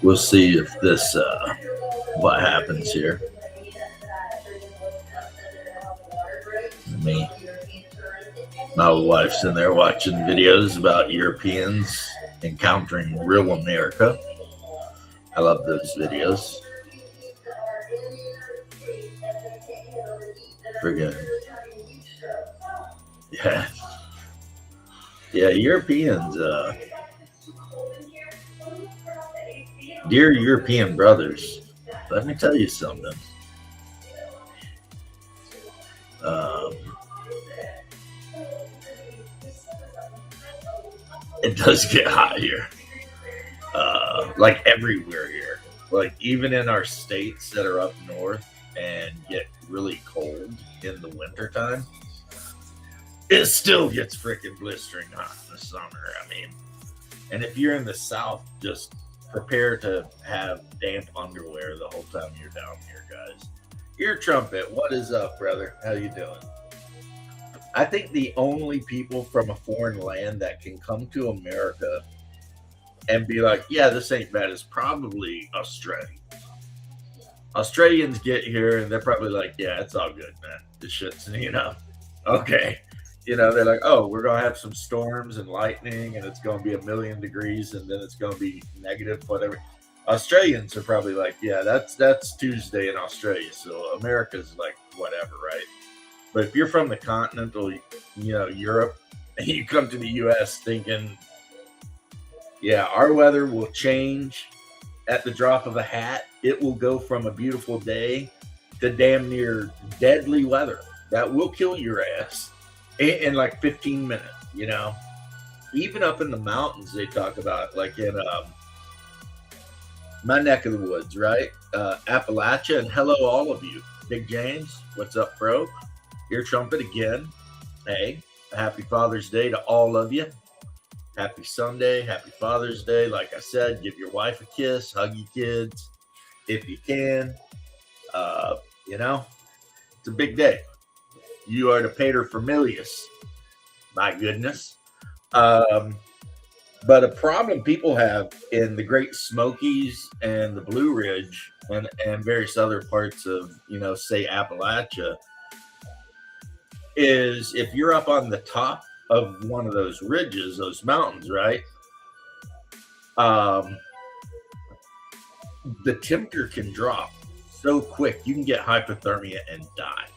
We'll see if this what happens here. Me, my wife's in there watching videos about Europeans encountering real America. I love those videos. Friggin' yeah, yeah. Europeans, dear European brothers, let me tell you something. Um, it does get hot here, like everywhere here. Like even in our states that are up north and get really cold in the wintertime, it still gets freaking blistering hot in the summer. I mean, and if you're in the south, just prepare to have damp underwear the whole time you're down here, guys. Ear Trumpet, what is up, brother? How you doing? I think the only people from a foreign land that can come to America and be like, yeah, this ain't bad, is probably Australia. Australians get here and they're probably like, yeah, it's all good, man. This shit's, okay. They're like, oh, we're going to have some storms and lightning and it's going to be 1,000,000 degrees and then it's going to be negative, whatever. Australians are probably like, yeah, that's Tuesday in Australia. So America's like, whatever, right? But if you're from the continental, Europe, and you come to the U.S. thinking, yeah, our weather will change at the drop of a hat. It will go from a beautiful day to damn near deadly weather that will kill your ass in like 15 minutes, Even up in the mountains, they talk about, like in my neck of the woods, right? Appalachia, and hello, all of you. Big James, what's up, bro? Ear Trumpet again. Hey, happy Father's Day to all of you. Happy Sunday, happy Father's Day. Like I said, give your wife a kiss, hug your kids if you can. It's a big day. You are the pater familias. My goodness. But a problem people have in the Great Smokies and the Blue Ridge and various other parts of, say Appalachia, is if you're up on the top of one of those ridges, those mountains, right? The temperature can drop so quick, you can get hypothermia and die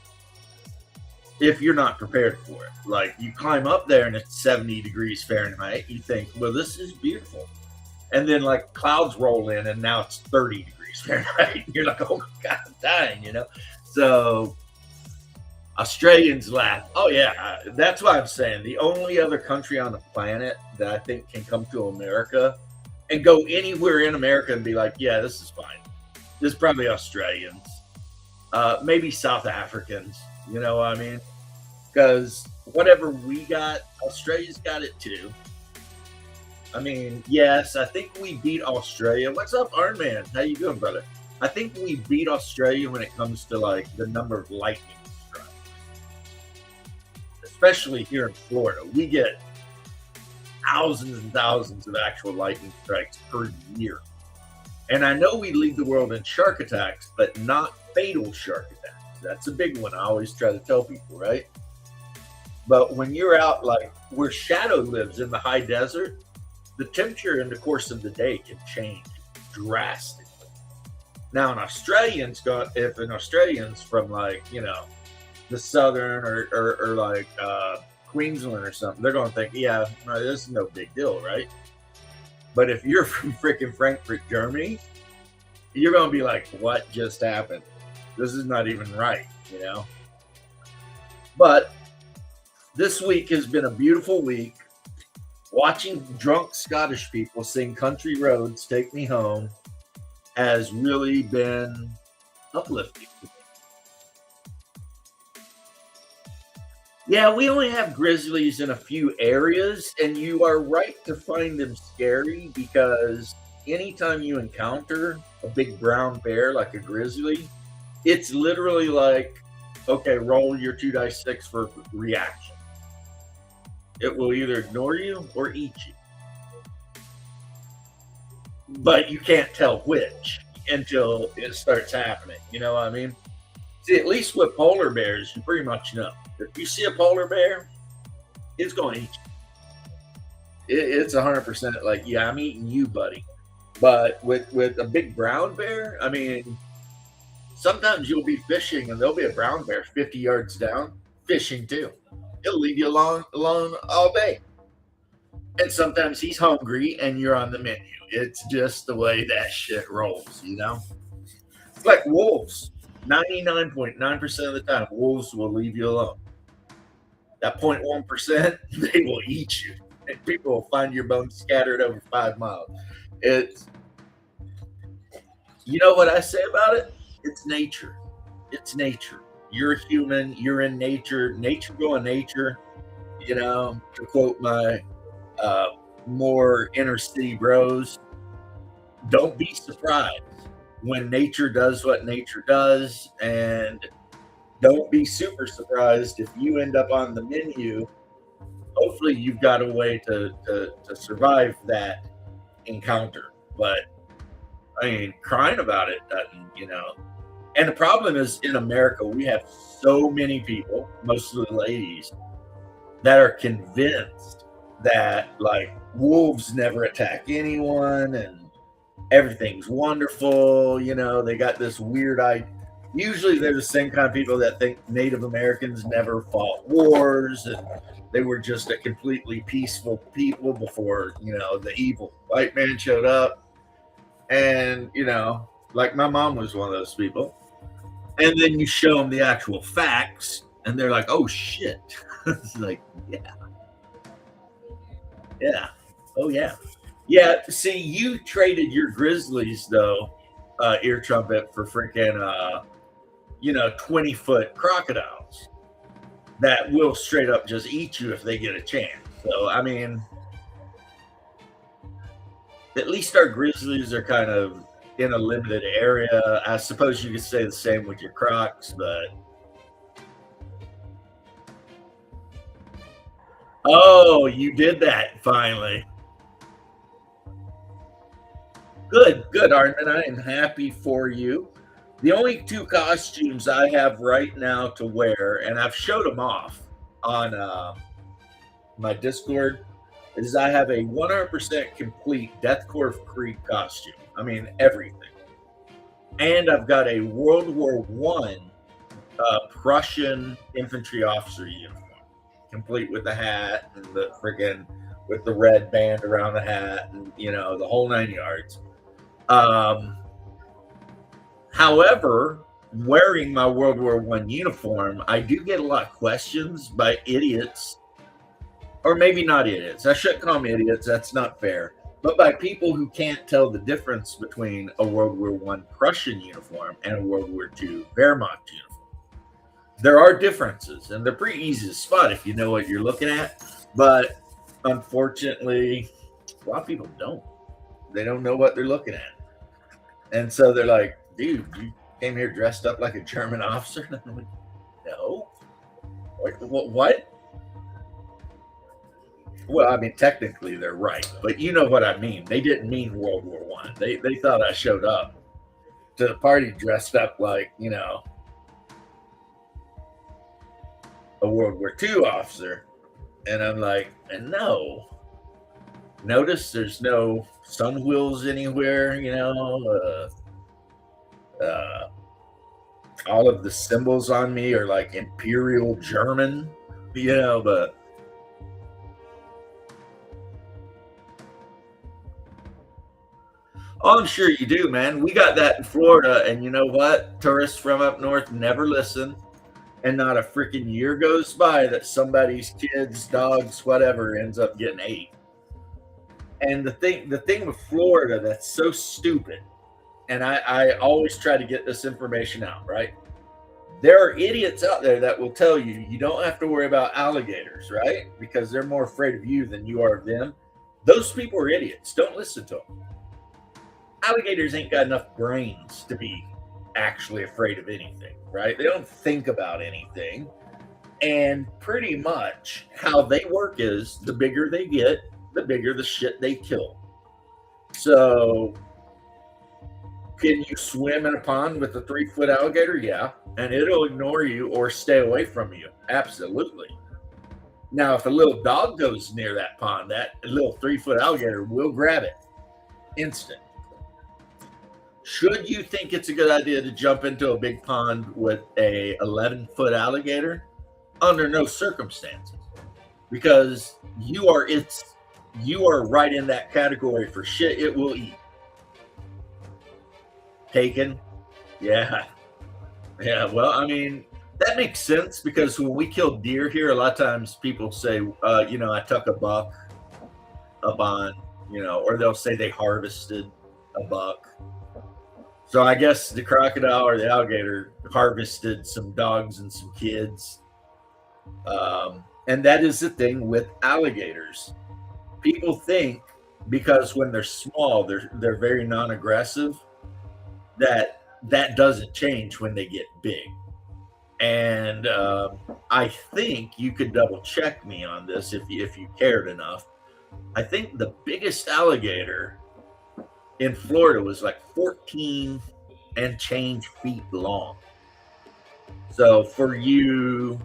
if you're not prepared for it. Like you climb up there and it's 70 degrees Fahrenheit, you think, well, this is beautiful. And then like clouds roll in and now it's 30 degrees Fahrenheit. You're like, oh God, I'm dying, So Australians laugh. Oh yeah, that's why I'm saying the only other country on the planet that I think can come to America and go anywhere in America and be like, yeah, this is fine. This is probably Australians, maybe South Africans. You know what I mean? Because whatever we got, Australia's got it too. I mean, yes, I think we beat Australia. What's up, Iron Man? How you doing, brother? I think we beat Australia when it comes to like the number of lightning strikes, especially here in Florida. We get thousands and thousands of actual lightning strikes per year. And I know we lead the world in shark attacks, but not fatal shark attacks. That's a big one. I always try to tell people, right? But when you're out like where Shadow lives in the high desert, the temperature in the course of the day can change drastically. Now, if an Australian's from like, the southern or like Queensland or something, they're going to think, yeah, no, this is no big deal, right? But if you're from freaking Frankfurt, Germany, you're going to be like, what just happened? This is not even right, But this week has been a beautiful week. Watching drunk Scottish people sing Country Roads, Take Me Home has really been uplifting. Yeah, we only have grizzlies in a few areas, and you are right to find them scary because anytime you encounter a big brown bear like a grizzly, it's literally like, okay, roll your 2 dice 6 for reaction. It will either ignore you or eat you. but you can't tell which until it starts happening. You know what I mean? See, at least with polar bears, you pretty much know. If you see a polar bear, it's going to eat you. It's 100% like, yeah, I'm eating you, buddy. But with a big brown bear, I mean, sometimes you'll be fishing and there'll be a brown bear 50 yards down fishing too. He'll leave you alone all day. And sometimes he's hungry and you're on the menu. It's just the way that shit rolls, you know? It's like wolves. 99.9% of the time, wolves will leave you alone. That 0.1%, they will eat you. And people will find your bones scattered over 5 miles. It's, you know what I say about it? It's nature. It's nature. You're a human. You're in nature. Nature going nature. You know, to quote my uh, more inner city bros, don't be surprised when nature does what nature does, and don't be super surprised if you end up on the menu. Hopefully, you've got a way to survive that encounter. But I mean, crying about it doesn't, you know. And the problem is in America, we have so many people, most of the ladies, that are convinced that like wolves never attack anyone and everything's wonderful. You know, they got this weird idea. Usually they're the same kind of people that think Native Americans never fought wars and they were just a completely peaceful people before, you know, the evil white man showed up. And, you know, like my mom was one of those people. And then you show them the actual facts and they're like, oh shit. It's like, yeah, yeah. Oh yeah. Yeah. See, you traded your Grizzlies though, ear trumpet for freaking 20-foot crocodiles that will straight up just eat you if they get a chance. So I mean, at least our Grizzlies are kind of in a limited area. I suppose you could say the same with your Crocs, but oh, you did that finally. Good, good, Armin. I am happy for you. The only two costumes I have right now to wear, and I've showed them off on my Discord, is I have a 100% complete Deathcore Creek costume. I mean, everything. And I've got a World War I Prussian infantry officer uniform, complete with the hat and the friggin' with the red band around the hat and, you know, the whole 9 yards. Um, However, wearing my World War I uniform, I do get a lot of questions by idiots, or maybe not idiots. I shouldn't call them idiots. That's not fair. But by people who can't tell the difference between a World War I Prussian uniform and a World War II Wehrmacht uniform. There are differences, and they're pretty easy to spot if you know what you're looking at. But unfortunately, a lot of people don't. They don't know what they're looking at. And so they're like, dude, you came here dressed up like a German officer? And I'm like, no. What? Well, I mean, technically they're right, but you know what I mean. They didn't mean World War I. They thought I showed up to the party dressed up like, you know, a World War II officer. And I'm like, and no. Notice there's no sun wheels anywhere, you know. All of the symbols on me are like Imperial German, you know, but oh, I'm sure you do, man. We got that in Florida, and you know what? Tourists from up north never listen, and not a freaking year goes by that somebody's kids, dogs, whatever, ends up getting ate. And the thing with Florida that's so stupid, and I always try to get this information out, right? There are idiots out there that will tell you you don't have to worry about alligators, right? Because they're more afraid of you than you are of them. Those people are idiots. Don't listen to them. Alligators ain't got enough brains to be actually afraid of anything, right? They don't think about anything. And pretty much how they work is the bigger they get, the bigger the shit they kill. So, can you swim in a pond with a 3 foot alligator? Yeah. And it'll ignore you or stay away from you. Absolutely. Now, if a little dog goes near that pond, that little 3 foot alligator will grab it instant. Should you think it's a good idea to jump into a big pond with a 11-foot alligator? Under no circumstances, because you are right in that category for shit it will eat. Taken, yeah, yeah. Well, I mean that makes sense because when we kill deer here, a lot of times people say, I took a buck up on, or they'll say they harvested a buck. So I guess the crocodile or the alligator harvested some dogs and some kids. And that is the thing with alligators. People think because when they're small, they're very non-aggressive. That doesn't change when they get big. And I think you could double check me on this if you cared enough. I think the biggest alligator in Florida was like 14 and change feet long. So for you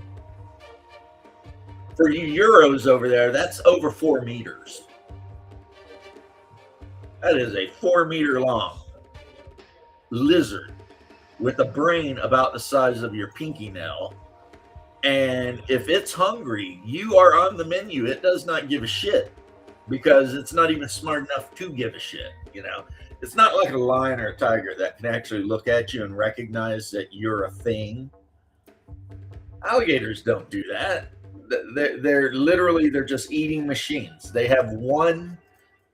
Euros over there, that's over 4 meters. That is a 4 meter long lizard with a brain about the size of your pinky nail. And if it's hungry, you are on the menu. It does not give a shit because it's not even smart enough to give a shit. It's not like a lion or a tiger that can actually look at you and recognize that you're a thing. Alligators don't do that. They're just eating machines. They have one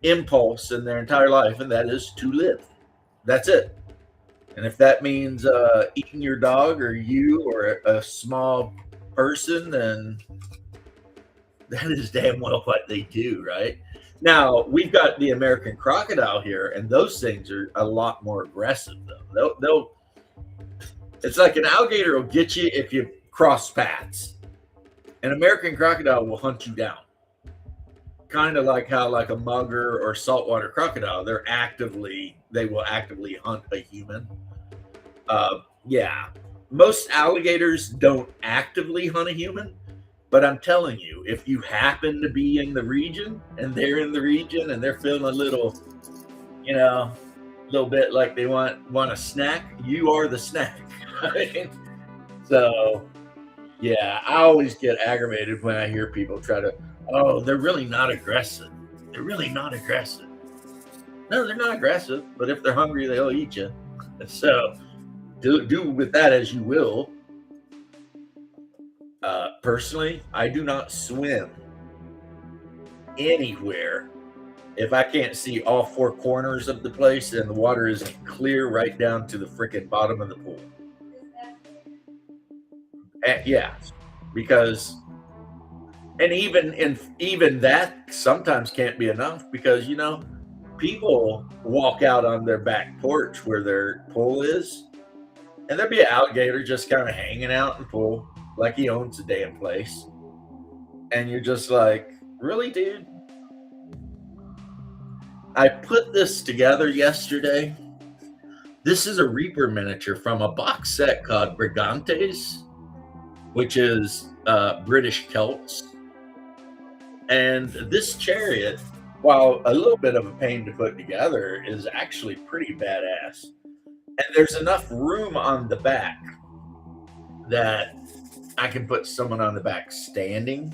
impulse in their entire life, and that is to live. That's it. And if that means eating your dog or you or a small person, then that is damn well what they do, right? Now, we've got the American crocodile here, and those things are a lot more aggressive, though. It's like an alligator will get you if you cross paths. An American crocodile will hunt you down. Kind of like how like a mugger or saltwater crocodile, they will actively hunt a human. Yeah. Most alligators don't actively hunt a human, but I'm telling you, if you happen to be in the region and they're in the region and they're feeling a little, little bit like they want a snack, you are the snack. Right? So yeah, I always get aggravated when I hear people try to, they're really not aggressive. They're really not aggressive. No, they're not aggressive, but if they're hungry, they'll eat you. So do with that as you will. Personally, I do not swim anywhere if I can't see all 4 corners of the place and the water isn't clear right down to the freaking bottom of the pool. Yeah, because and even that sometimes can't be enough because people walk out on their back porch where their pool is, and there'd be an alligator just kind of hanging out in the pool like he owns the damn place, and you're just like, really, dude? I put this together yesterday. This is a Reaper miniature from a box set called Brigantes, which is British Celts. And this chariot, while a little bit of a pain to put together, is actually pretty badass. And there's enough room on the back that I can put someone on the back standing.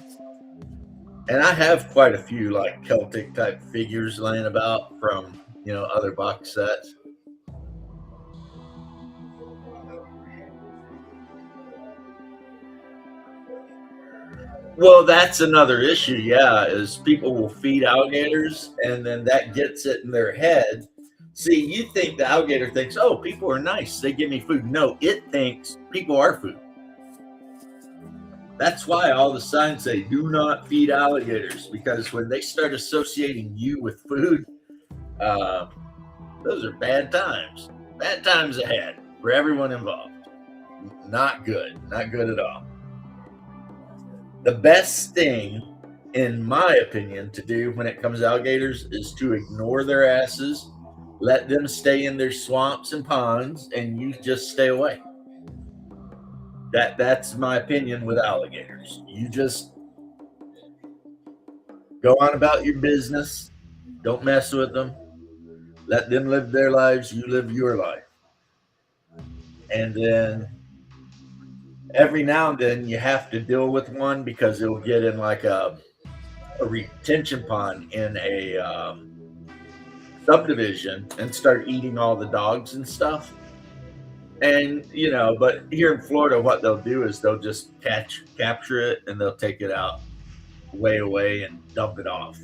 And I have quite a few like Celtic type figures laying about from, other box sets. Well, that's another issue, yeah, is people will feed alligators and then that gets it in their head. See, you think the alligator thinks, oh, people are nice, they give me food. No, it thinks people are food. That's why all the signs say do not feed alligators, because when they start associating you with food, those are bad times. Bad times ahead for everyone involved. Not good. Not good at all. The best thing in my opinion, to do when it comes to alligators is to ignore their asses, let them stay in their swamps and ponds, and you just stay away. That's my opinion with alligators. You just go on about your business. Don't mess with them. Let them live their lives. You live your life. And then every now and then you have to deal with one because it will get in like a retention pond in a subdivision and start eating all the dogs and stuff. And but here in Florida, what they'll do is they'll just capture it and they'll take it out way away and dump it off.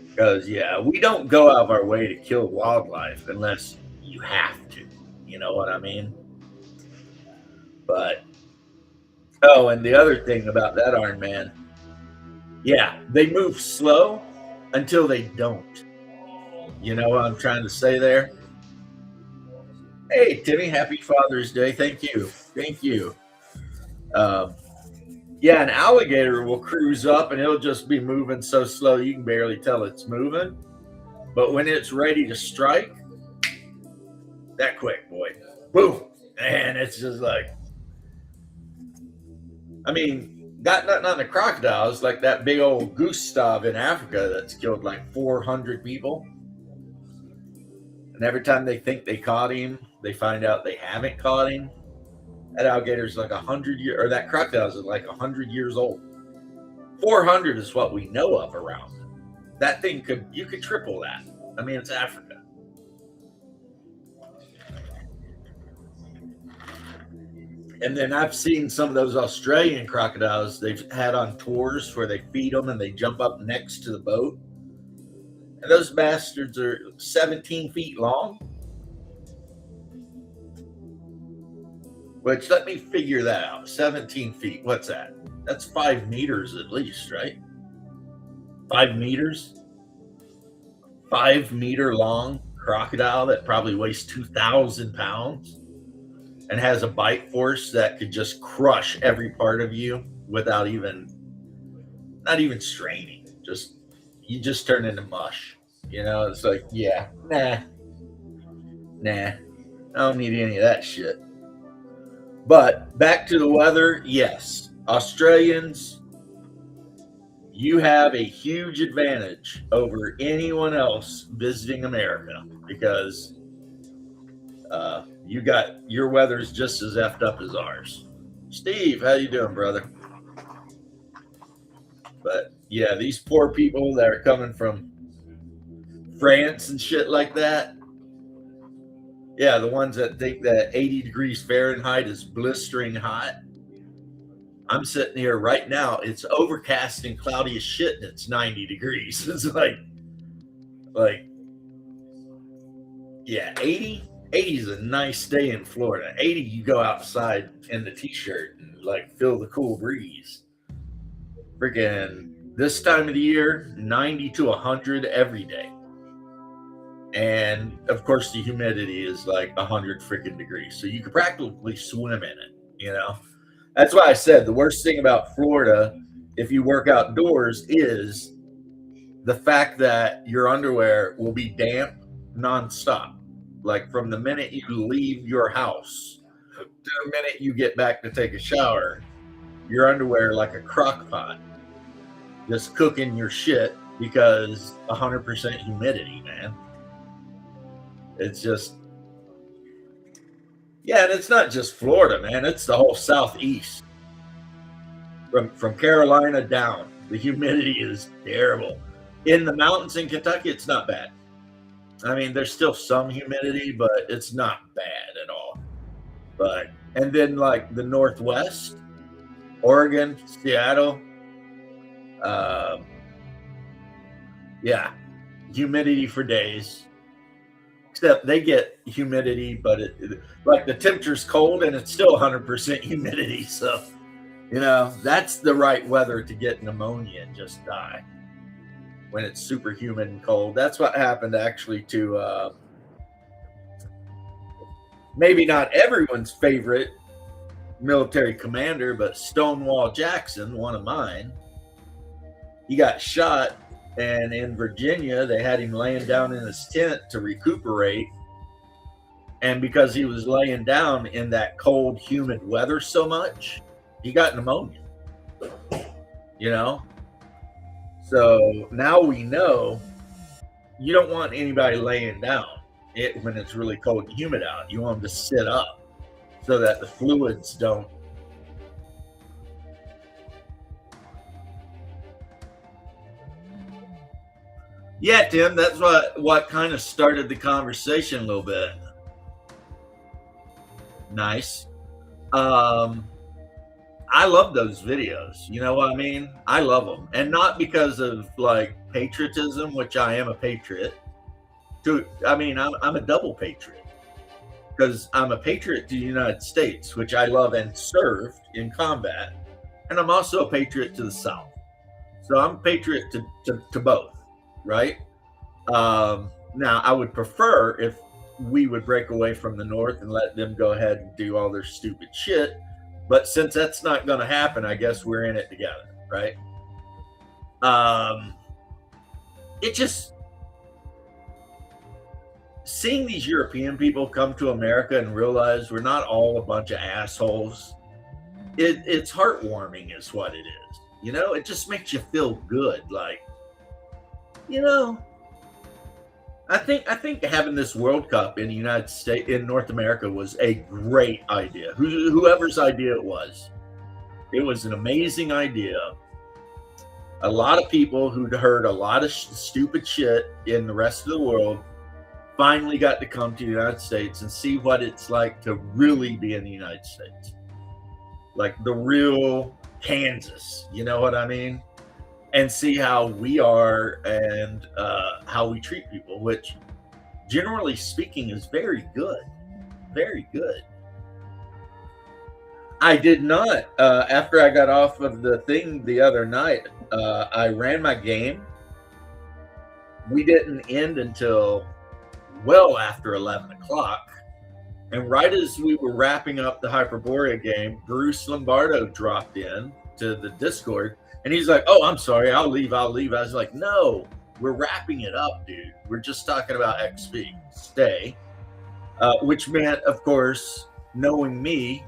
Because we don't go out of our way to kill wildlife unless you have to. You know what I mean? But and the other thing about that Iron Man, they move slow until they don't. You know what I'm trying to say there? Hey, Timmy, happy Father's Day. Thank you. Thank you. An alligator will cruise up and it'll just be moving so slow you can barely tell it's moving. But when it's ready to strike, that quick, boy. Boom. And it's just like, I mean, got nothing on the crocodiles like that big old Gustav in Africa that's killed like 400 people. And every time they think they caught him, they find out they haven't caught him. That alligator's like 100 years, or that crocodile's like 100 years old. 400 is what we know of around. That thing you could triple that. I mean, it's Africa. And then I've seen some of those Australian crocodiles they've had on tours where they feed them and they jump up next to the boat. And those bastards are 17 feet long. Which, let me figure that out. 17 feet. What's that? That's 5 meters at least, right? 5 meters? 5-meter long crocodile that probably weighs 2,000 pounds and has a bite force that could just crush every part of you without not even straining. You just turn into mush. It's like, nah. I don't need any of that shit. But back to the weather, yes. Australians, you have a huge advantage over anyone else visiting America because your weather's just as effed up as ours. Steve, how you doing, brother? But these poor people that are coming from France and shit like that. Yeah, the ones that think that 80 degrees Fahrenheit is blistering hot. I'm sitting here right now. It's overcast and cloudy as shit, and it's 90 degrees. It's like 80 is a nice day in Florida. 80, you go outside in the t-shirt and like feel the cool breeze. Freaking this time of the year, 90 to 100 every day. And of course, the humidity is like 100 freaking degrees. So you could practically swim in it, That's why I said the worst thing about Florida, if you work outdoors, is the fact that your underwear will be damp nonstop. Like from the minute you leave your house to the minute you get back to take a shower, your underwear like a crock pot, just cooking your shit because 100% humidity, man. It's just, and it's not just Florida, man. It's the whole Southeast. From Carolina down, the humidity is terrible. In the mountains in Kentucky, it's not bad. I mean, there's still some humidity, but it's not bad at all. And then like the Northwest, Oregon, Seattle, humidity for days. Except they get humidity, but like the temperature's cold and it's still 100% humidity. So, that's the right weather to get pneumonia and just die when it's super humid and cold. That's what happened actually to maybe not everyone's favorite military commander, but Stonewall Jackson, one of mine. He got shot, and in Virginia, they had him laying down in his tent to recuperate. And because he was laying down in that cold, humid weather so much, he got pneumonia, you know? So now we know you don't want anybody laying down when it's really cold and humid out. You want them to sit up so that the fluids don't. Yeah, Tim, that's what kind of started the conversation a little bit. Nice. Um, I love those videos. You know what I mean? I love them, and not because of like patriotism, which I am a patriot. I mean, I'm a double patriot because I'm a patriot to the United States, which I love and served in combat, and I'm also a patriot to the South. So I'm a patriot to both, right? Now, I would prefer if we would break away from the North and let them go ahead and do all their stupid shit. But since that's not going to happen, I guess we're in it together, right? It just seeing these European people come to America and realize we're not all a bunch of assholes. It's heartwarming, is what it is. You know, it just makes you feel good. Like, you know, I think having this World Cup in the United States, in North America, was a great idea. Whoever's idea it was an amazing idea. A lot of people who'd heard a lot of stupid shit in the rest of the world finally got to come to the United States and see what it's like to really be in the United States, like the real Kansas. You know what I mean? And see how we are and how we treat people, which generally speaking is very good. Very good. I did not. After I got off of the thing the other night, I ran my game. We didn't end until well after 11 o'clock. And right as we were wrapping up the Hyperborea game, Bruce Lombardo dropped in to the Discord. And he's like, "Oh, I'm sorry, I'll leave. I was like, "No, we're wrapping it up, dude. We're just talking about XP. Stay." Which meant, of course, knowing me,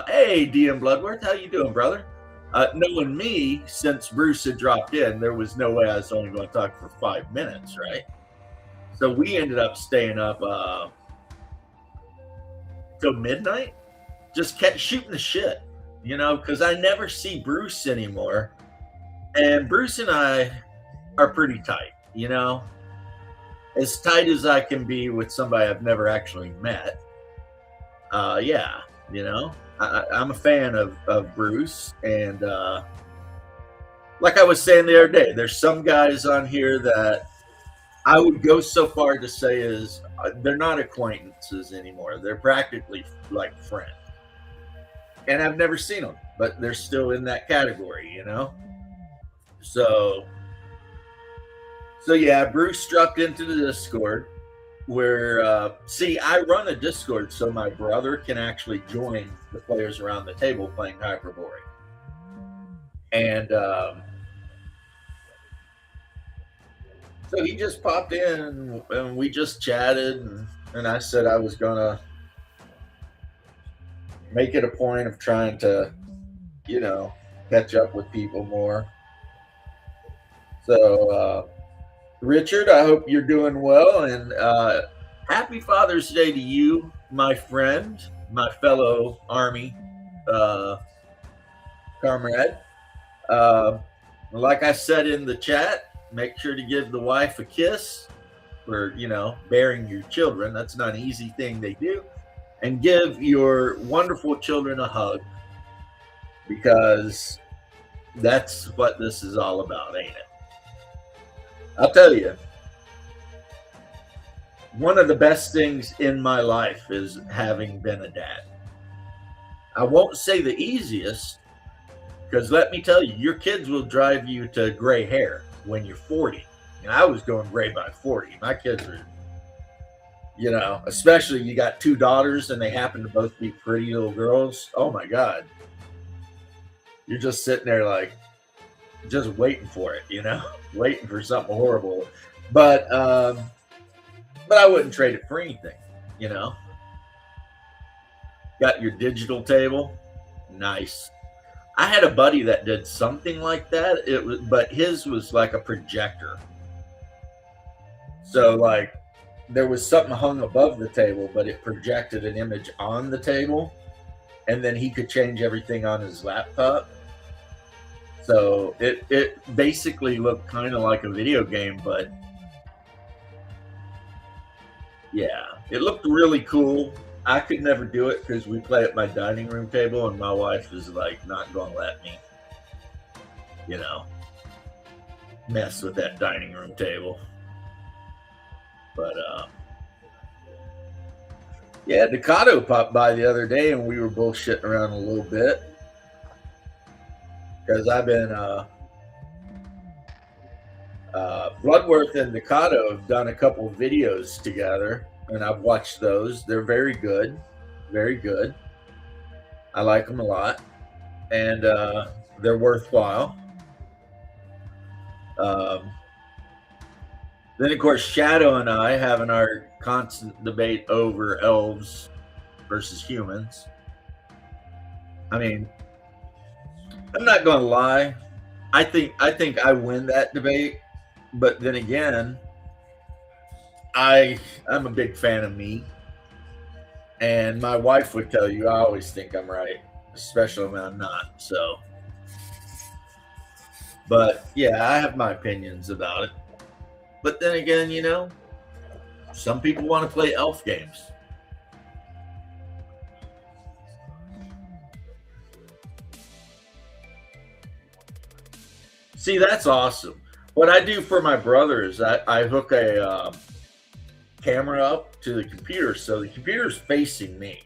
hey, DM Bloodworth, how you doing, brother? Knowing me, since Bruce had dropped in, there was no way I was only going to talk for 5 minutes, right? So we ended up staying up till midnight, just kept shooting the shit. You know, because I never see Bruce anymore. And Bruce and I are pretty tight, you know, as tight as I can be with somebody I've never actually met. Yeah, you know, I'm a fan of Bruce. And like I was saying the other day, there's some guys on here that I would go so far to say is they're not acquaintances anymore. They're practically like friends. And I've never seen them, but they're still in that category, you know? So yeah, Bruce dropped into the Discord where, see, I run a Discord so my brother can actually join the players around the table playing Hyperborea. And so he just popped in and we just chatted, and I said I was going to make it a point of trying to, you know, catch up with people more. So, Richard, I hope you're doing well, and happy Father's Day to you, my friend, my fellow Army comrade. Like I said in the chat, make sure to give the wife a kiss for, you know, bearing your children. That's not an easy thing they do. And give your wonderful children a hug, because that's what this is all about, ain't it? I'll tell you, one of the best things in my life is having been a dad. I won't say the easiest, because let me tell you, your kids will drive you to gray hair when you're 40. And I was going gray by 40. My kids are, you know, especially you got 2 daughters and they happen to both be pretty little girls. Oh my God. You're just sitting there like, just waiting for it, you know, waiting for something horrible. But um, but I wouldn't trade it for anything, you know. Got your digital table, nice. I had a buddy that did something like that. It was, but his was like a projector. So like there was something hung above the table, but it projected an image on the table, and then he could change everything on his laptop. So it basically looked kind of like a video game, but yeah, it looked really cool. I could never do it because we play at my dining room table, and my wife was like not going to let me, you know, mess with that dining room table. But yeah, Ducato popped by the other day, and we were bullshitting around a little bit because I've been Bloodworth and Ducato have done a couple of videos together, and I've watched those. They're very good, very good. I like them a lot, and they're worthwhile. Um, then, of course, Shadow and I having our constant debate over elves versus humans. I mean, I'm not going to lie. I think I win that debate, but then again, I'm a big fan of me, and my wife would tell you I always think I'm right, especially when I'm not. So, but yeah, I have my opinions about it. But then again, you know, some people want to play elf games. See, that's awesome. What I do for my brother is I hook a camera up to the computer, so the computer's facing me.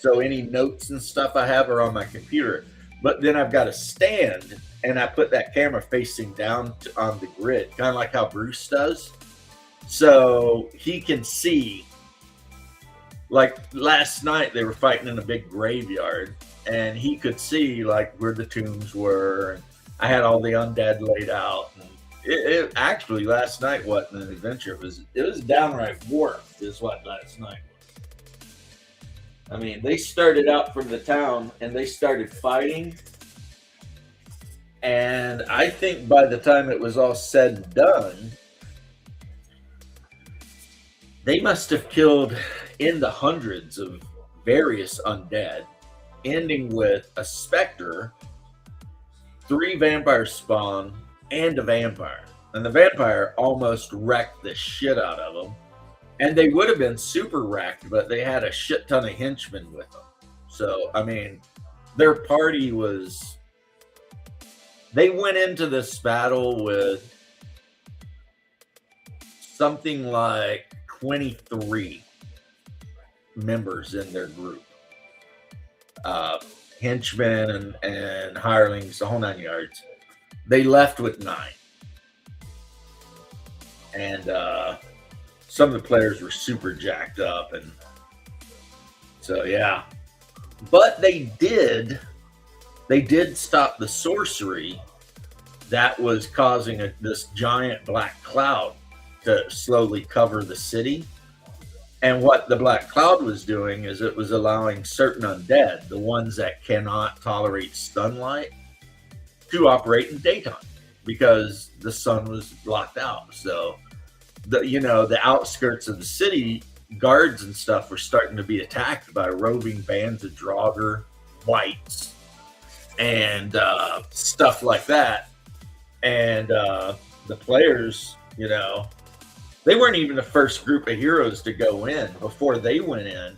So any notes and stuff I have are on my computer. But then I've got a stand, and I put that camera facing down on the grid, kind of like how Bruce does. So he can see. Like last night, they were fighting in a big graveyard, and he could see like where the tombs were. And I had all the undead laid out. And it actually last night wasn't an adventure. It was downright warped. Is what last night was. I mean, they started out from the town and they started fighting. And I think by the time it was all said and done, they must have killed in the hundreds of various undead, ending with a specter, three vampire spawn, and a vampire. And the vampire almost wrecked the shit out of them. And they would have been super wrecked, but they had a shit ton of henchmen with them. So, I mean, their party was. They went into this battle with something like 23 members in their group, henchmen and hirelings, the whole 9 yards. They left with 9, and some of the players were super jacked up, and so yeah. But they did stop the sorcery that was causing this giant black cloud to slowly cover the city. And what the black cloud was doing is it was allowing certain undead, the ones that cannot tolerate sunlight, to operate in daytime because the sun was blocked out. So the outskirts of the city, guards and stuff were starting to be attacked by roving bands of Draugr, whites, and stuff like that. And the players, they weren't even the first group of heroes to go in. Before they went in,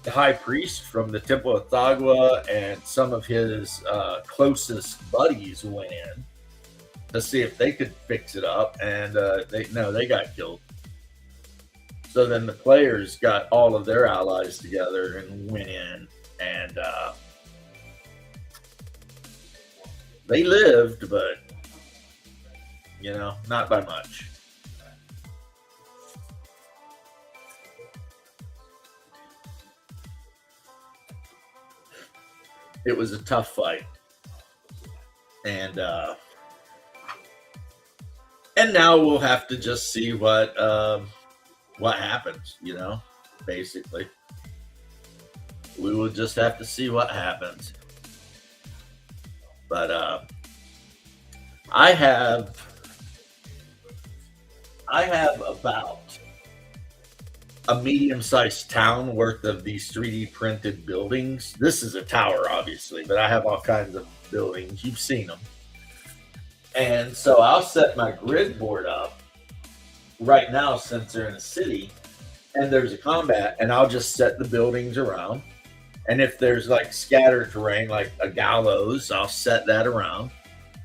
the high priest from the Temple of Thagwa and some of his closest buddies went in to see if they could fix it up, and they got killed. So then the players got all of their allies together and went in, and they lived, but not by much. It was a tough fight, and And now we'll have to just see what happens. Basically, we will just have to see what happens. But I have about a medium-sized town worth of these 3D printed buildings. This is a tower, obviously, but I have all kinds of buildings. You've seen them. And so I'll set my grid board up right now since they're in a city and there's a combat, and I'll just set the buildings around. And if there's like scattered terrain, like a gallows, I'll set that around.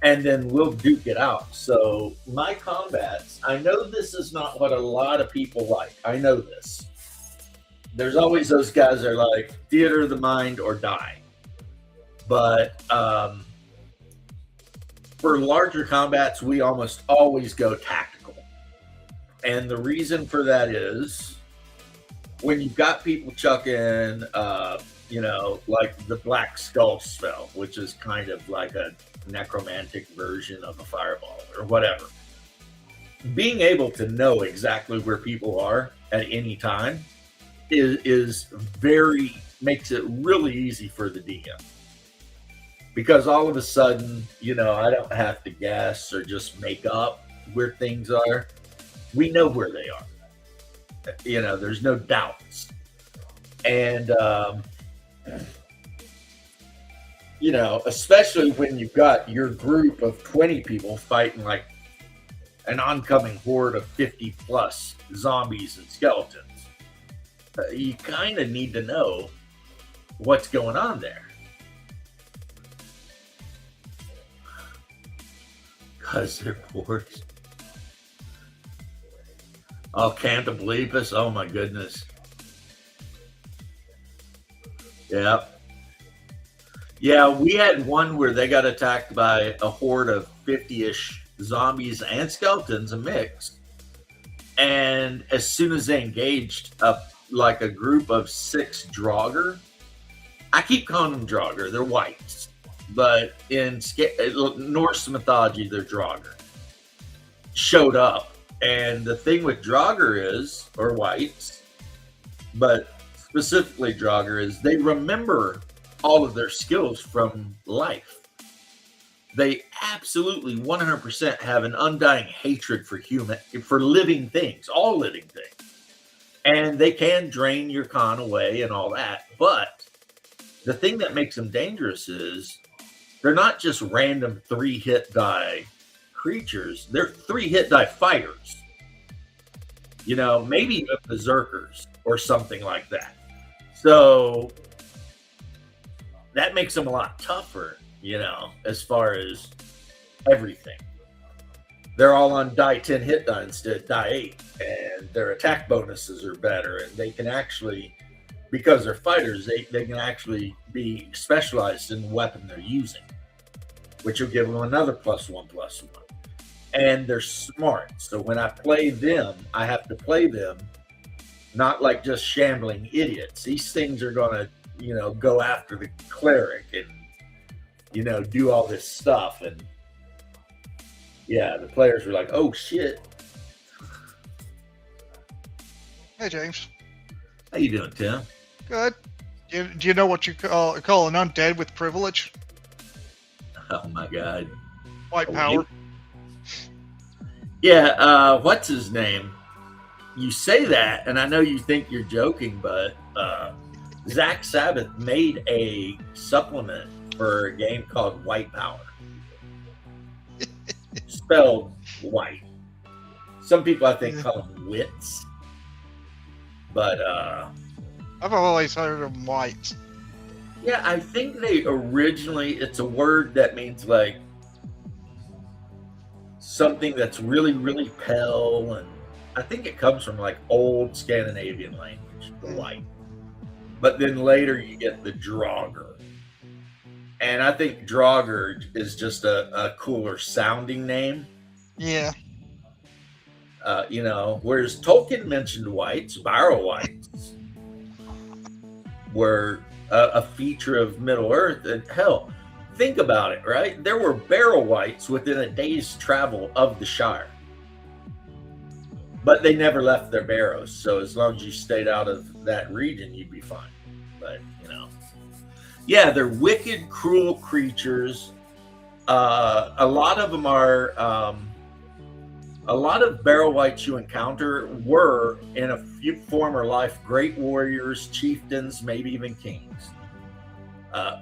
And then we'll duke it out. So my combats, I know this is not what a lot of people like. I know this. There's always those guys that are like theater of the mind or die. But for larger combats, we almost always go tactical. And the reason for that is when you've got people chucking, like the Black Skull spell, which is kind of like a necromantic version of a fireball or whatever. Being able to know exactly where people are at any time makes it really easy for the DM. Because all of a sudden, I don't have to guess or just make up where things are. We know where they are. There's no doubts. And especially when you've got your group of 20 people fighting like an oncoming horde of 50 plus zombies and skeletons, you kind of need to know what's going on there. Because they're porks. Oh, Cantablepus. Oh my goodness. Yeah. Yeah, we had one where they got attacked by a horde of 50-ish zombies and skeletons, a mix. And as soon as they engaged like a group of 6 Draugr, I keep calling them Draugr, they're whites. But in Norse mythology, they're Draugr, showed up. And the thing with Draugr or whites, but specifically Draugr, is they remember all of their skills from life. They absolutely 100% have an undying hatred for living things, all living things. And they can drain your con away and all that. But the thing that makes them dangerous is they're not just random 3-hit die creatures. They're 3-hit die fighters. Maybe even berserkers or something like that. So that makes them a lot tougher, as far as everything. They're all on die 10 hit die instead of die 8, and their attack bonuses are better, and they can actually, because they're fighters, they can actually be specialized in the weapon they're using, which will give them another +1/+1. And they're smart. So when I play them, I have to play them not like just shambling idiots. These things are going to, go after the cleric and, do all this stuff. And yeah, the players were like, oh shit. Hey, James. How you doing, Tim? Good. Do you know what you call an undead with privilege? Oh my God. White power. Yeah, what's his name? You say that, and I know you think you're joking, but Zach Sabbath made a supplement for a game called White Power. Spelled white. Some people, I think, call them wits. But I've always heard of them whites. Yeah, I think it's a word that means like something that's really, really pale, and I think it comes from like old Scandinavian language, the white. But then later you get the Draugr. And I think Draugr is just a cooler sounding name. Yeah. Whereas Tolkien mentioned whites, Barrow whites were a feature of Middle Earth. And hell, think about it, right? There were barrow whites within a day's travel of the Shire. But they never left their barrows, so as long as you stayed out of that region, you'd be fine. But yeah, they're wicked, cruel creatures. A lot of them are. A lot of barrow wights you encounter were, in a few former life, great warriors, chieftains, maybe even kings,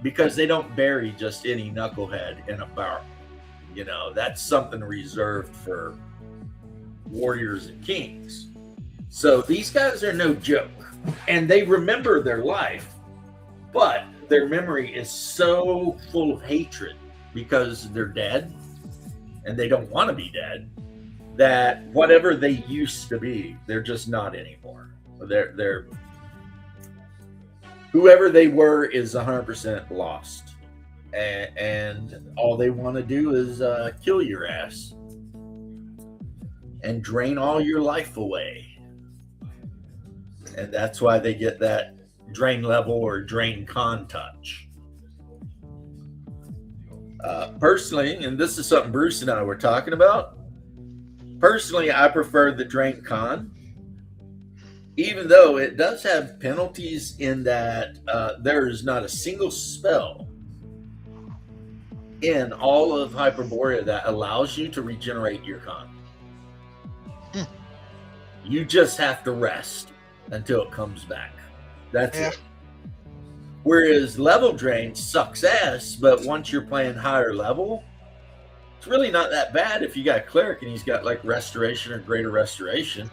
because they don't bury just any knucklehead in a barrow. That's something reserved for warriors and kings. So these guys are no joke, and they remember their life, but their memory is so full of hatred because they're dead and they don't want to be dead, that whatever they used to be, they're just not anymore. They're whoever they were is 100% lost, and all they want to do is kill your ass and drain all your life away. And that's why they get that drain level or drain con touch. Personally, and this is something Bruce and I were talking about, personally, I prefer the drain con, even though it does have penalties in that there is not a single spell in all of Hyperborea that allows you to regenerate your con. You just have to rest until it comes back. That's it. Whereas level drain sucks ass, but once you're playing higher level, it's really not that bad if you got a cleric and he's got like restoration or greater restoration.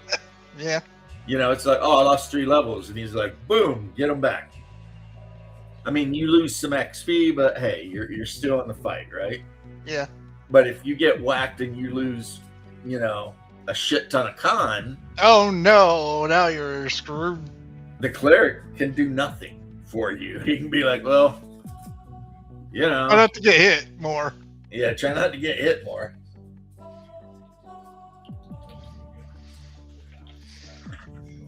Yeah. It's like, oh, I lost 3 levels, and he's like, boom, get them back. I mean, you lose some XP, but hey, you're still in the fight, right? Yeah. But if you get whacked and you lose, a shit ton of con, oh no, now you're screwed. The cleric can do nothing for you. He can be like, well, I have to get hit more. Yeah, try not to get hit more.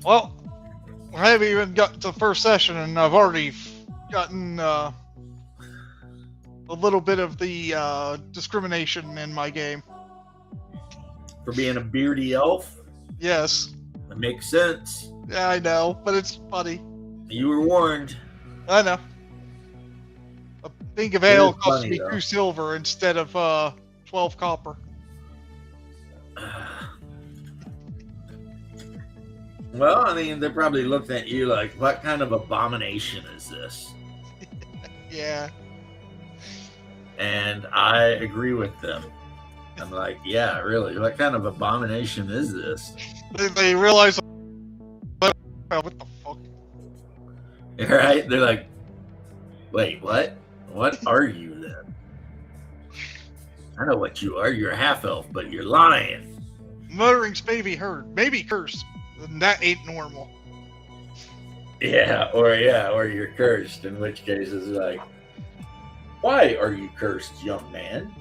Well, I haven't even got to the first session, and I've already gotten a little bit of the discrimination in my game. For being a beardy elf? Yes. That makes sense. Yeah, I know, but it's funny. You were warned. I know. A thing of ale cost me 2 silver instead of 12 copper. Well, I mean, they're probably looking at you like, what kind of abomination is this? Yeah. And I agree with them. I'm like, yeah, really, what kind of abomination is this? They realize, what the fuck? Right? They're like, wait, what? What are you then? I know what you are. You're a half-elf, but you're lying. Mutterings may be heard, maybe cursed. And that ain't normal. Yeah, or you're cursed, in which case it's like, why are you cursed, young man?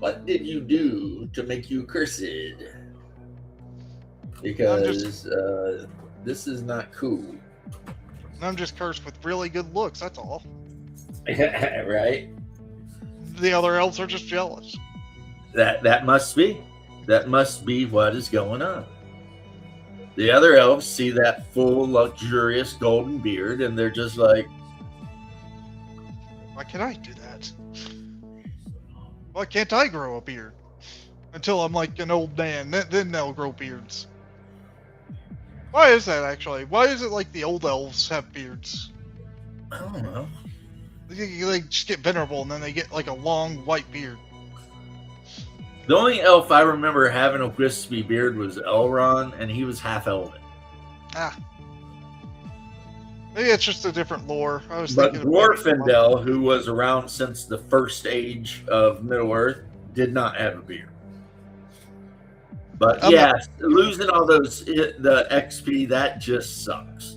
What did you do to make you cursed? Because this is not cool. I'm just cursed with really good looks, that's all. Right? The other elves are just jealous. That must be. That must be what is going on. The other elves see that full, luxurious golden beard, and they're just like, why can't I do that? Why can't I grow a beard? Until I'm like an old man, then they'll grow beards. Why is that, actually? Why is it like the old elves have beards? I don't know. They just get venerable, and then they get like a long white beard. The only elf I remember having a wispy beard was Elrond, and he was half elven. Ah. Maybe it's just a different lore. But Glorfindel, who was around since the first age of Middle-earth, did not have a beard. But losing all the XP, that just sucks.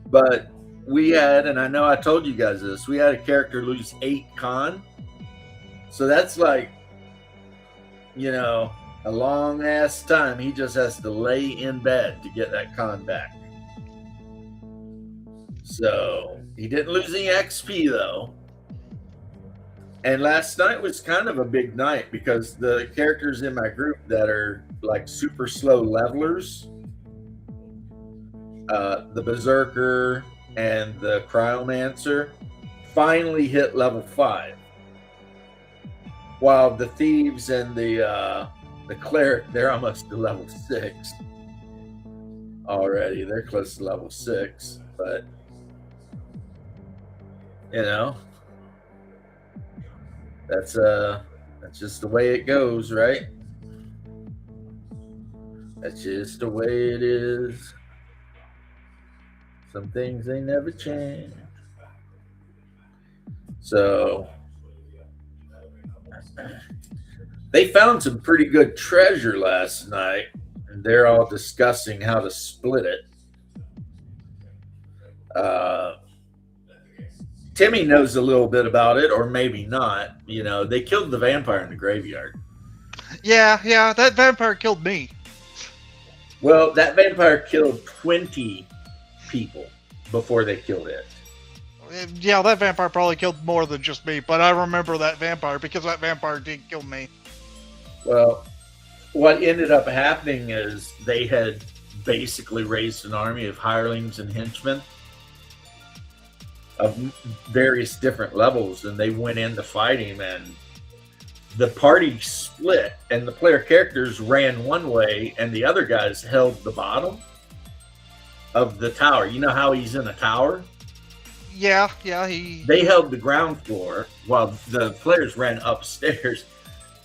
But we had, and I know I told you guys this, we had a character lose 8 con. So that's like, a long ass time. He just has to lay in bed to get that con back. So he didn't lose any XP though. And last night was kind of a big night because the characters in my group that are like super slow levelers, the Berserker and the Cryomancer, finally hit level 5. While the Thieves and the Cleric, they're almost to level 6 already. They're close to level 6, but you know, that's just the way it goes, right? That's just the way it is. Some things they never change. So they found some pretty good treasure last night, and they're all discussing how to split it. Timmy knows a little bit about it, or maybe not. You know, they killed the vampire in the graveyard. Yeah, that vampire killed me. Well, that vampire killed 20 people before they killed it. Yeah, that vampire probably killed more than just me, but I remember that vampire because that vampire did kill me. Well, what ended up happening is they had basically raised an army of hirelings and henchmen of various different levels, and they went in to fight him, and the party split, and the player characters ran one way, and the other guys held the bottom of the tower. You know how he's in a tower? Yeah, They held the ground floor while the players ran upstairs.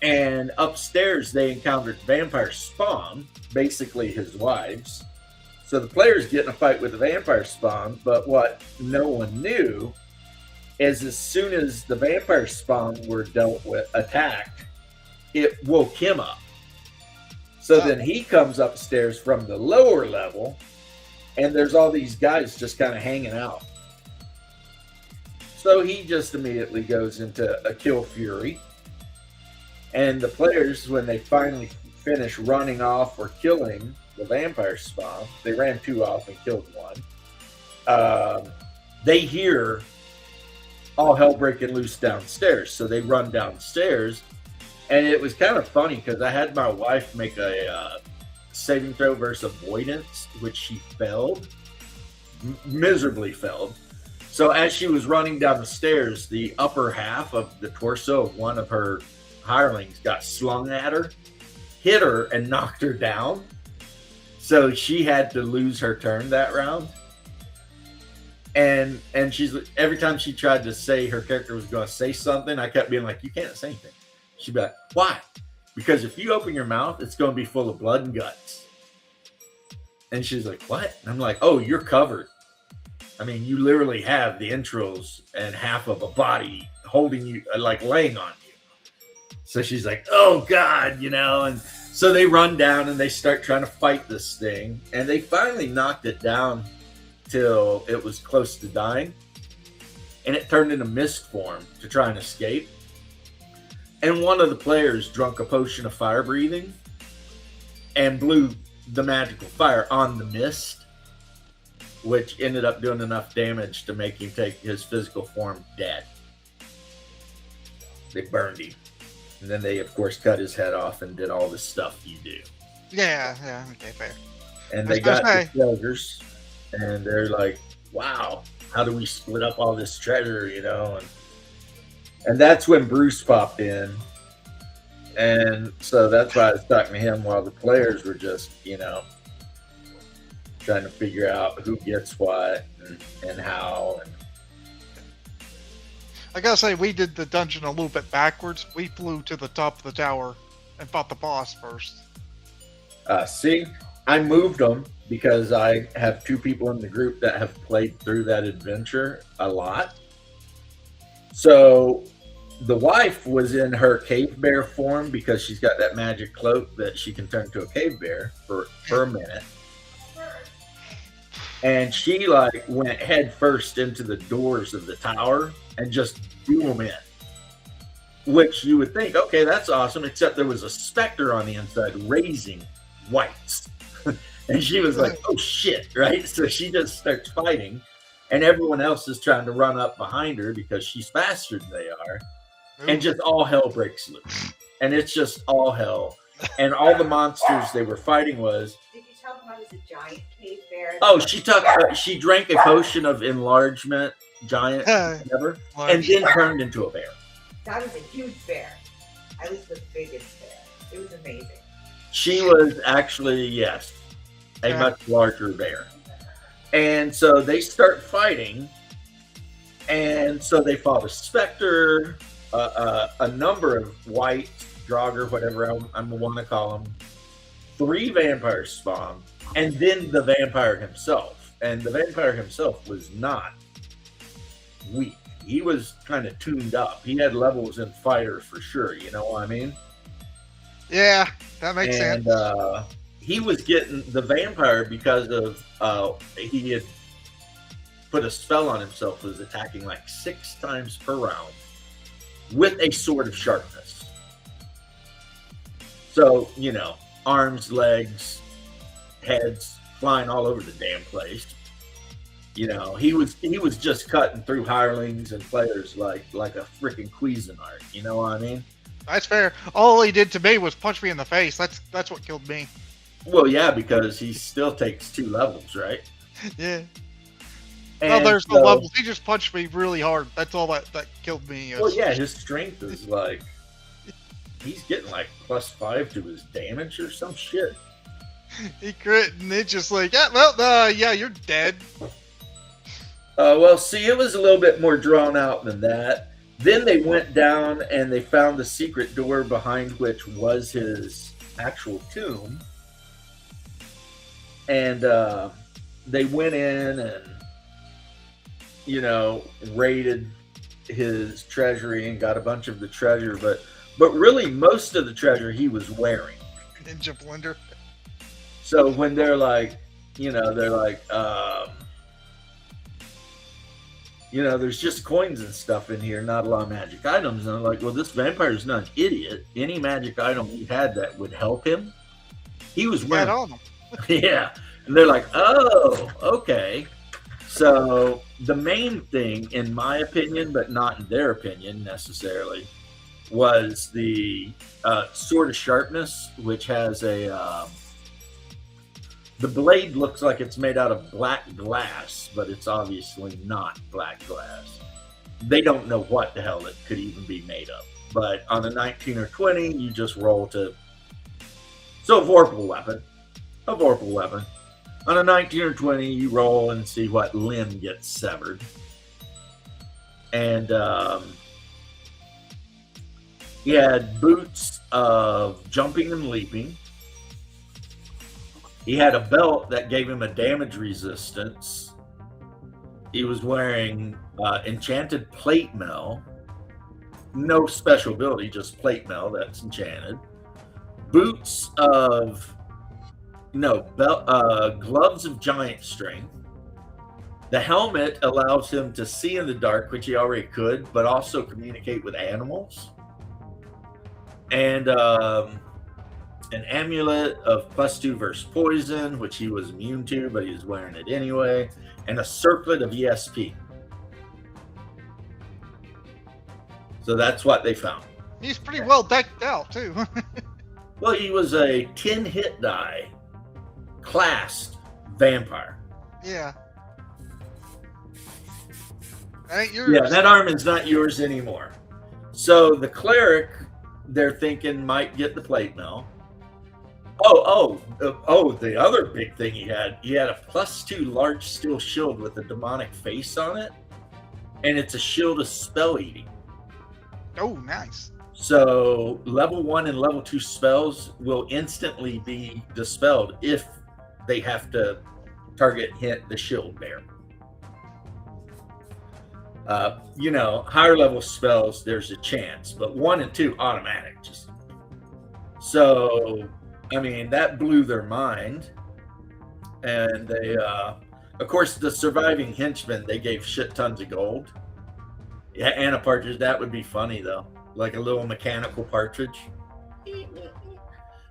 And upstairs, they encountered vampire spawn, basically his wives. So the players get in a fight with the vampire spawn, but what no one knew is as soon as the vampire spawn were dealt with, attacked, it woke him up. So then he comes upstairs from the lower level, and there's all these guys just kind of hanging out. So he just immediately goes into a kill fury. And the players, when they finally finish running off or killing the vampire spawn, they ran 2 off and killed 1. They hear all hell breaking loose downstairs. So they run downstairs. And it was kind of funny because I had my wife make a saving throw versus avoidance, which she failed, miserably failed. So as she was running down the stairs, the upper half of the torso of one of her hirelings got slung at her, hit her, and knocked her down. So she had to lose her turn that round. And she's, every time she tried to say her character was going to say something, I kept being like, you can't say anything. She'd be like, why? Because if you open your mouth, it's going to be full of blood and guts. And she's like, what? And I'm like, oh, you're covered. I mean, you literally have the entrails and half of a body holding you, like laying on you. So she's like, oh God, you know, and so they run down and they start trying to fight this thing. And they finally knocked it down till it was close to dying. And it turned into mist form to try and escape. And one of the players drank a potion of fire breathing and blew the magical fire on the mist, which ended up doing enough damage to make him take his physical form dead. They burned him. And then they, of course, cut his head off and did all the stuff you do. Yeah, okay, fair. And they got the treasures, and they're like, wow, how do we split up all this treasure, you know? And that's when Bruce popped in. And so that's why I was talking to him while the players were just, you know, trying to figure out who gets what and how. And I gotta say, we did the dungeon a little bit backwards. We flew to the top of the tower and fought the boss first. See, I moved them because I have 2 people in the group that have played through that adventure a lot. So the wife was in her cave bear form because she's got that magic cloak that she can turn to a cave bear for a minute. And she like went head first into the doors of the tower and just blew them in. Which you would think, okay, that's awesome, except there was a specter on the inside raising whites. And she was like, oh shit, right? So she just starts fighting, and everyone else is trying to run up behind her because she's faster than they are. and just all hell breaks loose. And it's just all hell. And all the monsters they were fighting was. Did you tell them I was a giant cave bear? Oh, she drank a potion of enlargement, giant, whatever, and then turned into a bear. That was a huge bear. I was the biggest bear. It was amazing. She was actually, yes, a much larger bear. And so they start fighting. And so they fought a specter, a number of white, Draugr, whatever I want to call them. 3 vampires spawned. And then the vampire himself. And the vampire himself was not weak. He was kind of tuned up. He had levels in fighter for sure. You know what I mean? Yeah, that makes sense. And he was getting the vampire because of he had put a spell on himself, was attacking like 6 times per round with a sword of sharpness. So, you know, arms, legs, heads flying all over the damn place. You know, he was just cutting through hirelings and players like a freaking Cuisinart. You know what I mean? That's fair. All he did to me was punch me in the face. That's what killed me. Well, yeah, because he still takes 2 levels, right? Yeah. And well, there's no levels. He just punched me really hard. That's all that killed me. Well, yeah, his strength is like he's getting like +5 to his damage or some shit. He crit and it's just like, yeah, you're dead. Well, see, it was a little bit more drawn out than that. Then they went down and they found the secret door behind which was his actual tomb. And they went in and, you know, raided his treasury and got a bunch of the treasure. But really, most of the treasure he was wearing. Ninja Blender. So when they're like, you know, you know, there's just coins and stuff in here, not a lot of magic items. And I'm like, well, this vampire's not an idiot. Any magic item he had that would help him, he was wearing. On him. Yeah. And they're like, oh, okay. So the main thing, in my opinion, but not in their opinion necessarily, was the sword of sharpness, which has a... the blade looks like it's made out of black glass, but it's obviously not black glass. They don't know what the hell it could even be made of. But on a 19 or 20, you just roll to... So a vorpal weapon. On a 19 or 20, you roll and see what limb gets severed. And he had boots of jumping and leaping. He had a belt that gave him a damage resistance. He was wearing enchanted plate mail. No special ability, just plate mail that's enchanted. Boots of... gloves of giant strength. The helmet allows him to see in the dark, which he already could, but also communicate with animals. And an amulet of +2 versus poison, which he was immune to, but he was wearing it anyway, and a circlet of ESP. So that's what they found. He's pretty well decked out, too. Well, he was a 10 hit die classed vampire. Yeah. That ain't yours. Yeah, that arm is not yours anymore. So the cleric, they're thinking, might get the plate mail. The other big thing he had a +2 large steel shield with a demonic face on it, and it's a shield of spell eating. Oh, nice. So level 1 and level 2 spells will instantly be dispelled if they have to hit the shield bearer. Higher level spells, there's a chance, but 1 and 2 automatic. So, I mean, that blew their mind. And they, of course, the surviving henchmen, they gave shit tons of gold. Yeah, and a partridge. That would be funny, though. Like a little mechanical partridge.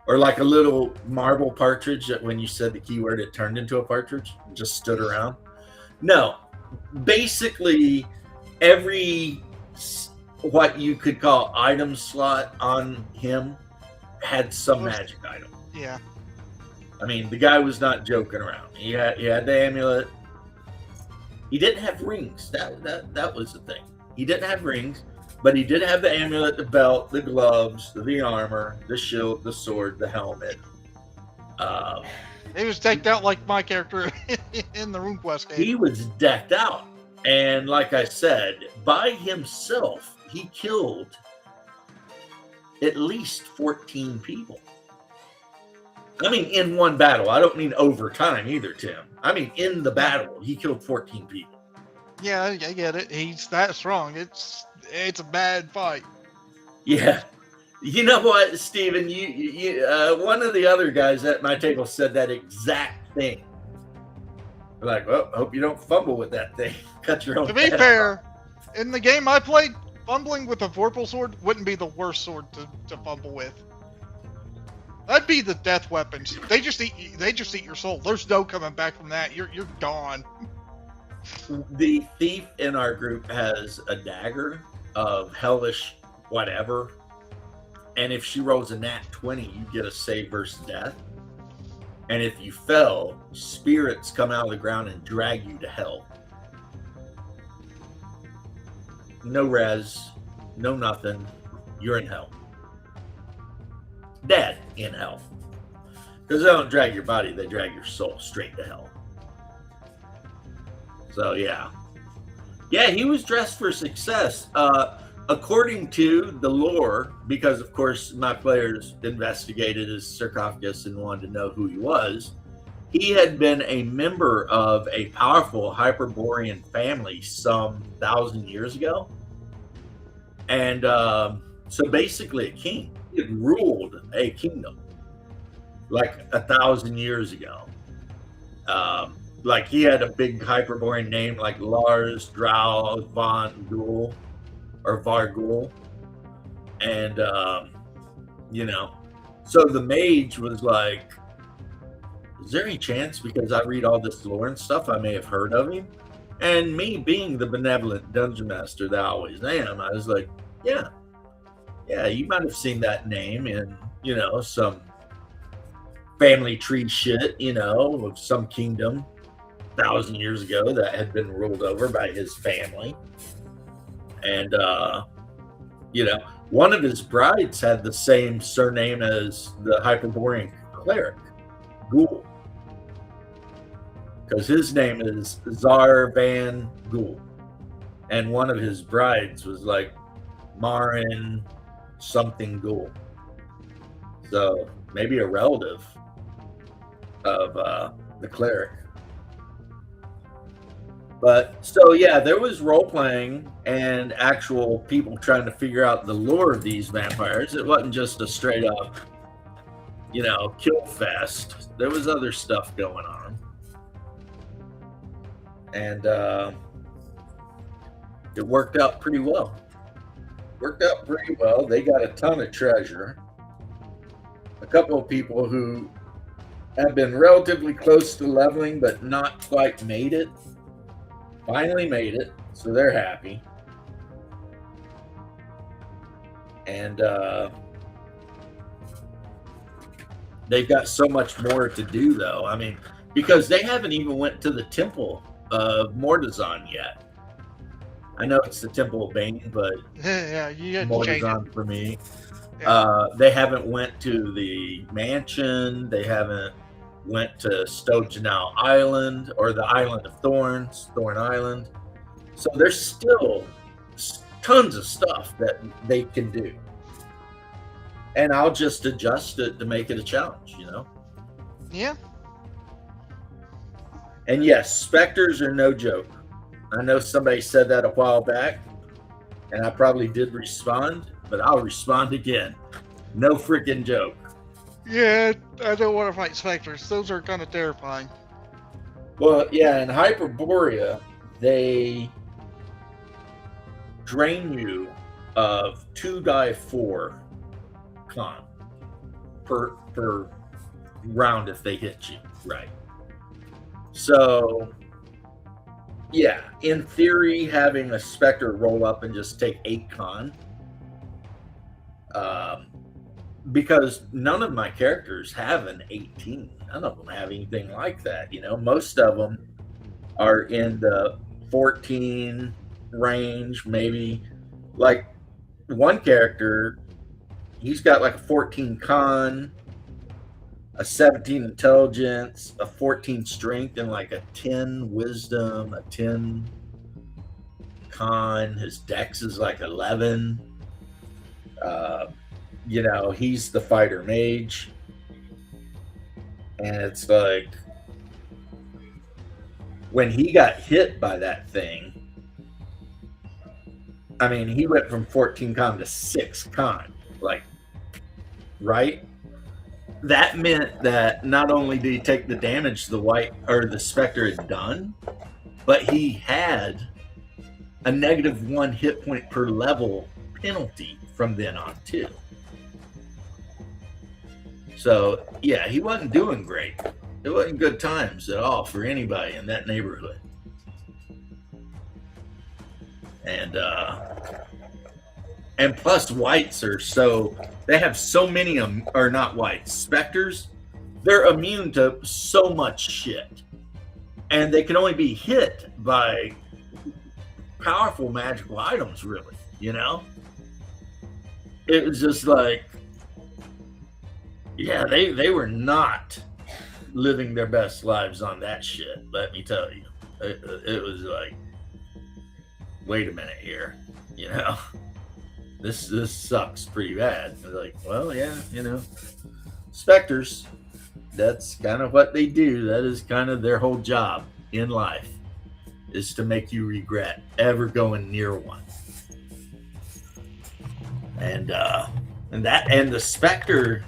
Or like a little marble partridge that when you said the keyword, it turned into a partridge and just stood around. No. Basically, every what you could call item slot on him had some magic item. Yeah. I mean, the guy was not joking around. He had the amulet. He didn't have rings. That was the thing. He didn't have rings, but he did have the amulet, the belt, the gloves, the armor, the shield, the sword, the helmet. He was decked out like my character in the RuneQuest game. He was decked out. And like I said, by himself, he killed at least 14 people. I mean, in one battle. I don't mean over time either, Tim. I mean, in the battle, he killed 14 people. Yeah, I get it. He's that strong. It's a bad fight. Yeah. You know what, Steven? You one of the other guys at my table said that exact thing. Like, well, hope you don't fumble with that thing. Cut your own. To be fair, in the game I played, fumbling with a Vorpal sword wouldn't be the worst sword to fumble with. That'd be the death weapons. They just eat your soul. There's no coming back from that. You're gone. The thief in our group has a dagger of hellish whatever. And if she rolls a nat 20, you get a save versus death. And if you fell, spirits come out of the ground and drag you to hell. No res, no nothing. You're in hell. Dead in hell. Because they don't drag your body, they drag your soul straight to hell. So, yeah. Yeah, he was dressed for success. According to the lore, because of course my players investigated his sarcophagus and wanted to know who he was, he had been a member of a powerful Hyperborean family some 1,000 years ago. And so basically a king. He had ruled a kingdom like 1,000 years ago. Like he had a big Hyperborean name like Lars Drow von Ghoul or Vargul. And, you know, so the mage was like, is there any chance, because I read all this lore and stuff, I may have heard of him? And me being the benevolent dungeon master that I always am, I was like, yeah, you might have seen that name in, you know, some family tree shit, you know, of some kingdom 1,000 years ago that had been ruled over by his family. And, you know, one of his brides had the same surname as the Hyperborean cleric, Ghoul. Because his name is Zar Van Ghoul. And one of his brides was like Marin something Ghoul. So maybe a relative of the cleric. But so yeah, there was role playing and actual people trying to figure out the lore of these vampires. It wasn't just a straight up, you know, kill fest. There was other stuff going on. And it worked out pretty well. They got a ton of treasure. A couple of people who have been relatively close to leveling but not quite made it finally made it, so they're happy. And they've got so much more to do, though. I mean, because they haven't even went to the Temple of Mordazan yet. I know it's the Temple of Bane, but Yeah, you got to change it. Mordazan for me. Yeah. They haven't went to the mansion. They haven't went to Stojanau Island or the Island of Thorns, Thorn Island. So there's still tons of stuff that they can do. And I'll just adjust it to make it a challenge, you know? Yeah. And yes, specters are no joke. I know somebody said that a while back, and I probably did respond, but I'll respond again. No freaking joke. Yeah, I don't want to fight specters. Those are kind of terrifying. Well, yeah, in Hyperborea, they drain you of 2 die 4 con per round if they hit you, right? So Yeah, in theory, having a Spectre roll up and just take 8 con, um, because none of my characters have an 18. None of them have anything like that. You know, most of them are in the 14 range, maybe. Like one character, he's got like a 14 con, a 17 intelligence, a 14 strength, and like a 10 wisdom, a 10 con. His dex is like 11. You know, he's the fighter mage. And it's like, when he got hit by that thing, I mean, he went from 14 con to 6 con. Like, right? That meant that not only did he take the damage the white or the Spectre had done, but he had a -1 hit point per level penalty from then on too. So yeah, he wasn't doing great. It wasn't good times at all for anybody in that neighborhood. And plus whites are so, they have so many or not whites, Spectres, they're immune to so much shit. And they can only be hit by powerful magical items, really, you know? It was just like, yeah, they were not living their best lives on that shit, let me tell you. It was like, wait a minute here, you know? This sucks pretty bad. Like, well, yeah, you know, Spectres, that's kind of what they do. That is kind of their whole job in life, is to make you regret ever going near one. And the Spectre,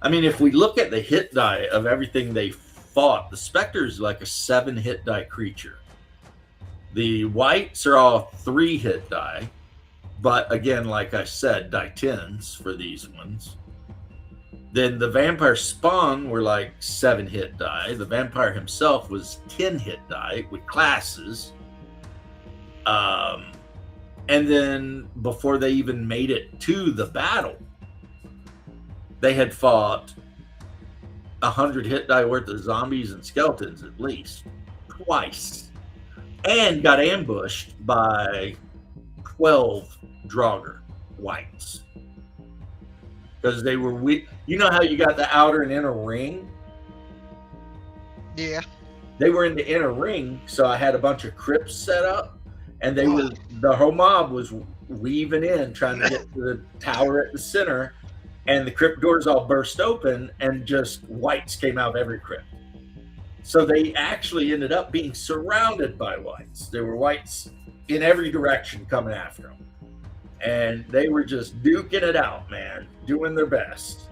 I mean, if we look at the hit die of everything they fought, the Spectre is like a 7 hit die creature. The whites are all 3 hit die. But again, like I said, die 10s for these ones. Then the vampire spawn were like 7 hit die. The vampire himself was 10 hit die with classes. And then before they even made it to the battle, they had fought 100 hit die worth of zombies and skeletons at least twice, and got ambushed by 12 Draugr whites, because they were weak. You know how you got the outer and inner ring? Yeah. They were in the inner ring, so I had a bunch of crypts set up, and the whole mob was weaving in, trying to get to the tower at the center, and the crypt doors all burst open, and just whites came out of every crypt. So they actually ended up being surrounded by whites. There were whites in every direction coming after them. And they were just duking it out, man, doing their best.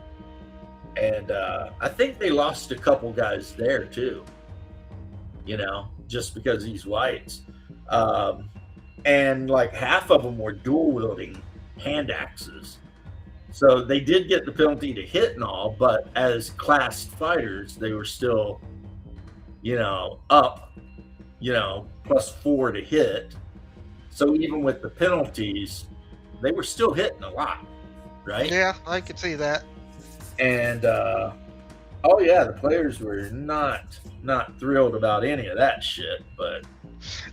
And I think they lost a couple guys there too, you know, just because these whites. And like half of them were dual wielding hand axes. So they did get the penalty to hit and all, but as classed fighters, they were still, you know, up, you know, +4 to hit. So even with the penalties, they were still hitting a lot, right? Yeah, I could see that. And oh yeah, the players were not thrilled about any of that shit. But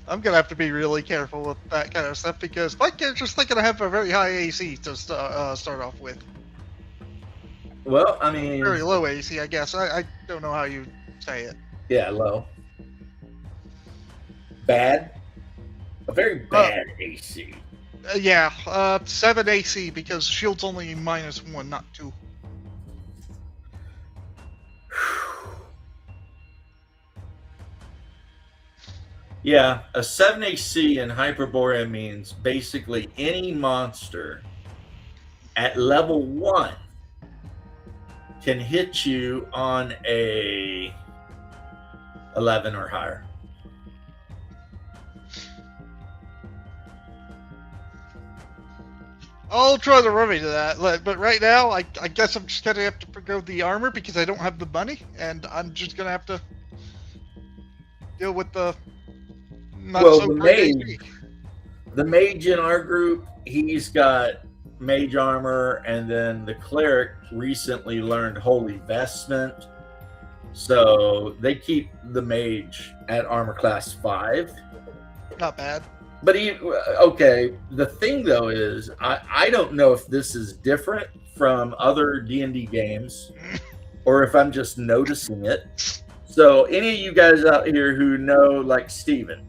I'm gonna have to be really careful with that kind of stuff, because my character's not gonna have a very high AC to start off with. well, I mean, Very low AC, I guess. I don't know how you say it. yeah, low, bad, a very bad AC. Yeah, 7 AC, because shield's only -1, not 2. Yeah, a 7 AC in Hyperborea means basically any monster at level 1 can hit you on a 11 or higher. I'll try to remedy that, but right now, I guess I'm just gonna have to forgo the armor, because I don't have the money, and I'm just gonna have to deal with the Not Well, so the great mage, HP. the mage in our group, he's got mage armor, and then the cleric recently learned holy vestment. So they keep the mage at armor class 5. Not bad. But okay, the thing though is I don't know if this is different from other D&D games or if I'm just noticing it. So any of you guys out here who know, like Steven,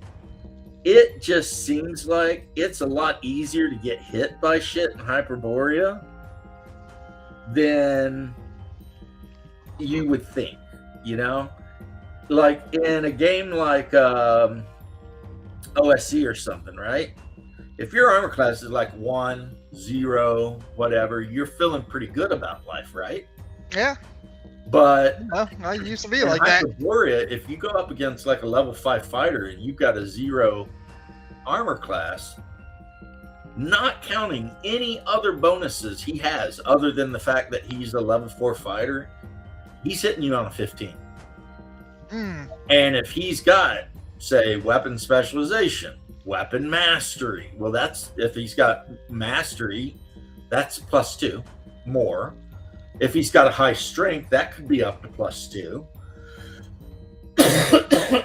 it just seems like it's a lot easier to get hit by shit in Hyperborea than you would think, you know? Like in a game like OSC or something, right? If your armor class is like 1, 0, whatever, you're feeling pretty good about life, right? Yeah. But Well, I used to be in like that. Hyperborea, if you go up against like a level 5 fighter and you've got a 0 armor class, not counting any other bonuses he has other than the fact that he's a level 4 fighter, he's hitting you on a 15. And if he's got, say, weapon specialization, weapon mastery, well, that's, if he's got mastery, that's +2 more. If he's got a high strength, that could be up to +2.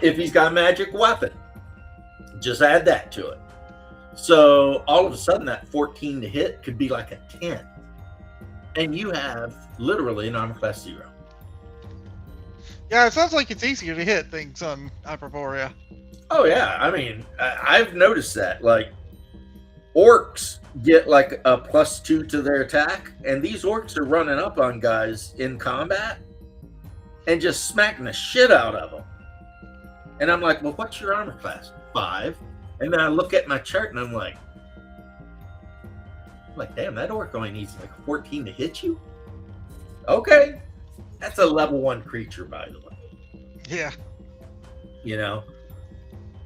If he's got a magic weapon, just add that to it. So all of a sudden that 14 to hit could be like a 10. And you have literally an armor class 0. Yeah, it sounds like it's easier to hit things on Hyperborea. Oh yeah, I mean, I've noticed that. Like, orcs get like a +2 to their attack, and these orcs are running up on guys in combat and just smacking the shit out of them. And I'm like, well, what's your armor class? 5. And then I look at my chart and I'm like, damn, that orc only needs like 14 to hit you? Okay. That's a level 1 creature, by the way. Yeah. You know?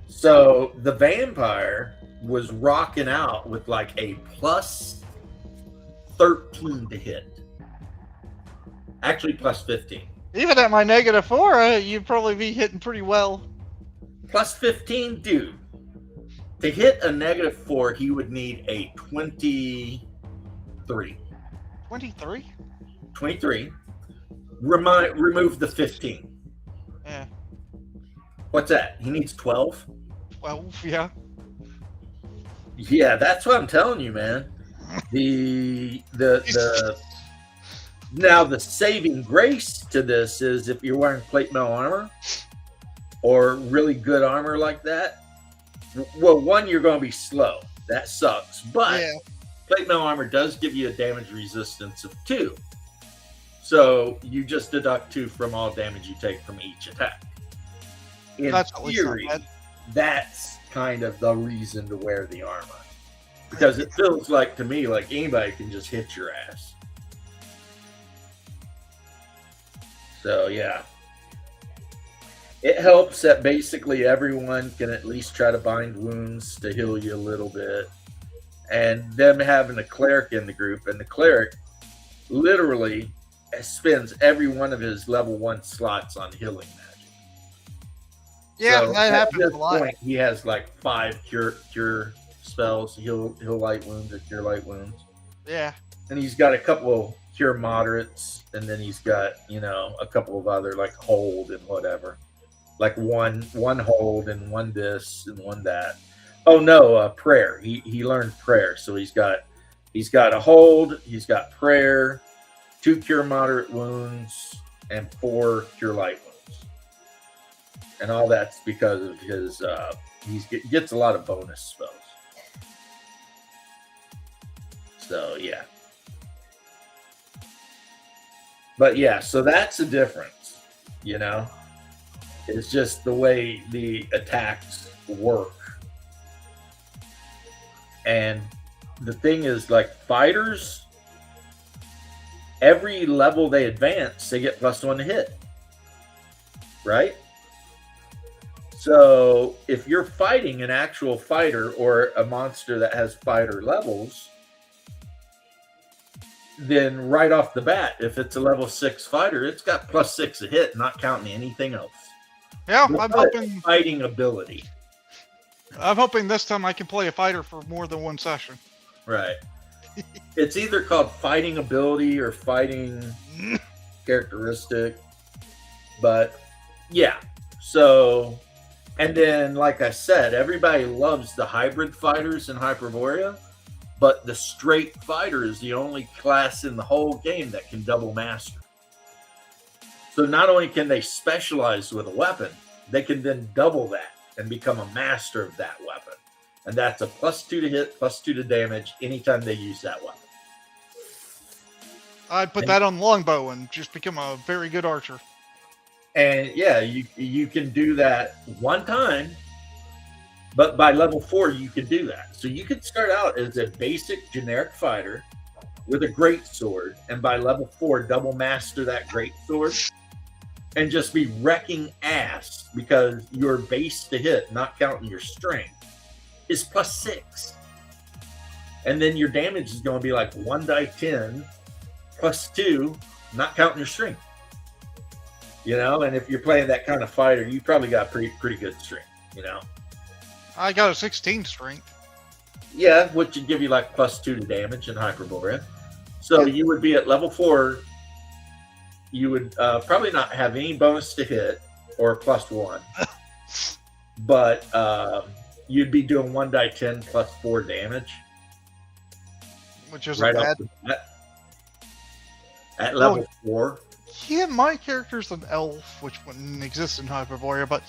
So the vampire was rocking out with like a +13 to hit. Actually, +15. Even at my -4, you'd probably be hitting pretty well. +15, dude. To hit a -4, he would need a 23. 23? 23. Remove the 15. Yeah. What's that? He needs 12? 12, yeah. Yeah, that's what I'm telling you, man. Now the saving grace to this is if you're wearing plate mail armor or really good armor like that. Well, one, you're going to be slow. That sucks. But Yeah. plate mail armor does give you a damage resistance of 2. So you just deduct 2 from all damage you take from each attack. In That's at least not theory, bad. that's kind of the reason to wear the armor. Because it feels like, to me, like anybody can just hit your ass. So, yeah. It helps that basically everyone can at least try to bind wounds to heal you a little bit. And them having a cleric in the group, and the cleric literally spends every one of his level 1 slots on healing magic. Yeah, So that at happens this a lot. point, he has like 5 cure spells. He'll light wounds or cure light wounds. Yeah. And he's got a couple cure moderates, and then he's got, a couple of other like hold and whatever. Like one hold and one this and one that. Oh no, prayer. He learned prayer. So he's got a hold, he's got prayer, 2 cure moderate wounds, and 4 cure light wounds. And all that's because of his he gets a lot of bonus spells. So yeah. But yeah, so that's the difference, It's just the way the attacks work. And the thing is, like, fighters, every level they advance, they get +1 to hit. Right? So if you're fighting an actual fighter or a monster that has fighter levels, then right off the bat, if it's a level 6 fighter, it's got +6 to hit, not counting anything else. Yeah, It's I'm not a hoping. fighting ability. I'm hoping this time I can play a fighter for more than one session. Right. It's either called fighting ability or fighting characteristic. But yeah. So, and then, like I said, everybody loves the hybrid fighters in Hyperborea, but the straight fighter is the only class in the whole game that can double master. So not only can they specialize with a weapon, they can then double that and become a master of that weapon. And that's a +2 to hit, +2 to damage anytime they use that weapon. I'd put that on longbow and just become a very good archer. And yeah, you can do that one time, but by level 4 you can do that. So you can start out as a basic generic fighter with a great sword, and by level 4 double master that great sword and just be wrecking ass because your base to hit, not counting your strength, is +6. And then your damage is going to be like 1 die 10 +2, not counting your strength. You know, and if you're playing that kind of fighter, you probably got pretty good strength, you know. I got a 16 strength. Yeah, which would give you like +2 to damage in Hyperborea. So you would be at level 4. You would probably not have any bonus to hit or +1. But you'd be doing 1 die 10 +4 damage. Which is right bad. off the bat. At level 4. Yeah, my character's an elf, which wouldn't exist in Hyperborea, but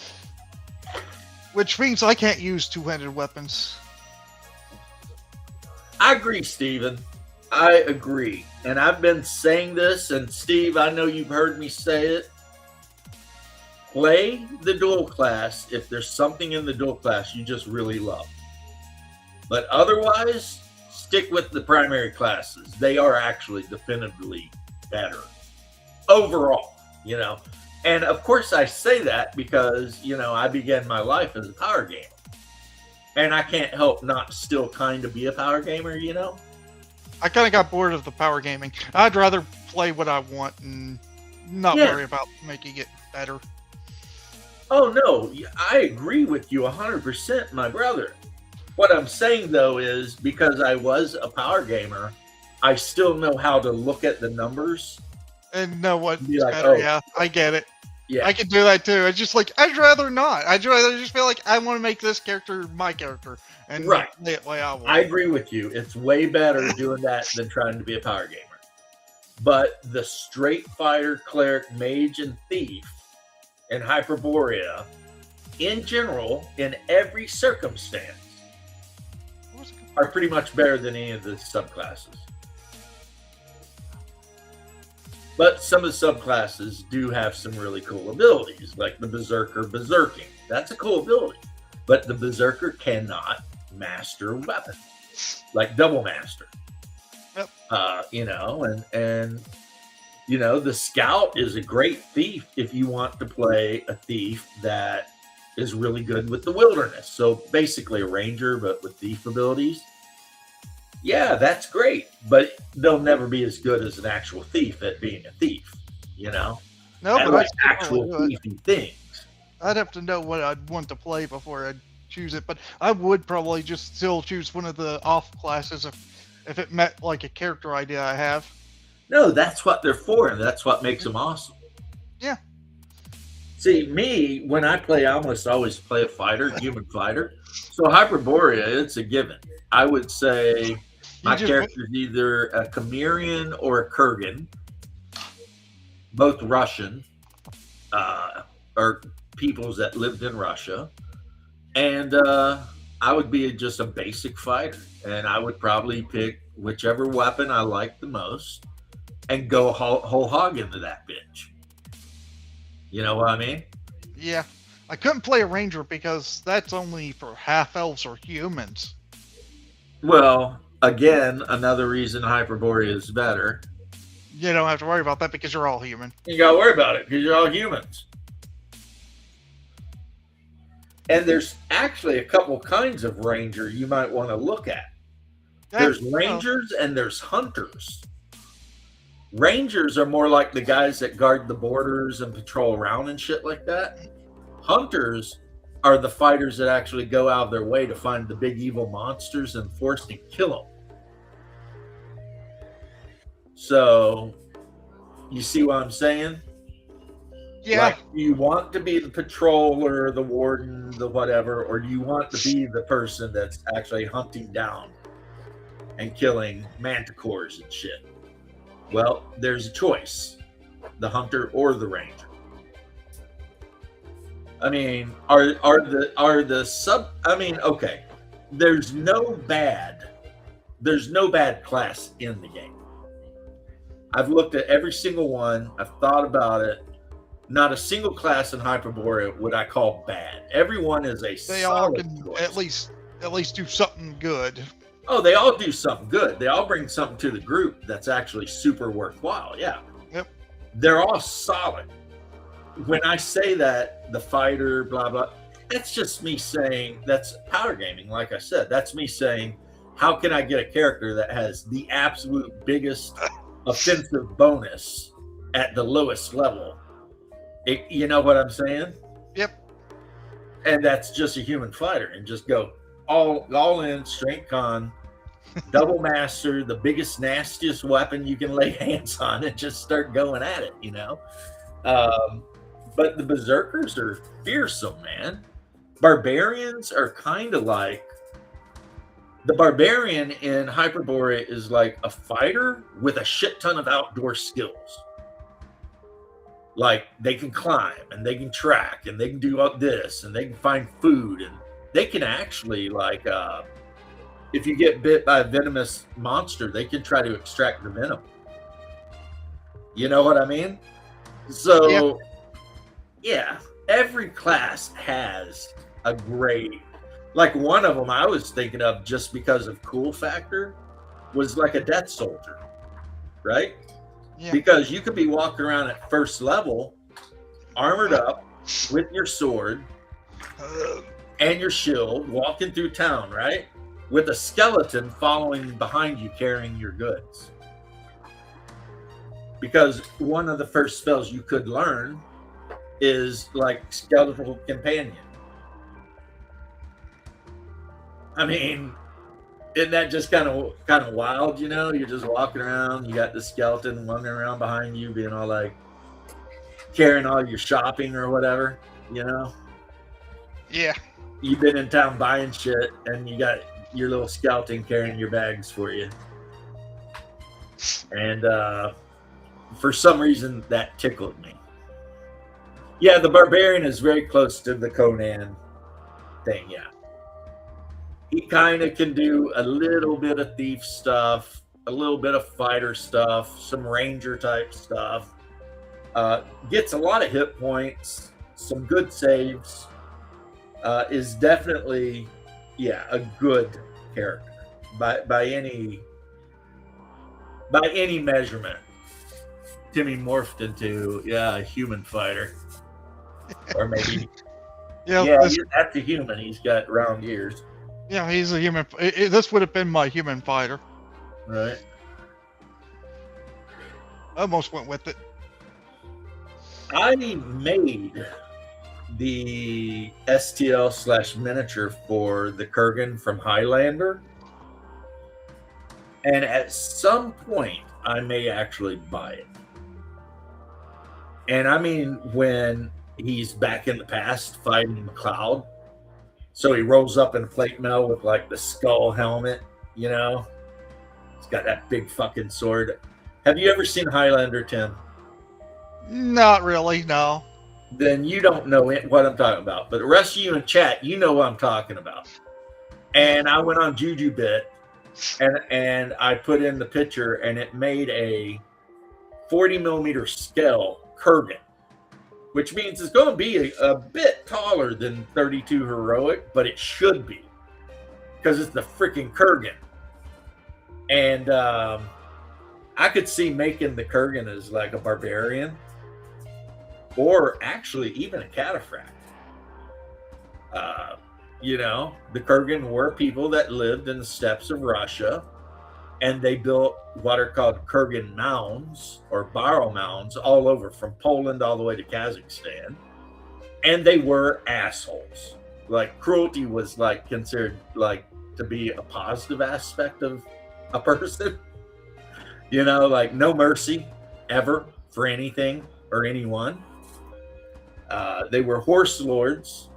which means I can't use two-handed weapons. I agree, Steven. I agree. And I've been saying this, and Steve, I know you've heard me say it. Play the dual class if there's something in the dual class you just really love. But otherwise, stick with the primary classes. They are actually definitively better overall, you know. And of course I say that because, you know, I began my life as a power gamer. And I can't help not still kind of be a power gamer, you know. I kind of got bored of the power gaming. I'd rather play what I want and not worry about making it better. Oh, no, I agree with you 100%, my brother. What I'm saying, though, is because I was a power gamer, I still know how to look at the numbers. And know what's like, better, yeah, I get it. Yeah. I can do that too. It's just like, I'd rather not. I'd rather just feel like I want to make this character my character. And play it the way I want. I agree with you. It's way better doing that than trying to be a power gamer. But the straight fighter, cleric, mage, and thief in Hyperborea, in general, in every circumstance, are pretty much better than any of the subclasses. But some of the subclasses do have some really cool abilities, like the Berserker berserking. That's a cool ability. But the Berserker cannot master weapons, like double master. Yep. You know, and you know, the Scout is a great thief if you want to play a thief that is really good with the wilderness. So basically a ranger, but with thief abilities. Yeah, that's great, but they'll never be as good as an actual thief at being a thief, you know? No, and but like actual thiefy things. I'd have to know what I'd want to play before I'd choose it, but I would probably just still choose one of the off classes if it met like a character idea I have. No, that's what they're for, and that's what makes them awesome. Yeah. See, me, when I play, I almost always play a fighter, human fighter. So Hyperborea, it's a given. I would say my character is either a Cimmerian or a Kurgan, both Russian, or peoples that lived in Russia. And I would be just a basic fighter. And I would probably pick whichever weapon I like the most and go whole hog into that bitch. You know what I mean? Yeah. I couldn't play a ranger because that's only for half elves or humans. Well, again, another reason Hyperborea is better. You don't have to worry about that because you're all human. You gotta worry about it because you're all humans. And there's actually a couple kinds of ranger you might want to look at. There's rangers and there's hunters. Rangers are more like the guys that guard the borders and patrol around and shit like that. Hunters are the fighters that actually go out of their way to find the big evil monsters and force and kill them. So, you see what I'm saying? Yeah. Like, do you want to be the patroller, the warden, the whatever, or do you want to be the person that's actually hunting down and killing manticores and shit? Well, there's a choice: the hunter or the ranger. I mean, okay. There's no bad class in the game. I've looked at every single one. I've thought about it. Not a single class in Hyperborea would I call bad. Everyone is a They all solid can choice. at least do something good. Oh, they all do something good. They all bring something to the group that's actually super worthwhile. Yeah. Yep. They're all solid. When I say that, the fighter, blah, blah, that's just me saying, that's power gaming. Like I said, that's me saying, how can I get a character that has the absolute biggest offensive bonus at the lowest level? You know what I'm saying? Yep. And that's just a human fighter, and just go all in, straight con, double master, the biggest, nastiest weapon you can lay hands on, and just start going at it, you know? But the berserkers are fearsome, man. Barbarians are kind of like, the barbarian in Hyperborea is like a fighter with a shit ton of outdoor skills. Like, they can climb and they can track and they can do all this and they can find food, and they can actually, like, if you get bit by a venomous monster, they can try to extract the venom. You know what I mean? So, yeah, every class has a great, like, one of them I was thinking of just because of cool factor was like a death soldier, right? Yeah. Because you could be walking around at first level, armored up with your sword and your shield, walking through town, right? With a skeleton following behind you, carrying your goods. Because one of the first spells you could learn is like skeletal companion. I mean, isn't that just kind of wild? You know, you're just walking around, you got the skeleton wandering around behind you, being all like carrying all your shopping or whatever. You know? Yeah. You've been in town buying shit, and you got your little skeleton carrying your bags for you. And for some reason, that tickled me. Yeah, the barbarian is very close to the Conan thing. Yeah. He kind of can do a little bit of thief stuff, a little bit of fighter stuff, some ranger type stuff. Gets a lot of hit points, some good saves. Is definitely, a good character by any measurement. Timmy morphed into a human fighter, or maybe that's a human. He's got round ears. Yeah, he's a human. This would have been my human fighter. Right. Almost went with it. I made the STL/miniature for the Kurgan from Highlander, and at some point I may actually buy it. And I mean, when he's back in the past fighting McLeod, so he rolls up in a plate mail with like the skull helmet, you know, he's got that big fucking sword. Have you ever seen Highlander, Tim? Not really, no. Then you don't know what I'm talking about. But the rest of you in chat, you know what I'm talking about. And I went on JujuBit and I put in the picture, and it made a 40 millimeter scale Kurgan, which means it's going to be a bit taller than 32 Heroic, but it should be, because it's the freaking Kurgan. And I could see making the Kurgan as like a barbarian, or actually even a cataphract. You know, the Kurgan were people that lived in the steppes of Russia, and they built what are called Kurgan mounds or barrow mounds all over, from Poland all the way to Kazakhstan. And they were assholes. like cruelty was like considered like to be a positive aspect of a person. You know, like no mercy ever for anything or anyone. They were horse lords,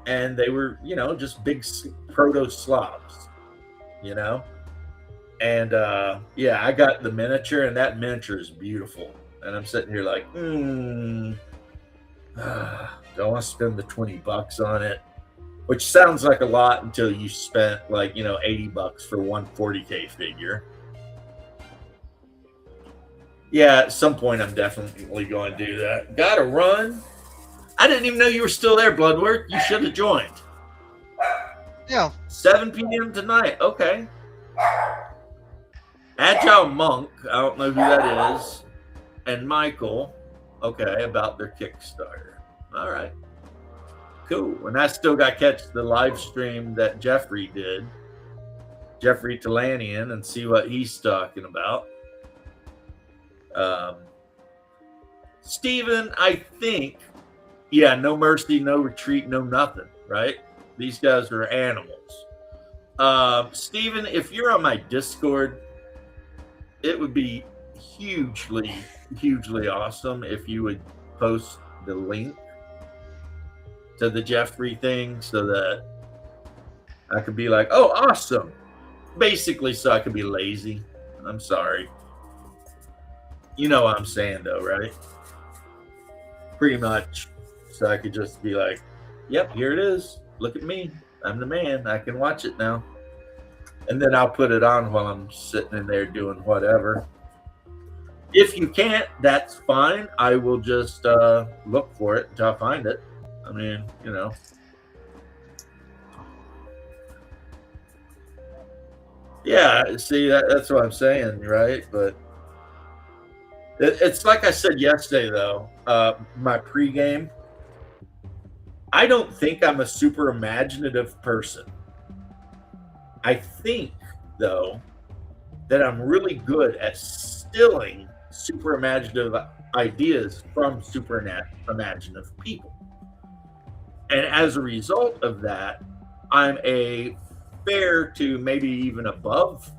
and they were, you know, just big proto Slavs, you know. And yeah, I got the miniature, and that miniature is beautiful. And I'm sitting here like, don't want to spend the $20 on it, which sounds like a lot until you spent like, you know, $80 for one 40K figure. Yeah, at some point I'm definitely going to do that. Gotta run. I didn't even know you were still there, Bloodworth. You should have joined. Yeah. 7 p.m. tonight. Okay. Agile Monk. I don't know who that is. And Michael. Okay, about their Kickstarter. All right. Cool. And I still got to catch the live stream that Jeffrey did. Jeffrey Talanian, and see what he's talking about. Steven, I think, yeah, no mercy, no retreat, no nothing, right? These guys are animals. Steven, if you're on my Discord, it would be hugely, hugely awesome if you would post the link to the Jeffrey thing so that I could be like, oh, awesome. Basically, so I could be lazy. I'm sorry. You know what I'm saying, though, right? Pretty much. So I could just be like, yep, here it is. Look at me. I'm the man. I can watch it now. And then I'll put it on while I'm sitting in there doing whatever. If you can't, that's fine. I will just look for it until I find it. I mean, you know. Yeah, see, that's what I'm saying, right? But it's like I said yesterday, though, my pregame. I don't think I'm a super imaginative person. I think, though, that I'm really good at stealing super imaginative ideas from super imaginative people. And as a result of that, I'm a fair to maybe even above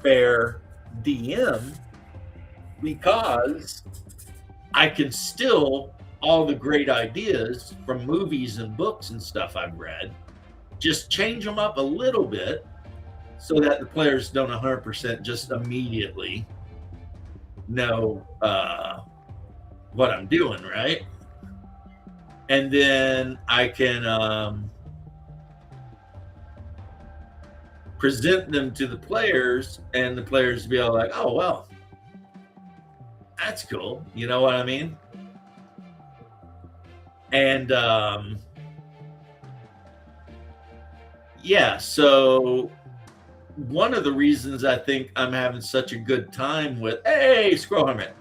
fair DM, because I can steal all the great ideas from movies and books and stuff I've read, just change them up a little bit so that the players don't 100% just immediately know what I'm doing, right? And then I can present them to the players, and the players be all like, oh, well, that's cool. You know what I mean? And yeah, so one of the reasons I think I'm having such a good time with, hey, Squirrel Hermit,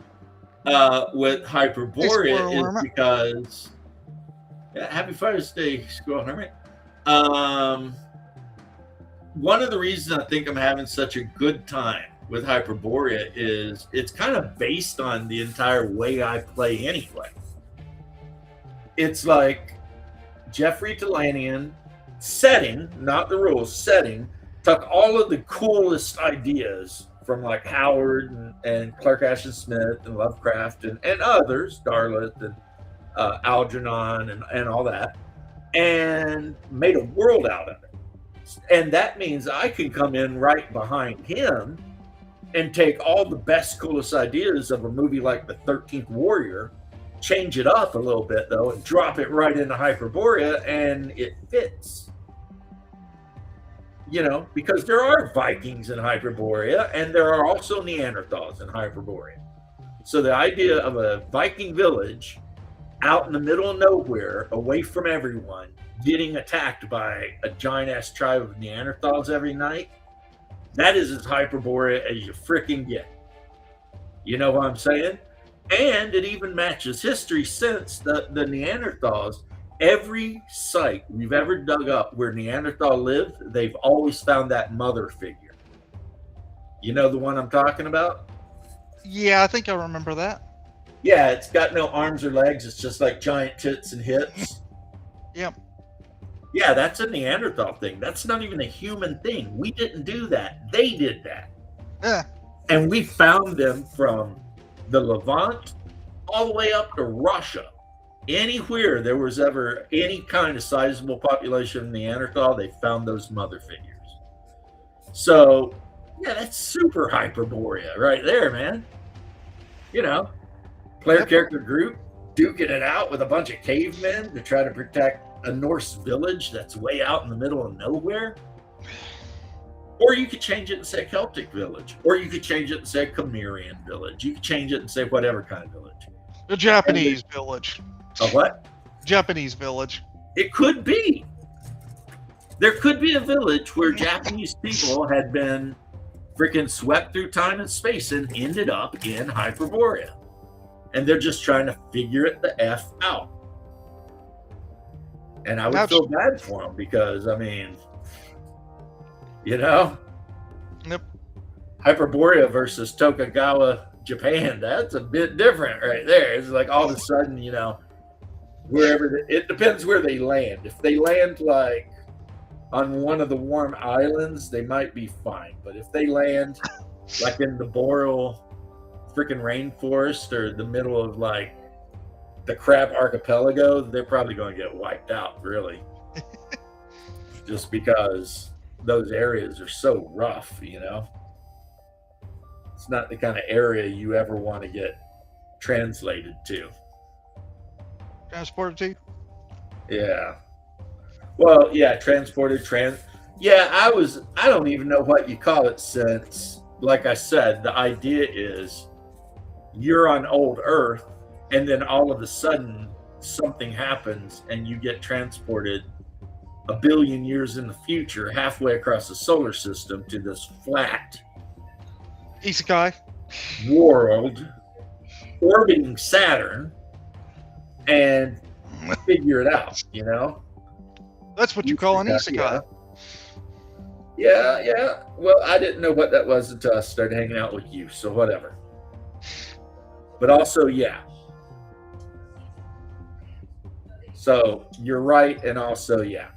with Hyperborea is because, yeah, happy Father's Day, Squirrel Hermit. One of the reasons I think I'm having such a good time with Hyperborea is it's kind of based on the entire way I play anyway. It's like Jeffrey Talanian setting, not the rules, setting, took all of the coolest ideas from like Howard and Clark Ashton Smith and Lovecraft and others, Darlith and Algernon and all that, and made a world out of it. And that means I can come in right behind him and take all the best, coolest ideas of a movie like The 13th Warrior, change it up a little bit, though, and drop it right into Hyperborea, and it fits. You know, because there are Vikings in Hyperborea, and there are also Neanderthals in Hyperborea. So the idea of a Viking village out in the middle of nowhere, away from everyone, getting attacked by a giant-ass tribe of Neanderthals every night, that is as Hyperborea as you freaking get. You know what I'm saying? And it even matches history since the Neanderthals. Every site we've ever dug up where Neanderthal lived, they've always found that mother figure. You know the one I'm talking about? Yeah, I think I remember that. Yeah, it's got no arms or legs. It's just like giant tits and hips. Yep. Yeah, that's a Neanderthal thing. That's not even a human thing. We didn't do that. They did that. Yeah. And we found them from the Levant all the way up to Russia. Anywhere there was ever any kind of sizable population of Neanderthal, they found those mother figures. So, yeah, that's super Hyperborea right there, man. You know, player Yep. character group duking it out with a bunch of cavemen to try to protect a Norse village that's way out in the middle of nowhere. Or you could change it and say Celtic village. Or you could change it and say Cimmerian village. You could change it and say whatever kind of village. The Japanese village. A what? Japanese village. It could be. There could be a village where Japanese people had been freaking swept through time and space and ended up in Hyperborea. And they're just trying to figure it the F out. And I would feel bad for them because, I mean, you know? Yep. Hyperborea versus Tokugawa, Japan. That's a bit different right there. It's like all of a sudden, you know, it depends where they land. If they land like on one of the warm islands, they might be fine. But if they land like in the boreal freaking rainforest or the middle of like the crab archipelago, they're probably going to get wiped out, really. Just because those areas are so rough, you know? It's not the kind of area you ever want to get translated to. Transported to? Yeah. Well, yeah, yeah, I don't even know what you call it, since, like I said, the idea is you're on old Earth and then all of a sudden something happens and you get transported 1 billion years in the future, halfway across the solar system to this flat Isekai world orbiting Saturn and figure it out, you know? That's what you call an Isekai. Yeah. Well, I didn't know what that was until I started hanging out with you, so whatever. But also, yeah. So you're right, and also, yeah.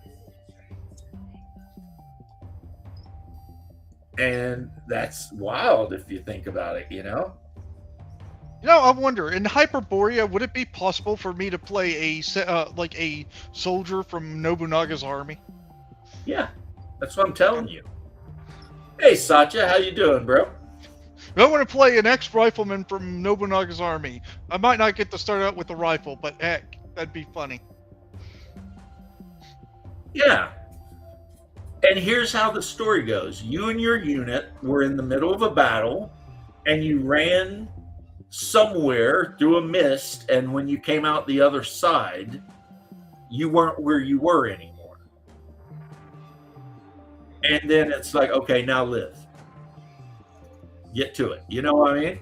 And that's wild if you think about it, you know? You know, I wonder, in Hyperborea, would it be possible for me to play a soldier from Nobunaga's army? Yeah, that's what I'm telling you. Hey, Satya, how you doing, bro? I want to play an ex-rifleman from Nobunaga's army. I might not get to start out with a rifle, but heck, that'd be funny. Yeah. And here's how the story goes. You and your unit were in the middle of a battle, and you ran somewhere through a mist, and when you came out the other side, you weren't where you were anymore. And then it's like, okay, now live. Get to it. You know what I mean?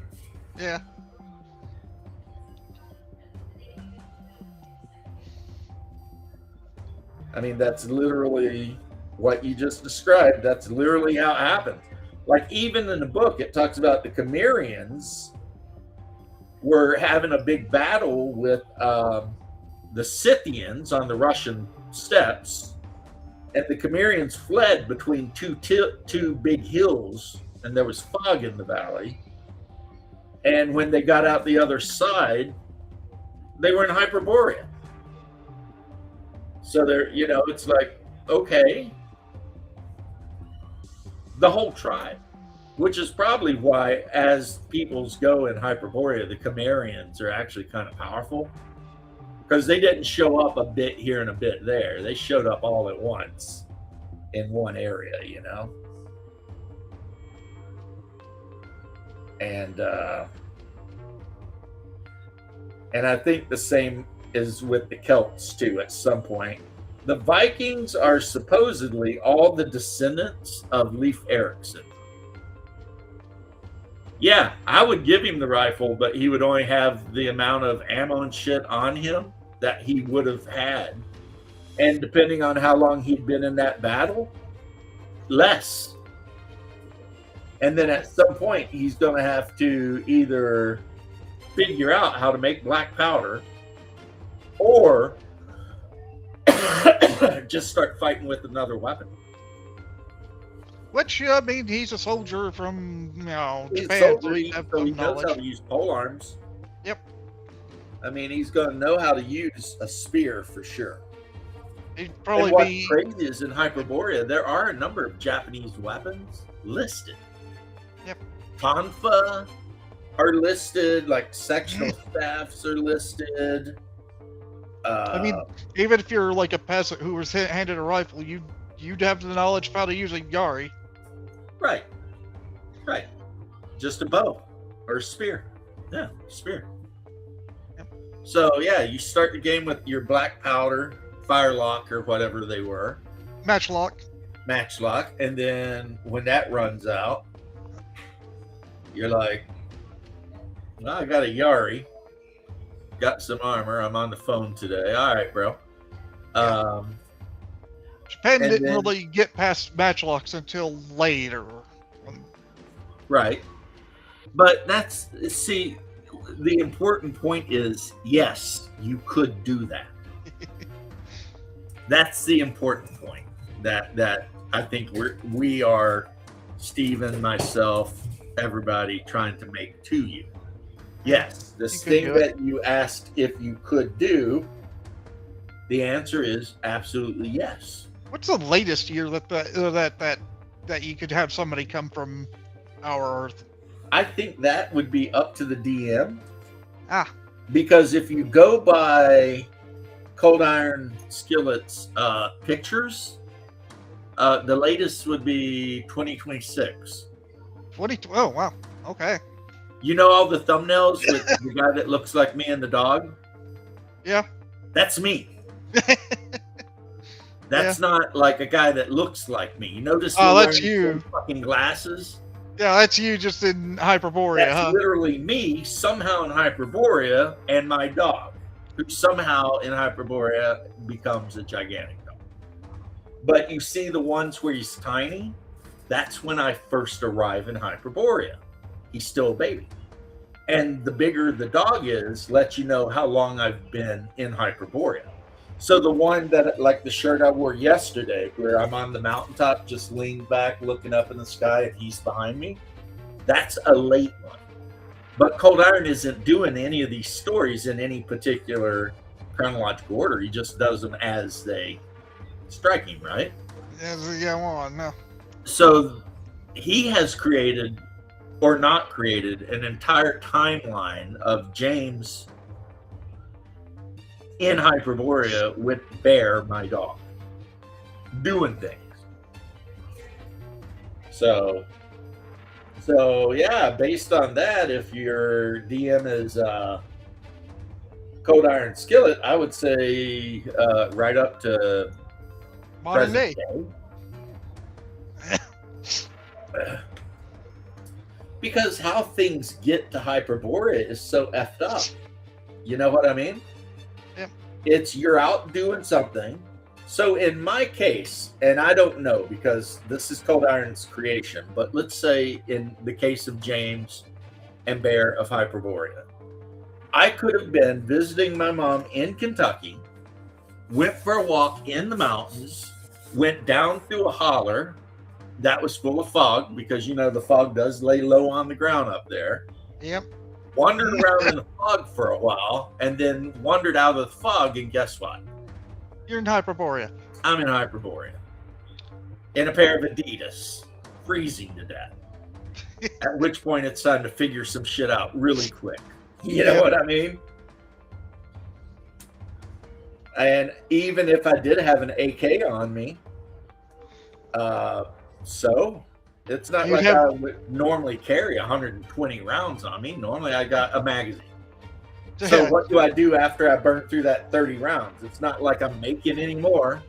Yeah. I mean, that's literally what you just described. That's literally how it happens. Like, even in the book, it talks about the Cimmerians were having a big battle with the Scythians on the Russian steppes, and the Cimmerians fled between two big hills, and there was fog in the valley. And when they got out the other side, they were in Hyperborea. So they're, you know, it's like, okay, the whole tribe, which is probably why, as peoples go in Hyperborea, the Cimmerians are actually kind of powerful, because they didn't show up a bit here and a bit there. They showed up all at once in one area, you know? And I think the same is with the Celts too at some point. The Vikings are supposedly all the descendants of Leif Erikson. Yeah, I would give him the rifle, but he would only have the amount of ammo and shit on him that he would have had. And depending on how long he'd been in that battle, less. And then at some point, he's going to have to either figure out how to make black powder, or just start fighting with another weapon. Which, I mean, he's a soldier from, He's a Japan, so soldier, he have so he some knows how knowledge. to use pole arms. Yep. I mean, he's going to know how to use a spear for sure. He'd And probably what's be... crazy is in Hyperborea, there are a number of Japanese weapons listed. Yep. Tonfa are listed, like sectional staffs are listed. I mean, even if you're like a peasant who was handed a rifle, you'd have the knowledge of how to use a yari. Right. Just a bow or a spear. Yeah, spear. Yep. So yeah, you start the game with your black powder, firelock, or whatever they were, Matchlock. matchlock, and then when that runs out, you're like, well, I got a yari, got some armor. I'm on the phone today. All right, bro. Japan and didn't then- really get past matchlocks until later. Right. But see, the important point is, yes, you could do that. That's the important point that I think we are, Steven, myself, everybody, trying to make to you. Yes, this You could thing do it. that you asked if you could do, the answer is absolutely yes. What's the latest year that you could have somebody come from our Earth? I think that would be up to the DM. Ah. Because if you go by Cold Iron Skillet's pictures, the latest would be 2026. Oh wow. Okay. You know all the thumbnails with the guy that looks like me and the dog? Yeah. That's me. That's not like a guy that looks like me. You notice? Oh, we're that's wearing you. the same fucking glasses. Yeah, that's you just in Hyperborea, That's huh? literally me somehow in Hyperborea, and my dog, who somehow in Hyperborea becomes a gigantic dog. But you see the ones where he's tiny, that's when I first arrive in Hyperborea. He's still a baby. And the bigger the dog is, lets you know how long I've been in Hyperborea. So the one that, like the shirt I wore yesterday, where I'm on the mountaintop, just leaned back, looking up in the sky, and he's behind me, that's a late one. But Cold Iron isn't doing any of these stories in any particular chronological order. He just does them as they strike him, right? Yeah, well, no. So he has created, or not created, an entire timeline of James in Hyperborea with Bear, my dog, doing things. So yeah, based on that, if your DM is Cold Iron Skillet, I would say right up to Modern day. Because how things get to Hyperborea is so effed up. You know what I mean? Yep. It's you're out doing something. So in my case, and I don't know because this is Cold Iron's creation, but let's say in the case of James and Bear of Hyperborea, I could have been visiting my mom in Kentucky, went for a walk in the mountains, went down through a holler that was full of fog because, you know, the fog does lay low on the ground up there. Yep. Wandered around in the fog for a while and then wandered out of the fog, and guess what? You're in Hyperborea. I'm in Hyperborea. In a pair of Adidas, freezing to death. At which point it's time to figure some shit out really quick. You know what I mean? And even if I did have an AK on me, so it's not like I would normally carry 120 rounds on me. Normally I got a magazine. So what do I do after I burn through that 30 rounds? It's not like I'm making any more.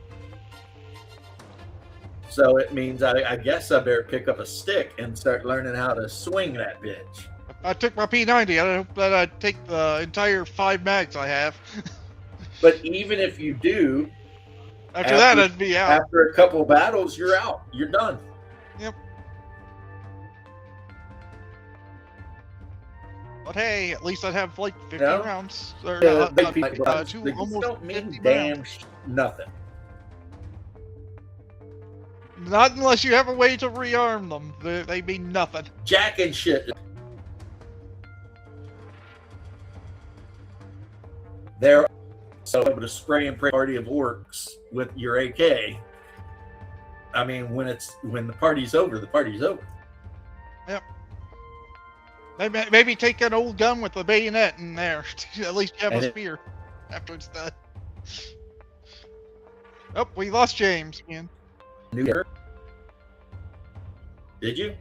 So it means I guess I better pick up a stick and start learning how to swing that bitch. I took my P90. I hope that I take the entire 5 mags I have. But even if you do, After that, I'd be out. After a couple of battles, you're out. You're done. Yep. But hey, at least I'd have like 50 rounds. Or Big people, two, they almost don't mean 50 damn rounds. nothing. Not unless you have a way to rearm them. They mean nothing. Jack and shit. They're so able to spray and pray party of orcs with your AK. I mean, when the party's over, the party's over. Yep. Maybe take an old gun with a bayonet in there. At least you have a spear after it's done. Oh, we lost James, man. New Year. Did you?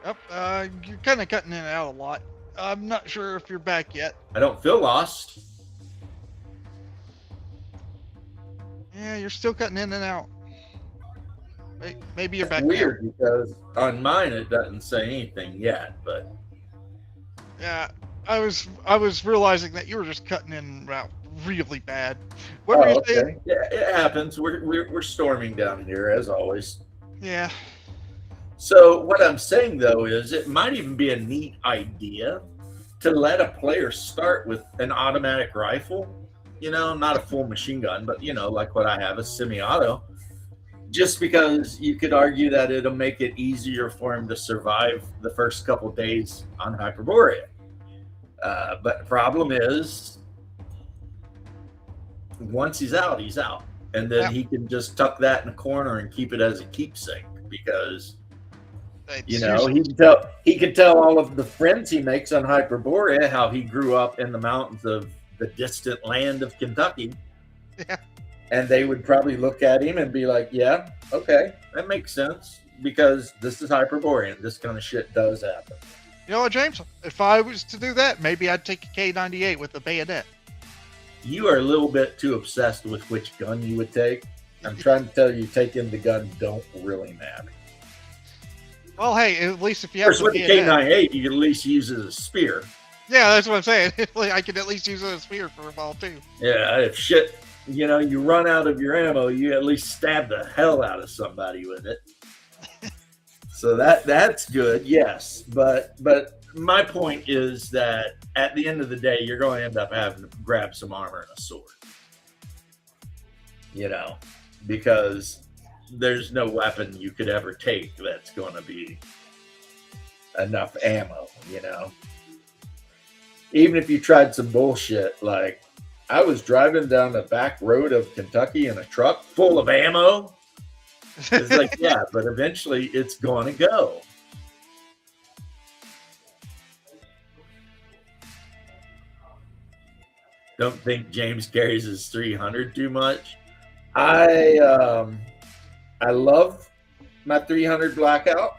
Yep, you're kind of cutting in and out a lot. I'm not sure if you're back yet. I don't feel lost. Yeah, you're still cutting in and out. Maybe you're back. Weird now. Because on mine it doesn't say anything yet, but yeah, I was realizing that you were just cutting in and out really bad. What were you saying? Yeah, it happens. We're storming down here as always. Yeah. So what I'm saying though is it might even be a neat idea to let a player start with an automatic rifle, you know, not a full machine gun, but you know, like what I have, a semi-auto, just because you could argue that it'll make it easier for him to survive the first couple days on Hyperborea. But the problem is once he's out, and then he can just tuck that in a corner and keep it as a keepsake because you know, he can tell all of the friends he makes on Hyperborea how he grew up in the mountains of the distant land of Kentucky. Yeah. And they would probably look at him and be like, yeah, okay, that makes sense because this is Hyperborea and this kind of shit does happen. You know what, James? If I was to do that, maybe I'd take a K98 with a bayonet. You are a little bit too obsessed with which gun you would take. I'm trying to tell you, taking the gun don't really matter. Well, hey, at least if you have with the K98, you can at least use it as a spear. Yeah, that's what I'm saying. I could at least use it as a spear for a ball, too. Yeah, if shit, you know, you run out of your ammo, you at least stab the hell out of somebody with it. So that's good, yes. But my point is that at the end of the day, you're going to end up having to grab some armor and a sword. You know, because there's no weapon you could ever take that's going to be enough ammo, you know. Even if you tried some bullshit, like I was driving down the back road of Kentucky in a truck full of ammo. It's like, yeah, but eventually it's going to go. Don't think James carries his 300 too much. I love my 300 Blackout,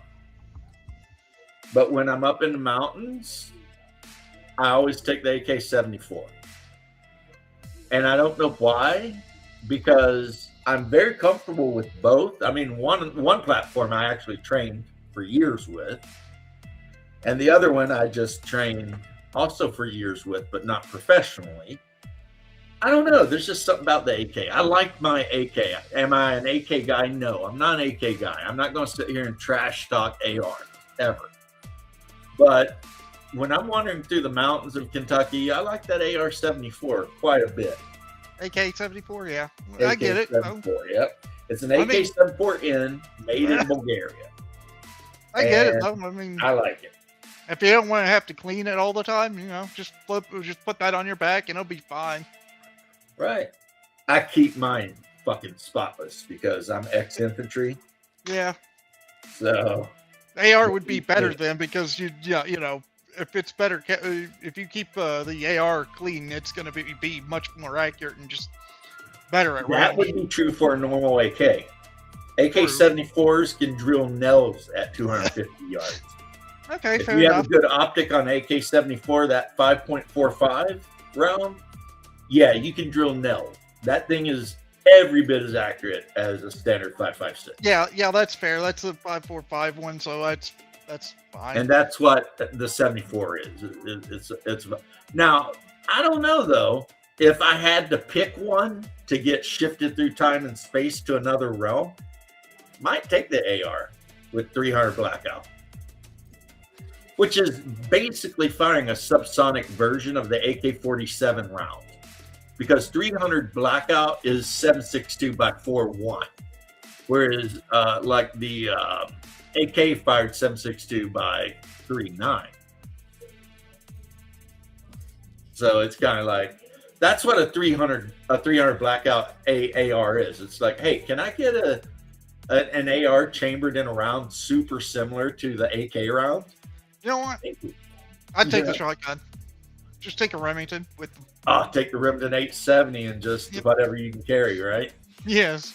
but when I'm up in the mountains, I always take the AK-74. And I don't know why, because I'm very comfortable with both. I mean, one platform I actually trained for years with, and the other one I just trained also for years with, but not professionally. I don't know. There's just something about the AK. I like my AK. Am I an AK guy? No, I'm not an AK guy. I'm not going to sit here and trash talk AR ever. But when I'm wandering through the mountains of Kentucky, I like that AR-74 quite a bit. AK-74, yeah. I get it. AK-74, yep. It's an AK-74N made in Bulgaria. I get it. I mean, I like it. If you don't want to have to clean it all the time, you know, just put that on your back and it'll be fine. Right. I keep mine fucking spotless because I'm ex-infantry. Yeah. So AR would be better then because you know, if it's better, if you keep the AR clean, it's going to be much more accurate and just better at that would be true for a normal AK. AK-74s can drill nails at 250 yards. Okay, if fair you enough. have a good optic on AK-74, that 5.45 round, yeah, you can drill nails. That thing is every bit as accurate as a standard 5.56. Yeah, that's fair. That's a 5.45 one, so that's fine. And that's what the 74 is. It's now, I don't know though, if I had to pick one to get shifted through time and space to another realm, might take the AR with 300 Blackout, which is basically firing a subsonic version of the AK-47 round, because 300 Blackout is 7.62 by 4.1. Whereas, like the AK fired 7.62 by 3.9. So it's kind of like that's what a 300 blackout AR is. It's like, hey, can I get an AR chambered in a round super similar to the AK round? You know what? I'd take the shotgun. Just take a Remington with. Take the Remington 870 and just whatever you can carry, right? Yes.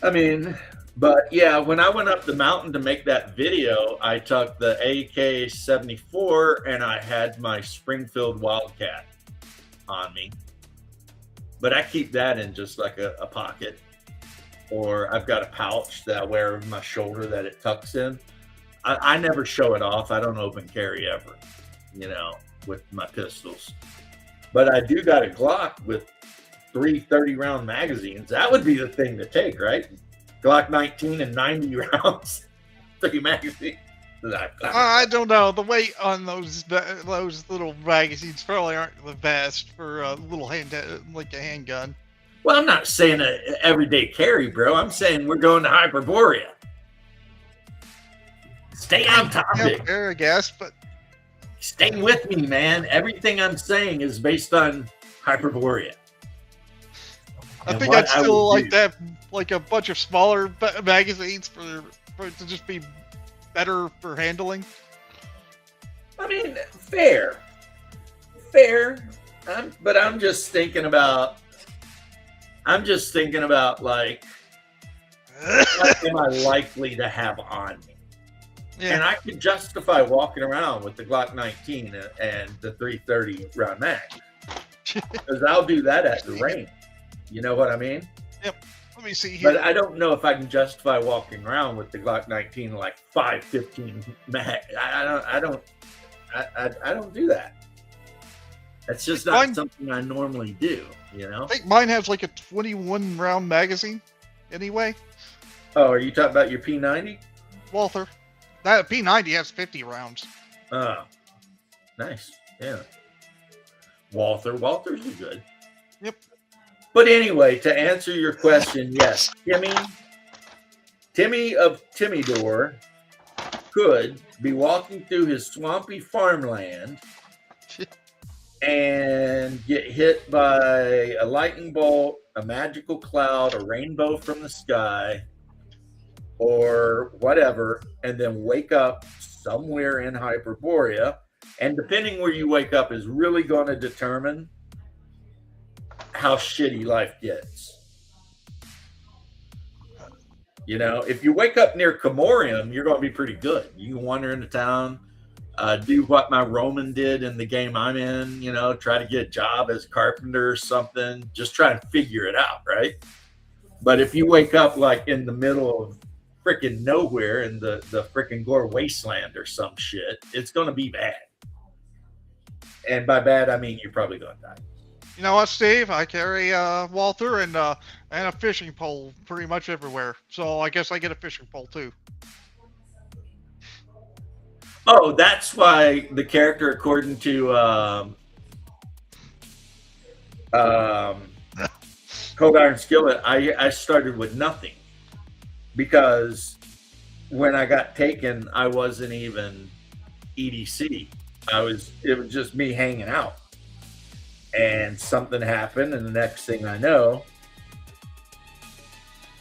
I mean, but yeah, when I went up the mountain to make that video, I took the AK-74 and I had my Springfield Wildcat on me. But I keep that in just like a pocket. Or I've got a pouch that I wear over my shoulder that it tucks in. I never show it off. I don't open carry ever, with my pistols. But I do got a Glock with 3 30-round magazines. That would be the thing to take, right? Glock 19 and 90 rounds, 3 magazines. I don't know. The weight on those little magazines probably aren't the best for a little like a handgun. Well, I'm not saying an everyday carry, bro. I'm saying we're going to Hyperborea. Stay on topic. Yeah, fair, I guess, but stay with me, man. Everything I'm saying is based on Hyperborea. I think I'd still like that, like a bunch of smaller magazines for it to just be better for handling. I mean, fair. But I'm just thinking about like, what am I likely to have on me? Yeah. And I could justify walking around with the Glock 19 and the 330 round mag. Because I'll do that at the range. You know what I mean? Yep. Let me see here. But I don't know if I can justify walking around with the Glock 19 like 5.15 mag. I don't do that. That's just not something I normally do. I think mine has like a 21 round magazine. Anyway. Oh, are you talking about your P90? Walther. That P90 has 50 rounds. Oh, nice. Yeah. Walther's are good. Yep. But anyway, to answer your question, yes, Timmy of Timidor could be walking through his swampy farmland and get hit by a lightning bolt, a magical cloud, a rainbow from the sky, or whatever, and then wake up somewhere in Hyperborea. And depending where you wake up is really going to determine how shitty life gets. If you wake up near Comorium, you're going to be pretty good. You can wander into town, do what my Roman did in the game I'm in, try to get a job as a carpenter or something, just try and figure it out, right? But if you wake up like in the middle of freaking nowhere in the freaking Gore wasteland or some shit, it's going to be bad. And by bad, I mean you're probably going to die. You know what, Steve? I carry Walther and a fishing pole pretty much everywhere. So I guess I get a fishing pole too. Oh, that's why the character, according to Cold Iron Skillet, I started with nothing. Because when I got taken, I wasn't even EDC. It was just me hanging out. And something happened, and the next thing I know,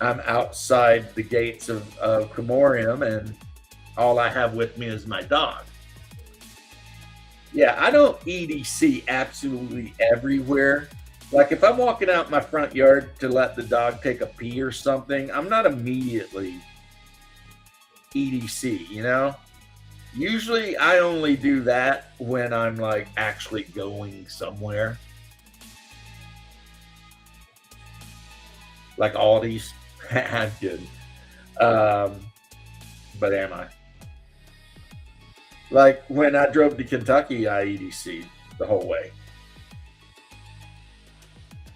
I'm outside the gates of Comorium, and all I have with me is my dog. Yeah, I don't EDC absolutely everywhere. Like if I'm walking out my front yard to let the dog take a pee or something, I'm not immediately EDC, Usually I only do that when I'm like actually going somewhere. Like Aldi's. I'm kidding. But am I? Like when I drove to Kentucky, I EDC'd the whole way.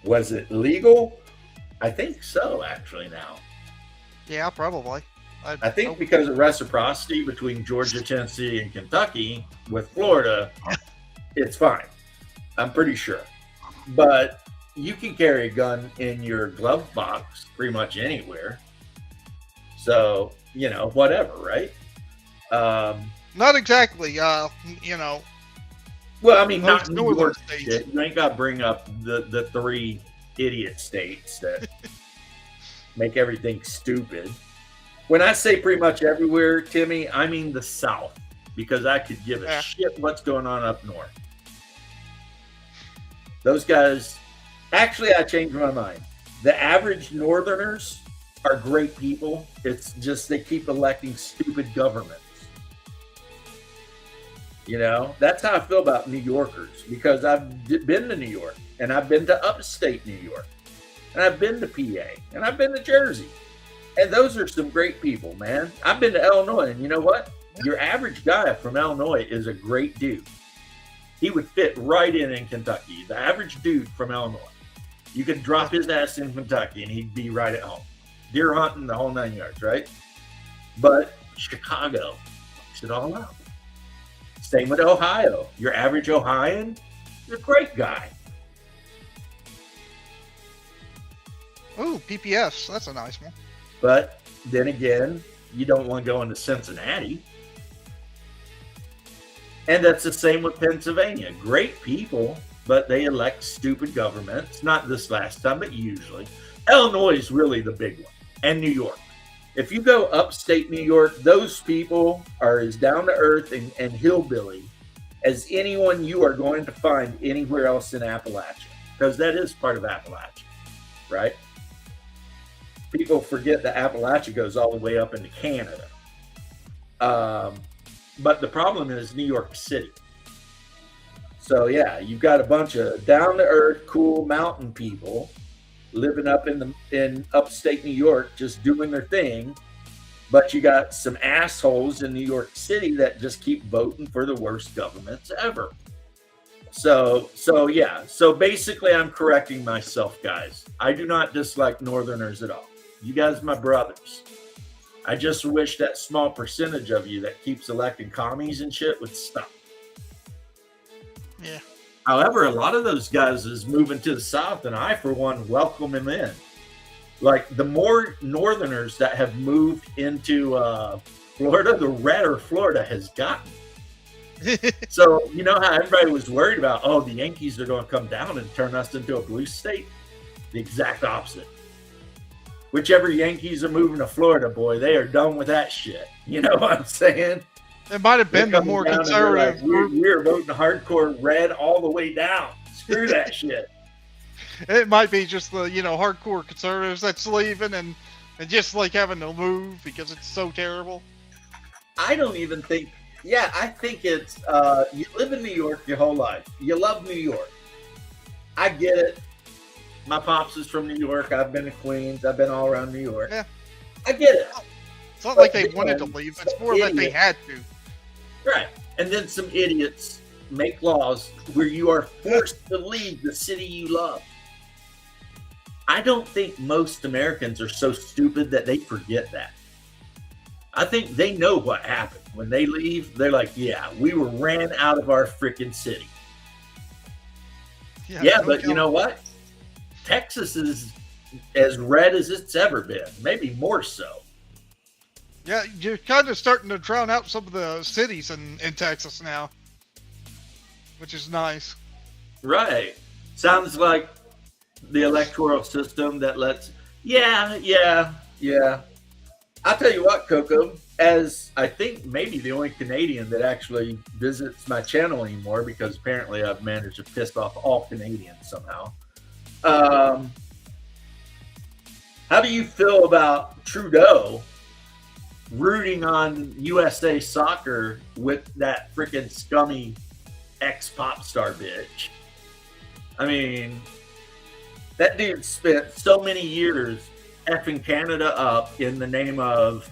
Was it legal? I think so, actually, now. Yeah, probably. I think because of reciprocity between Georgia, Tennessee, and Kentucky with Florida, it's fine. I'm pretty sure. But you can carry a gun in your glove box pretty much anywhere. So, whatever, right? Not exactly. You know, Well, I mean, not most New northern York states. shit. You ain't got to bring up the three idiot states that make everything stupid. When I say pretty much everywhere, Timmy, I mean the South, because I could give a Yeah. shit what's going on up north. Those guys, actually, I changed my mind. The average Northerners are great people. It's just they keep electing stupid governments. That's how I feel about New Yorkers, because I've been to New York, and I've been to upstate New York, and I've been to PA, and I've been to Jersey. And those are some great people, man. I've been to Illinois, and you know what? Your average guy from Illinois is a great dude. He would fit right in Kentucky. The average dude from Illinois. You could drop his ass in Kentucky, and he'd be right at home. Deer hunting, the whole 9 yards, right? But Chicago fucks it all up. Same with Ohio. Your average Ohioan, you're a great guy. Ooh, PPS. That's a nice one. But then again, you don't want to go into Cincinnati. And that's the same with Pennsylvania. Great people, but they elect stupid governments. Not this last time, but usually. Illinois is really the big one. And New York. If you go upstate New York, those people are as down to earth and hillbilly as anyone you are going to find anywhere else in Appalachia. Because that is part of Appalachia, right? People forget that Appalachia goes all the way up into Canada. But the problem is New York City. So yeah, you've got a bunch of down-to-earth, cool mountain people living up in upstate New York, just doing their thing. But you got some assholes in New York City that just keep voting for the worst governments ever. So yeah. So basically, I'm correcting myself, guys. I do not dislike Northerners at all. You guys are my brothers. I just wish that small percentage of you that keeps electing commies and shit would stop. Yeah. However, a lot of those guys is moving to the South, and I, for one, welcome them in. Like, the more Northerners that have moved into Florida, the redder Florida has gotten. So, you know how everybody was worried about, the Yankees are going to come down and turn us into a blue state? The exact opposite. Whichever Yankees are moving to Florida, boy, they are done with that shit. You know what I'm saying? It might have been the more conservative like, group. we're voting hardcore red all the way down. Screw that shit. It might be just the, hardcore conservatives that's leaving and just like having to move because it's so terrible. I don't even think, I think it's, you live in New York your whole life. You love New York. I get it. My pops is from New York. I've been to Queens. I've been all around New York. Yeah. I get it. It's not like they wanted to leave. It's more that they had to. Right. And then some idiots make laws where you are forced to leave the city you love. I don't think most Americans are so stupid that they forget that. I think they know what happened. When they leave, they're like, yeah, we were ran out of our freaking city. Yeah, but you know what? Texas is as red as it's ever been, maybe more so. Yeah, you're kind of starting to drown out some of the cities in Texas now, which is nice. Right. Sounds like the electoral system that lets... Yeah. I'll tell you what, Coco, as I think maybe the only Canadian that actually visits my channel anymore, because apparently I've managed to piss off all Canadians somehow. How do you feel about Trudeau rooting on USA Soccer with that freaking scummy ex-pop star bitch? I mean, that dude spent so many years effing Canada up in the name of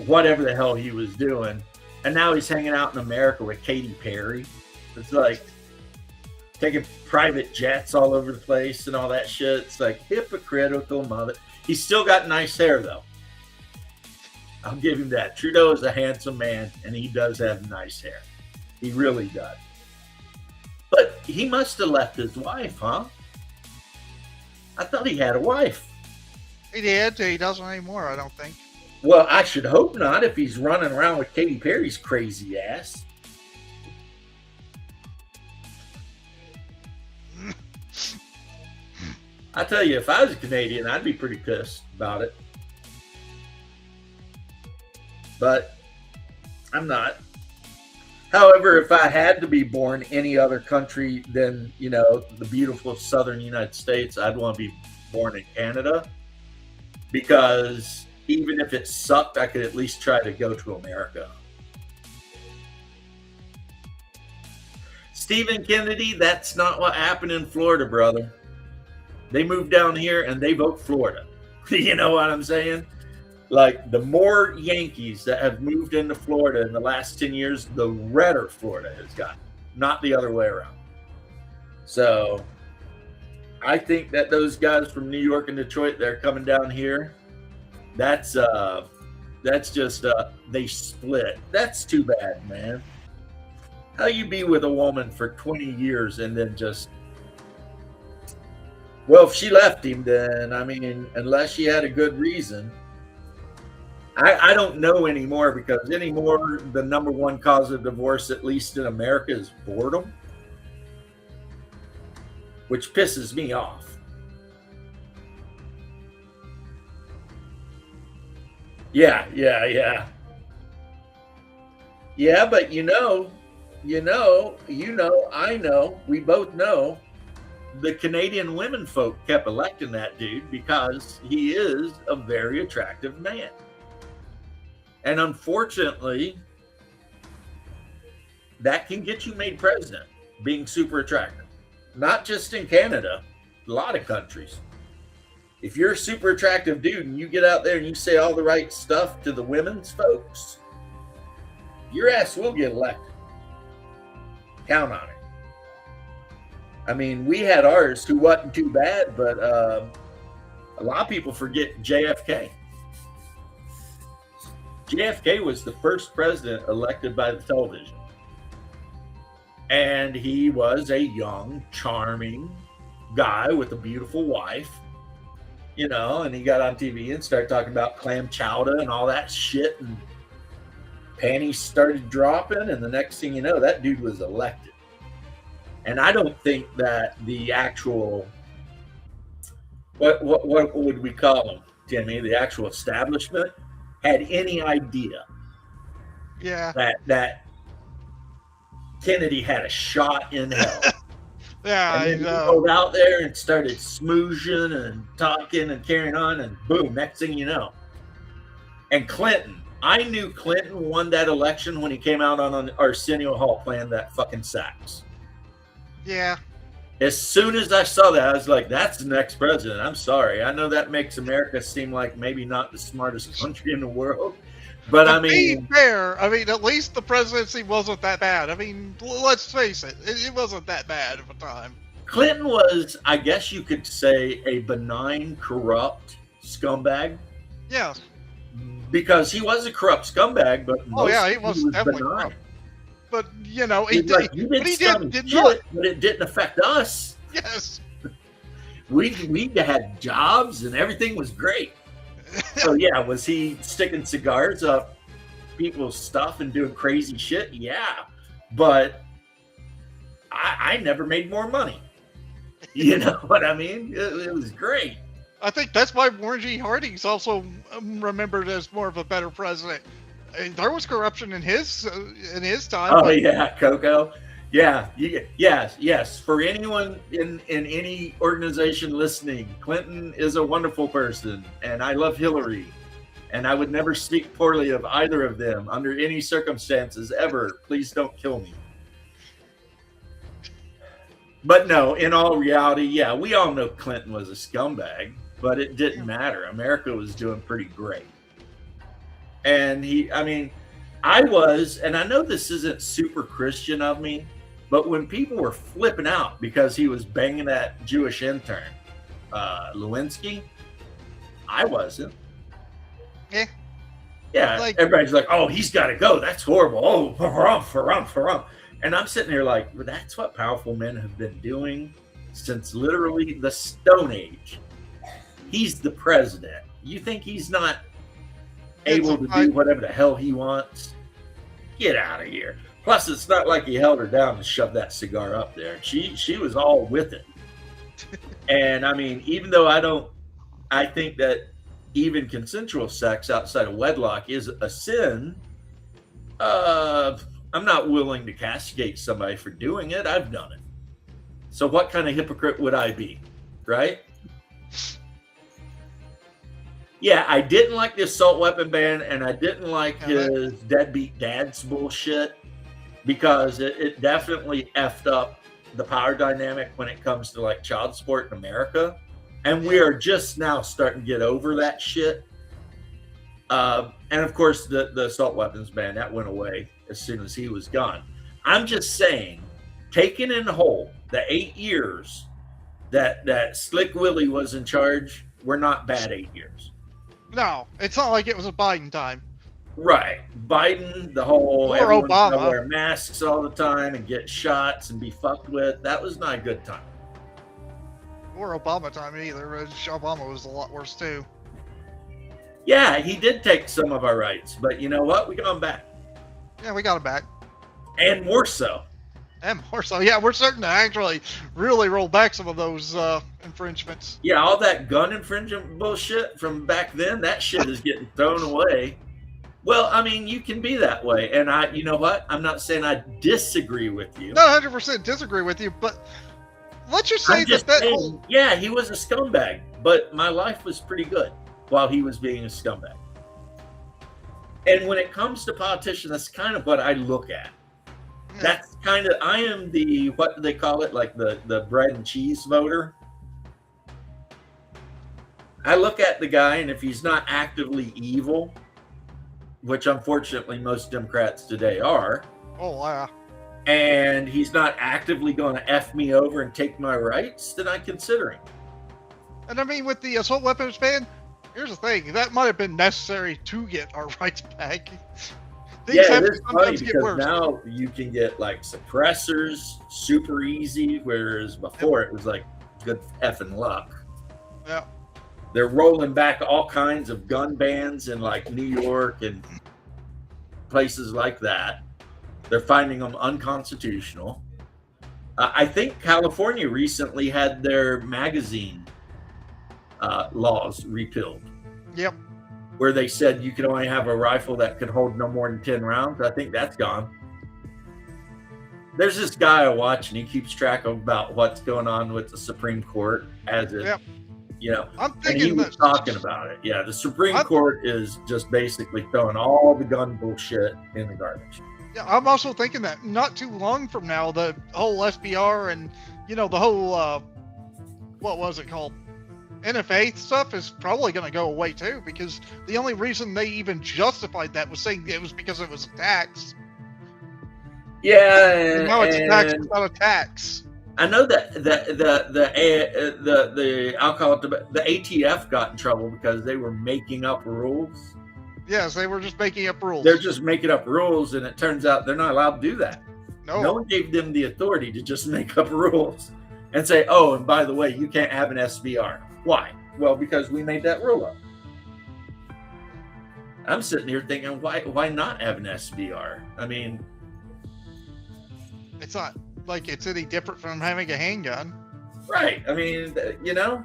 whatever the hell he was doing, and now he's hanging out in America with Katy Perry. It's like taking private jets all over the place and all that shit. It's like hypocritical mother. He's still got nice hair, though. I'll give him that. Trudeau is a handsome man, and he does have nice hair. He really does. But he must have left his wife, huh? I thought he had a wife. He did. He doesn't anymore, I don't think. Well, I should hope not if he's running around with Katy Perry's crazy ass. I tell you, if I was a Canadian, I'd be pretty pissed about it. But I'm not. However, if I had to be born any other country than, the beautiful southern United States, I'd want to be born in Canada. Because even if it sucked, I could at least try to go to America. Stephen Kennedy, that's not what happened in Florida, brother. They moved down here and they vote Florida. You know what I'm saying? Like, the more Yankees that have moved into Florida in the last 10 years, the redder Florida has gotten, not the other way around. So I think that those guys from New York and Detroit, they're coming down here. That's just they split. That's too bad, man. How you be with a woman for 20 years and then just, well, if she left him, then, unless she had a good reason. I don't know anymore, because anymore the number one cause of divorce, at least in America, is boredom, which pisses me off. Yeah. Yeah, but I know, we both know, the Canadian women folk kept electing that dude because he is a very attractive man. And unfortunately, that can get you made president, being super attractive. Not just in Canada, a lot of countries. If you're a super attractive dude and you get out there and you say all the right stuff to the women's folks, your ass will get elected. Count on it. We had ours who wasn't too bad, but a lot of people forget JFK. JFK was the first president elected by the television. And he was a young, charming guy with a beautiful wife, and he got on TV and started talking about clam chowder and all that shit, and panties started dropping, and the next thing you know, that dude was elected. And I don't think that the actual, what would we call them, Timmy? The actual establishment had any idea that Kennedy had a shot in hell. Yeah, and then he rolled out there and started smoozing and talking and carrying on, and boom, next thing you know. And Clinton, I knew Clinton won that election when he came out on an Arsenio Hall playing that fucking sax. Yeah. As soon as I saw that, I was like, that's the next president. I'm sorry. I know that makes America seem like maybe not the smartest country in the world. But to be fair, at least the presidency wasn't that bad. Let's face it, it wasn't that bad of a time. Clinton was, I guess you could say, a benign, corrupt scumbag. Yes. Because he was a corrupt scumbag, but he was definitely benign. Corrupt. But, he did not. But it didn't affect us. Yes. We had jobs and everything was great. So, yeah, was he sticking cigars up people's stuff and doing crazy shit? Yeah. But I never made more money. You know what I mean? It was great. I think that's why Warren G. Harding's also remembered as more of a better president. There was corruption in his time. Oh, yeah, Coco. Yeah, yes. For anyone in any organization listening, Clinton is a wonderful person, and I love Hillary, and I would never speak poorly of either of them under any circumstances ever. Please don't kill me. But no, in all reality, yeah, we all know Clinton was a scumbag, but it didn't matter. America was doing pretty great. And I was, and I know this isn't super Christian of me, but when people were flipping out because he was banging that Jewish intern, Lewinsky, I wasn't. Yeah. Yeah, everybody's like, oh, he's got to go. That's horrible. Oh, haram. And I'm sitting there like, well, that's what powerful men have been doing since literally the Stone Age. He's the president. You think he's not able to do whatever the hell he wants? Get out of here. Plus, it's not like he held her down and shoved that cigar up there. She was all with it. And I mean, even though I think that even consensual sex outside of wedlock is a sin, I'm not willing to castigate somebody for doing it. I've done it. So what kind of hypocrite would I be, right? Yeah, I didn't like the assault weapon ban, and I didn't like his deadbeat dad's bullshit, because it definitely effed up the power dynamic when it comes to like child support in America. And we are just now starting to get over that shit. And of course, the assault weapons ban, that went away as soon as he was gone. I'm just saying, taken in whole, the 8 years that Slick Willie was in charge were not bad 8 years. No, it's not like it was a Biden time. Right. Biden, the whole Or everyone's Obama. gonna wear masks all the time and get shots and be fucked with. That was not a good time. Or Obama time either. Obama was a lot worse too. Yeah, he did take some of our rights, but you know what? We got him back. Yeah, we got him back. And more so. And more so. Yeah, we're starting to actually really roll back some of those infringements. Yeah, all that gun infringement bullshit from back then, that shit is getting thrown away. Well, I mean, you can be that way. And you know what? I'm not saying I disagree with you. Not 100% disagree with you, but let's just say yeah, he was a scumbag, but my life was pretty good while he was being a scumbag. And when it comes to politicians, that's kind of what I look at. Yeah. That's kind of, I am the, what do they call it? Like the bread and cheese voter. I look at the guy, and if he's not actively evil, which unfortunately most Democrats today are. Oh, yeah. And he's not actively going to F me over and take my rights, then I consider him. And I mean, with the assault weapons ban, here's the thing. That might have been necessary to get our rights back. Things Yeah, have it is to funny sometimes get because worse. now you can get like suppressors super easy, whereas before it was like good effing luck. Yeah. They're rolling back all kinds of gun bans in like New York and places like that. They're finding them unconstitutional. I think California recently had their magazine laws repealed. Yep. Where they said you could only have a rifle that could hold no more than 10 rounds. I think that's gone. There's this guy I watch, and he keeps track of about what's going on with the Supreme Court as it, you know, I'm and thinking he was talking about it. Yeah, the Supreme Court is just basically throwing all the gun bullshit in the garbage. Yeah, I'm also thinking that not too long from now, the whole SBR and, you know, the whole, what was it called? NFA stuff is probably going to go away too, because the only reason they even justified that was saying it was because it was a tax. Yeah, and now it's a tax without a tax. I know that I'll call it the ATF got in trouble because they were making up rules. Yes, they were just making up rules. They're just making up rules, and it turns out they're not allowed to do that. No one gave them the authority to just make up rules and say, oh, and by the way, you can't have an SBR. Why? Well, because we made that rule up. I'm sitting here thinking, why not have an SBR? I mean, it's not like it's any different from having a handgun. Right. I mean, you know.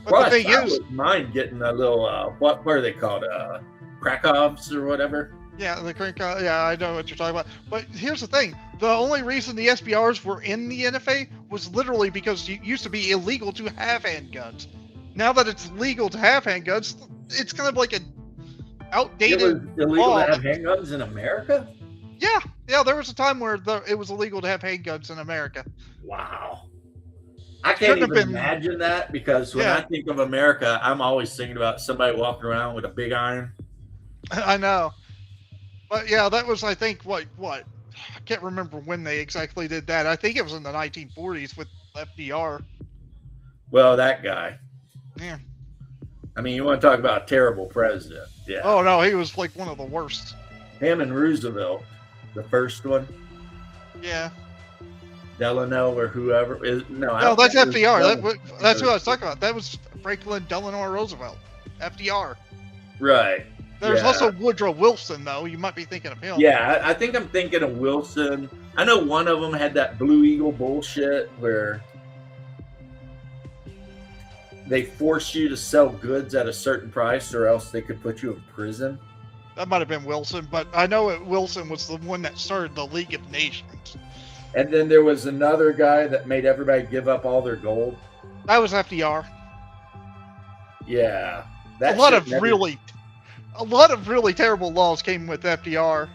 But the thing is, I wouldn't mind getting a little, what are they called? Krakow's or whatever. Yeah, yeah, I know what you're talking about. But here's the thing. The only reason the SBRs were in the NFA was literally because it used to be illegal to have handguns. Now that it's legal to have handguns, it's kind of like an outdated It was illegal law. to have handguns in America? Yeah, there was a time where it was illegal to have handguns in America. Wow. I can't even imagine that, because when I think of America, I'm always thinking about somebody walking around with a big iron. I know. But yeah, that was, I think, what? I can't remember when they exactly did that. I think it was in the 1940s with FDR. Well, that guy. Yeah. I mean, you want to talk about a terrible president. Yeah. Oh, no, he was like one of the worst. Him and Roosevelt, the first one. Yeah. Delano or whoever is I No, don't that's think it was FDR. Delano. That's who I was talking about. That was Franklin Delano Roosevelt. FDR. Right. There's Yeah. also Woodrow Wilson, though. You might be thinking of him. Yeah, I think I'm thinking of Wilson. I know one of them had that Blue Eagle bullshit where they force you to sell goods at a certain price or else they could put you in prison. That might have been Wilson, but I know Wilson was the one that started the League of Nations. And then there was another guy that made everybody give up all their gold. That was FDR. Yeah. A lot of really terrible laws came with FDR.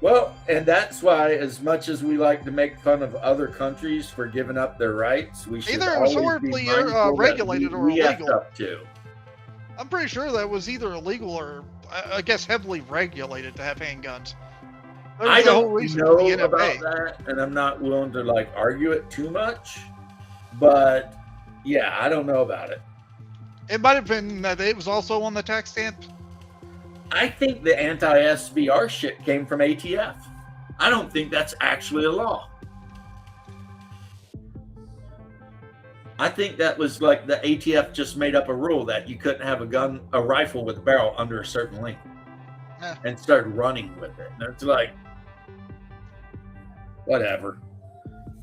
Well, and that's why, as much as we like to make fun of other countries for giving up their rights, we should Either it was always be horribly mindful regulated that or we effed illegal. up too. I'm pretty sure that was either illegal or, I guess, heavily regulated to have handguns. That was I the whole don't reason for know the about NFA. that, and I'm not willing to argue it too much. But yeah, I don't know about it. It might have been that it was also on the tax stamp. I think the anti-SBR shit came from ATF. I don't think that's actually a law. I think that was the ATF just made up a rule that you couldn't have a rifle with a barrel under a certain length, and started running with it. And it's whatever.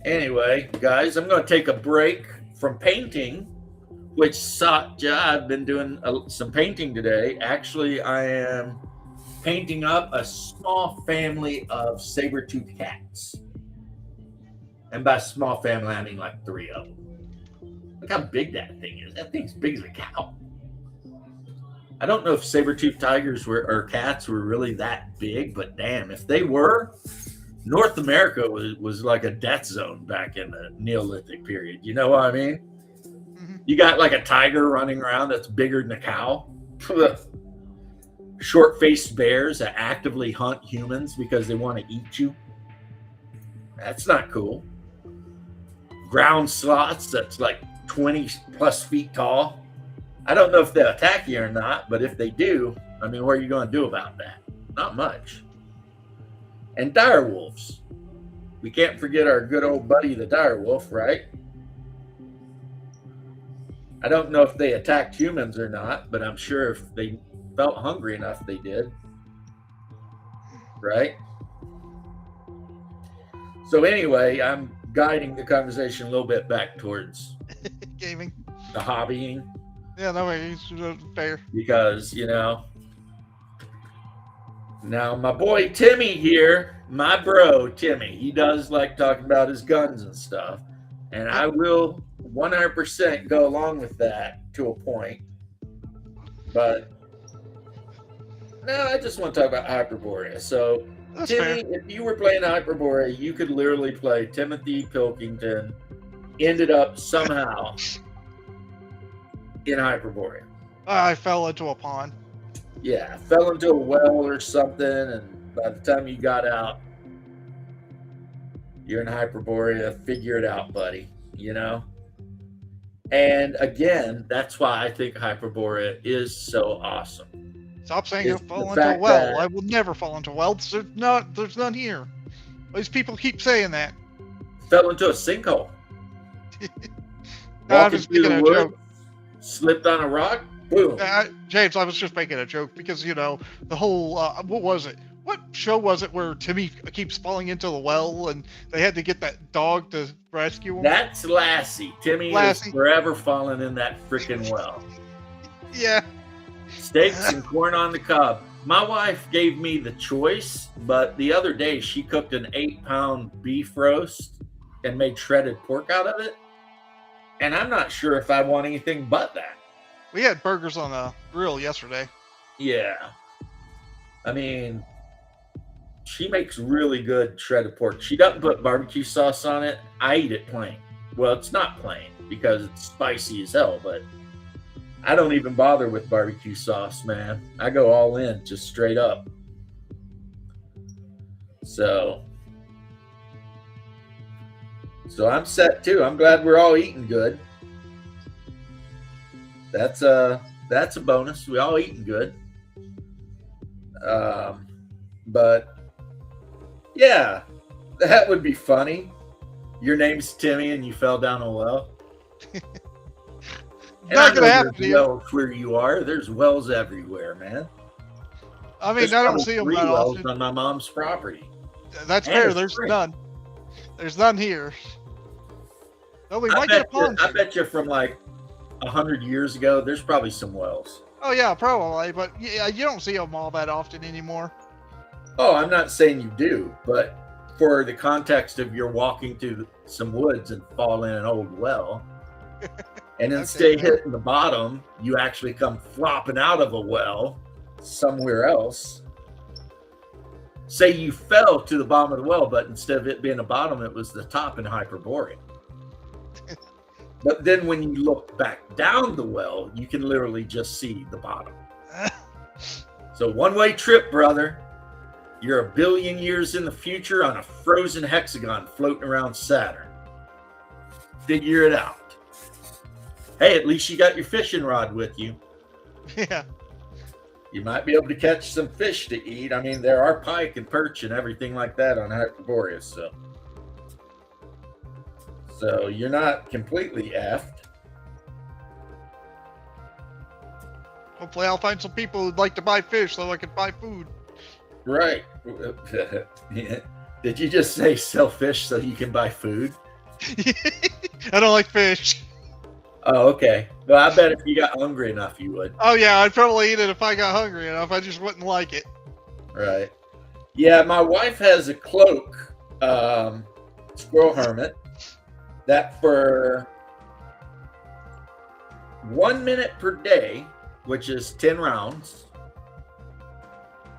Anyway, guys, I'm going to take a break from painting, which sucked. Yeah, I've been doing some painting today. Actually, I am painting up a small family of saber-toothed cats. And by small family, I mean 3 of them. Look how big that thing is. That thing's big as a cow. I don't know if saber-toothed tigers or cats were really that big, but damn, if they were, North America was like a death zone back in the Neolithic period. You know what I mean? Mm-hmm. You got a tiger running around that's bigger than a cow. Short-faced bears that actively hunt humans because they want to eat you. That's not cool. Ground sloths that's 20 plus feet tall. I don't know if they'll attack you or not, but if they do, what are you going to do about that? Not much. And dire wolves. We can't forget our good old buddy, the dire wolf, right? I don't know if they attacked humans or not, but I'm sure if they felt hungry enough, they did. Right? So anyway, I'm guiding the conversation a little bit back towards Gaming. the hobbying. Yeah, no way. He's fair. Because, now my boy Timmy here, my bro Timmy, he does like talking about his guns and stuff. And I will 100% go along with that to a point. But no, I just want to talk about Hyperborea. So, That's Timmy, fair. if you were playing Hyperborea, you could literally play Timothy Pilkington, ended up somehow in Hyperborea. I fell into a pond. Yeah, fell into a well or something, and by the time you got out, you're in Hyperborea. Figure it out, buddy. And again, that's why I think Hyperborea is so awesome. Stop saying It's I the fall into a fact well. that- I will never fall into a well. There's none here. These people keep saying that. Fell into a sinkhole. I'm Walking just through making the a woods, joke. slipped on a rock, boom. James, I was just making a joke because, the whole, what was it? What show was it where Timmy keeps falling into the well and they had to get that dog to rescue him? That's Lassie. Timmy Lassie. is forever falling in that freaking well. Yeah. Steaks and corn on the cob. My wife gave me the choice, but the other day she cooked an 8-pound beef roast and made shredded pork out of it. And I'm not sure if I want anything but that. We had burgers on a grill yesterday. Yeah. She makes really good shredded pork. She doesn't put barbecue sauce on it. I eat it plain. Well, it's not plain because it's spicy as hell, but I don't even bother with barbecue sauce, man. I go all in, just straight up. So I'm set too. I'm glad we're all eating good. That's a bonus. We all eating good. But yeah, that would be funny. Your name's Timmy and you fell down a well? And Not I gonna know happen there's here. wells where you are. There's wells everywhere, man. I mean, There's I don't probably see them 3 that wells often. on my mom's property. That's And fair. a There's spring. none. There's none here. Oh, we I might get a bet, you, pond I soon. bet you from like 100 years ago, there's probably some wells. Oh yeah, probably, but yeah, you don't see them all that often anymore. Oh, I'm not saying you do, but for the context of you're walking through some woods and fall in an old well, and instead of fair. hitting the bottom, you actually come flopping out of a well somewhere else. Say you fell to the bottom of the well, but instead of it being the bottom, it was the top in Hyperborea. But then when you look back down the well, you can literally just see the bottom. So one-way trip, brother. You're a billion years in the future on a frozen hexagon floating around Saturn. Figure it out. Hey, at least you got your fishing rod with you. Yeah. You might be able to catch some fish to eat. I mean, there are pike and perch and everything like that on Hyperborea, so you're not completely effed. Hopefully, I'll find some people who'd like to buy fish so I can buy food. Right. Yeah. Did you just say sell fish so you can buy food? I don't like fish. Oh, okay. Well, I bet if you got hungry enough, you would. Oh yeah, I'd probably eat it if I got hungry enough. I just wouldn't like it. Right. Yeah, my wife has a cloak, squirrel hermit, that for 1 minute per day, which is 10 rounds,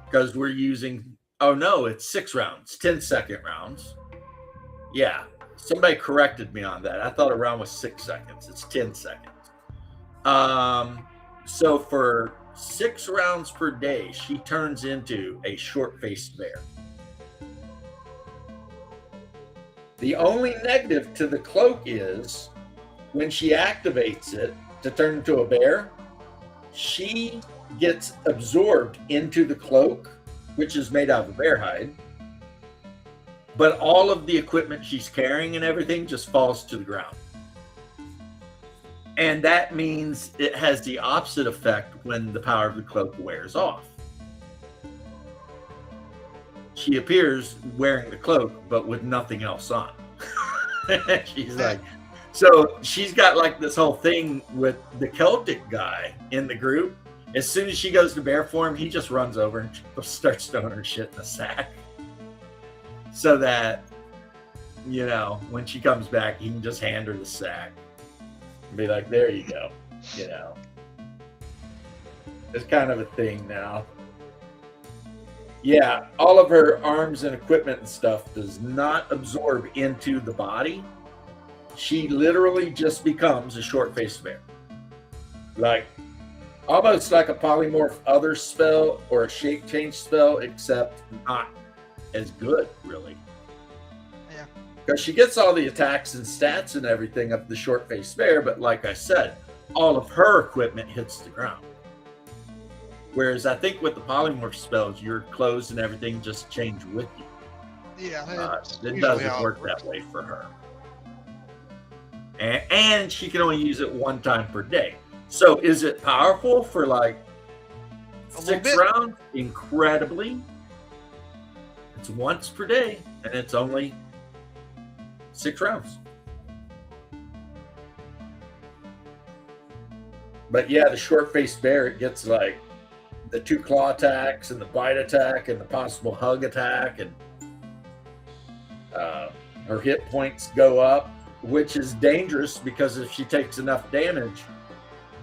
because we're using, oh no, it's 6 rounds, 10-second rounds. Yeah, somebody corrected me on that. I thought a round was 6 seconds. It's 10 seconds. So for 6 rounds per day, she turns into a short-faced bear. The only negative to the cloak is when she activates it to turn into a bear, she gets absorbed into the cloak, which is made out of bear hide. But all of the equipment she's carrying and everything just falls to the ground. And that means it has the opposite effect when the power of the cloak wears off. She appears wearing the cloak, but with nothing else on. She's like, so she's got like this whole thing with the Celtic guy in the group. As soon as she goes to bear form, he just runs over and starts throwing her shit in the sack. So that, you know, when she comes back, he can just hand her the sack and be like, there you go. You know, it's kind of a thing now. Yeah, all of her arms and equipment and stuff does not absorb into the body. She literally just becomes a short-faced bear. Like, almost like a polymorph other spell or a shape change spell, except not as good, really. Yeah. Because she gets all the attacks and stats and everything of the short-faced bear, but like I said, all of her equipment hits the ground. Whereas I think with the polymorph spells, your clothes and everything just change with you. Yeah, It doesn't work that way for her. And she can only use it 1 time per day. So is it powerful for like 6 rounds? Incredibly. It's once per day, and it's only 6 rounds. But yeah, the short-faced bear, it gets like the 2 claw attacks and the bite attack and the possible hug attack, and her hit points go up, which is dangerous because if she takes enough damage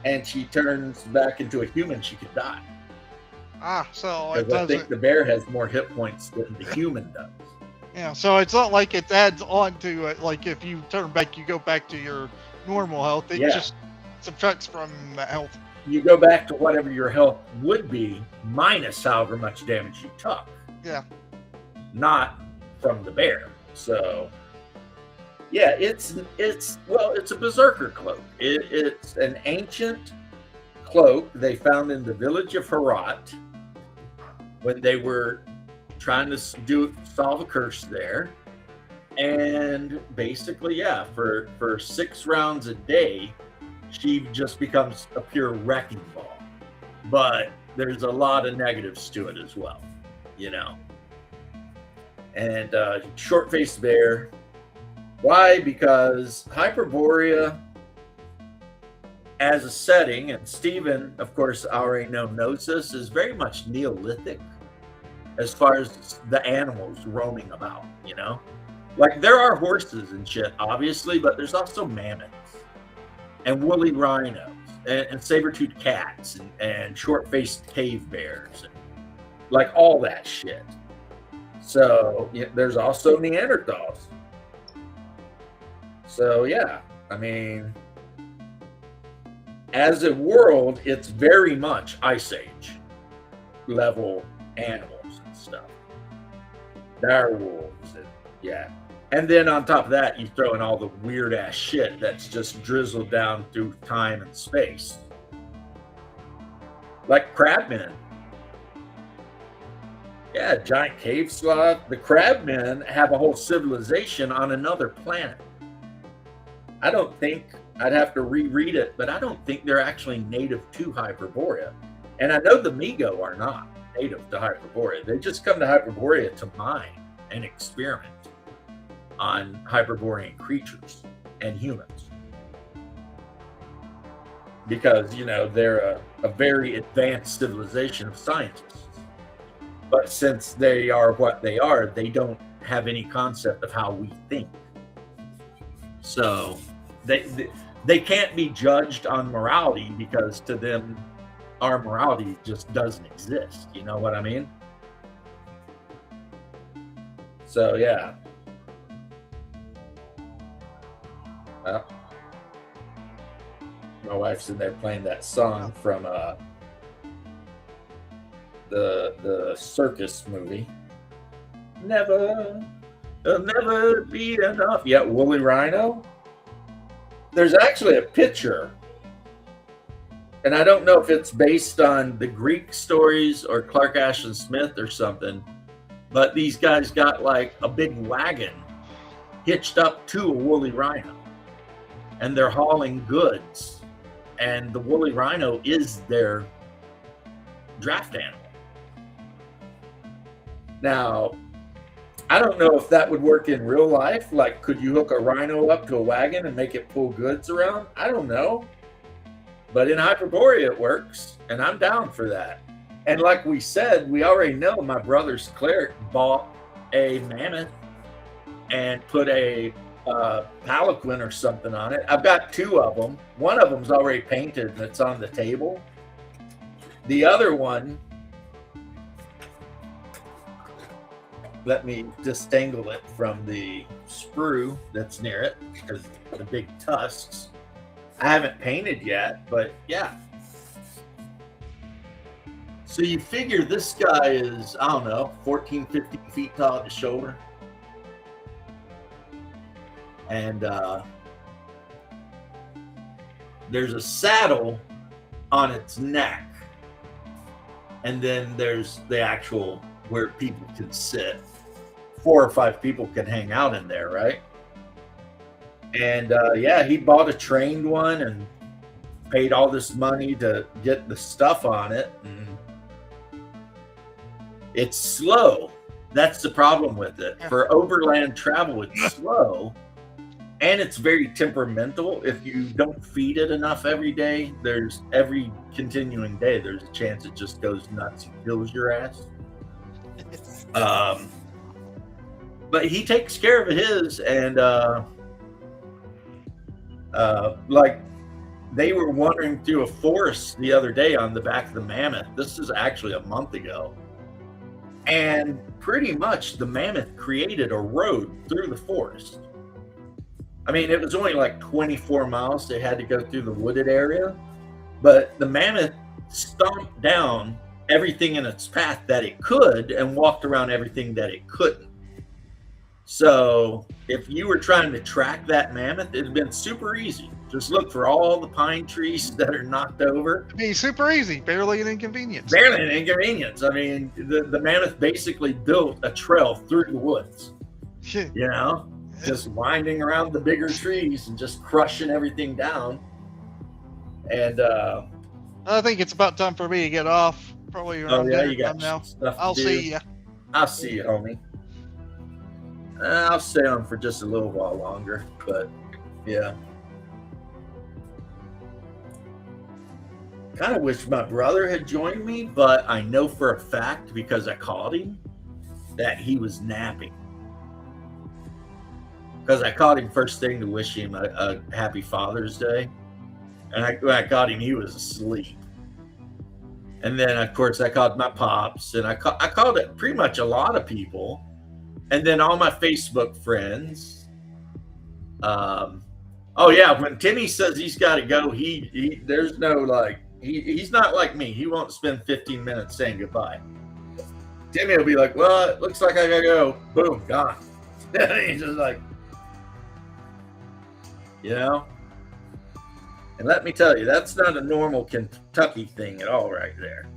and she turns back into a human, she could die. So it Because I doesn't. think the bear has more hit points than the human does. Yeah, so it's not like it adds on to it. Like if you turn back, you go back to your normal health. It just subtracts from the health. You go back to whatever your health would be, minus however much damage you took. Yeah. Not from the bear. So, yeah, it's a berserker cloak. It's an ancient cloak they found in the village of Herat when they were trying to solve a curse there. And basically, yeah, for 6 rounds a day, she just becomes a pure wrecking ball. But there's a lot of negatives to it as well, you know. And short-faced bear. Why? Because Hyperborea as a setting, and Stephen, of course, already knows this, is very much Neolithic as far as the animals roaming about, you know? Like, there are horses and shit, obviously, but there's also mammoths and woolly rhinos and saber-toothed cats and short-faced cave bears, and like all that shit. So yeah, there's also Neanderthals. So yeah, I mean, as a world, it's very much Ice Age level animals and stuff. Dire wolves, and yeah. And then on top of that, you throw in all the weird ass shit that's just drizzled down through time and space. Like crabmen. Yeah, giant cave sloth. The crabmen have a whole civilization on another planet. I don't think, I'd have to reread it, but I don't think they're actually native to Hyperborea. And I know the Migo are not native to Hyperborea. They just come to Hyperborea to mine and experiment on Hyperborean creatures and humans. Because, you know, they're a very advanced civilization of scientists. But since they are what they are, they don't have any concept of how we think. So they can't be judged on morality, because to them, our morality just doesn't exist. You know what I mean? So, yeah. Well, my wife's in there playing that song from the circus movie. Never, there'll never be enough. Yeah, woolly rhino. There's actually a picture, and I don't know if it's based on the Greek stories or Clark Ashton Smith or something, but these guys got like a big wagon hitched up to a woolly rhino, and they're hauling goods, and the woolly rhino is their draft animal. Now, I don't know if that would work in real life. Like, could you hook a rhino up to a wagon and make it pull goods around? I don't know. But in Hyperborea, it works, and I'm down for that. And like we said, we already know my brother's cleric bought a mammoth and put a palanquin or something on it. I've got 2 of them. One of them's already painted and it's on the table. The other one, let me disentangle it from the sprue that's near it, because the big tusks. I haven't painted yet, but yeah. So you figure this guy is, I don't know, 14, 15 feet tall at the shoulder. And there's a saddle on its neck. And then there's the actual where people can sit. 4 or 5 people can hang out in there, right? And yeah, he bought a trained one and paid all this money to get the stuff on it. And it's slow. That's the problem with it. For overland travel, it's slow. And it's very temperamental. If you don't feed it enough every day, every continuing day, there's a chance it just goes nuts and kills your ass. But he takes care of his, and like, they were wandering through a forest the other day on the back of the mammoth. This is actually a month ago. And pretty much the mammoth created a road through the forest. I mean, it was only like 24 miles they had to go through the wooded area, but the mammoth stomped down everything in its path that it could and walked around everything that it couldn't. So if you were trying to track that mammoth, it'd been super easy. Just look for all the pine trees that are knocked over. It'd be super easy, barely an inconvenience. Barely an inconvenience. I mean, the mammoth basically built a trail through the woods. You know? just winding around the bigger trees and just crushing everything down. And I think it's about time for me to get off. Probably around dinner time now. stuff to I'll do. see ya. I'll see you, homie. I'll stay on for just a little while longer, but yeah. Kind of wish my brother had joined me, but I know for a fact, because I called him, that he was napping. Because I called him first thing to wish him a happy Father's Day. And when I called him, he was asleep. And then, of course, I called my pops, and I called it pretty much a lot of people. And then all my Facebook friends. Oh, yeah, when Timmy says he's got to go, there's no, like, he's not like me. He won't spend 15 minutes saying goodbye. Timmy will be like, well, it looks like I got to go. Boom, gone. He's just like, you know? And let me tell you, that's not a normal Kentucky thing at all right there.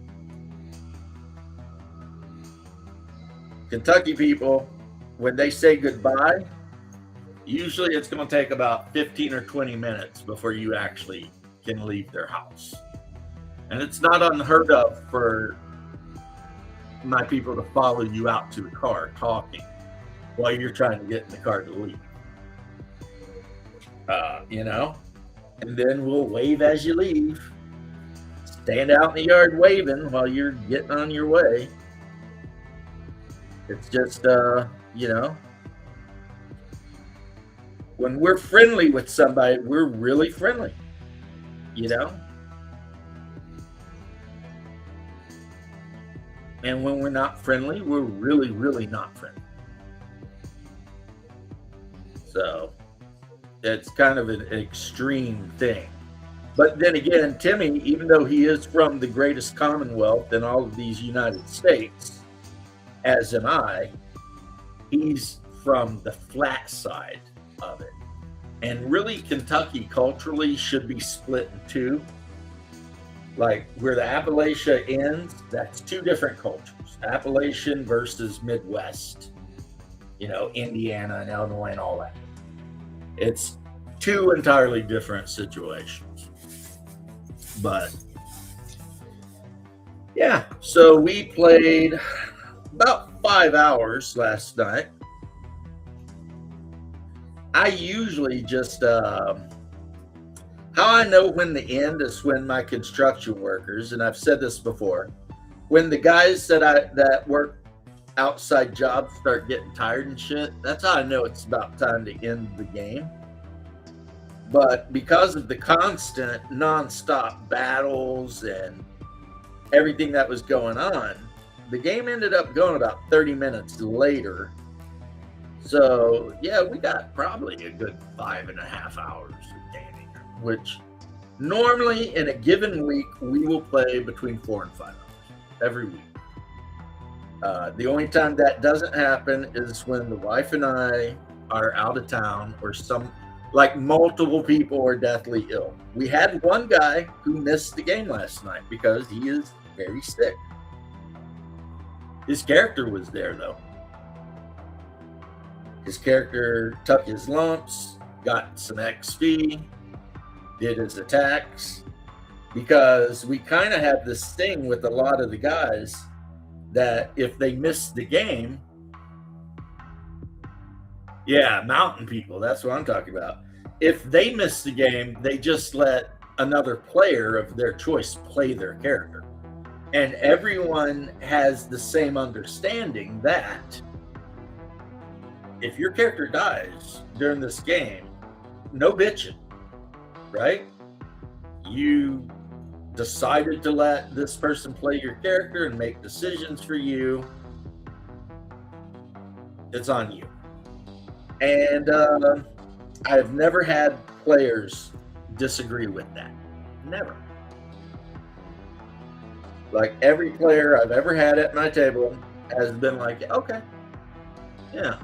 Kentucky people, when they say goodbye, usually it's going to take about 15 or 20 minutes before you actually can leave their house. And it's not unheard of for my people to follow you out to the car talking while you're trying to get in the car to leave. You know? And then we'll wave as you leave. Stand out in the yard waving while you're getting on your way. It's just, you know, when we're friendly with somebody, we're really friendly, you know? And when we're not friendly, we're really, really not friendly. So it's kind of an extreme thing. But then again, Timmy, even though he is from the greatest commonwealth in all of these United States, as am I, he's from the flat side of it. And really, Kentucky culturally should be split in two. Like where the Appalachia ends, that's two different cultures. Appalachian versus Midwest, you know, Indiana and Illinois and all that. It's two entirely different situations. But yeah, so we played about 5 hours last night. I usually just how I know when the end is when my construction workers, and I've said this before, when the guys that work outside jobs start getting tired and shit, that's how I know it's about time to end the game. But because of the constant nonstop battles and everything that was going on, the game ended up going about 30 minutes later. So yeah, we got probably a good 5.5 hours of gaming, which normally in a given week, we will play between 4 and 5 hours every week. The only time that doesn't happen is when the wife and I are out of town or multiple people are deathly ill. We had one guy who missed the game last night because he is very sick. His character was there though. His character took his lumps, got some XP, did his attacks, because we kind of have this thing with a lot of the guys that if they miss the game, yeah, mountain people, that's what I'm talking about. If they miss the game, they just let another player of their choice play their character. And everyone has the same understanding that if your character dies during this game, no bitching, right? You decided to let this person play your character and make decisions for you. It's on you. And I've never had players disagree with that. Never. Like every player I've ever had at my table has been like, okay, yeah.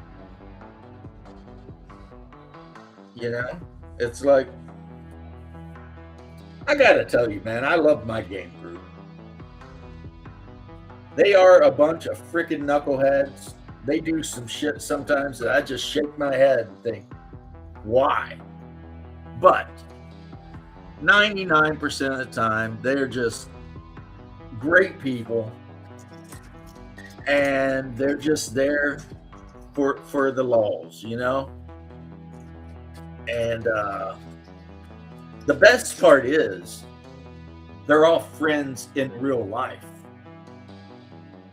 You know, it's like, I gotta tell you, man, I love my game group. They are a bunch of freaking knuckleheads, they do some shit sometimes that I just shake my head and think, why? But 99% of the time, they're just great people, and they're just there for the lulz, you know? And the best part is they're all friends in real life.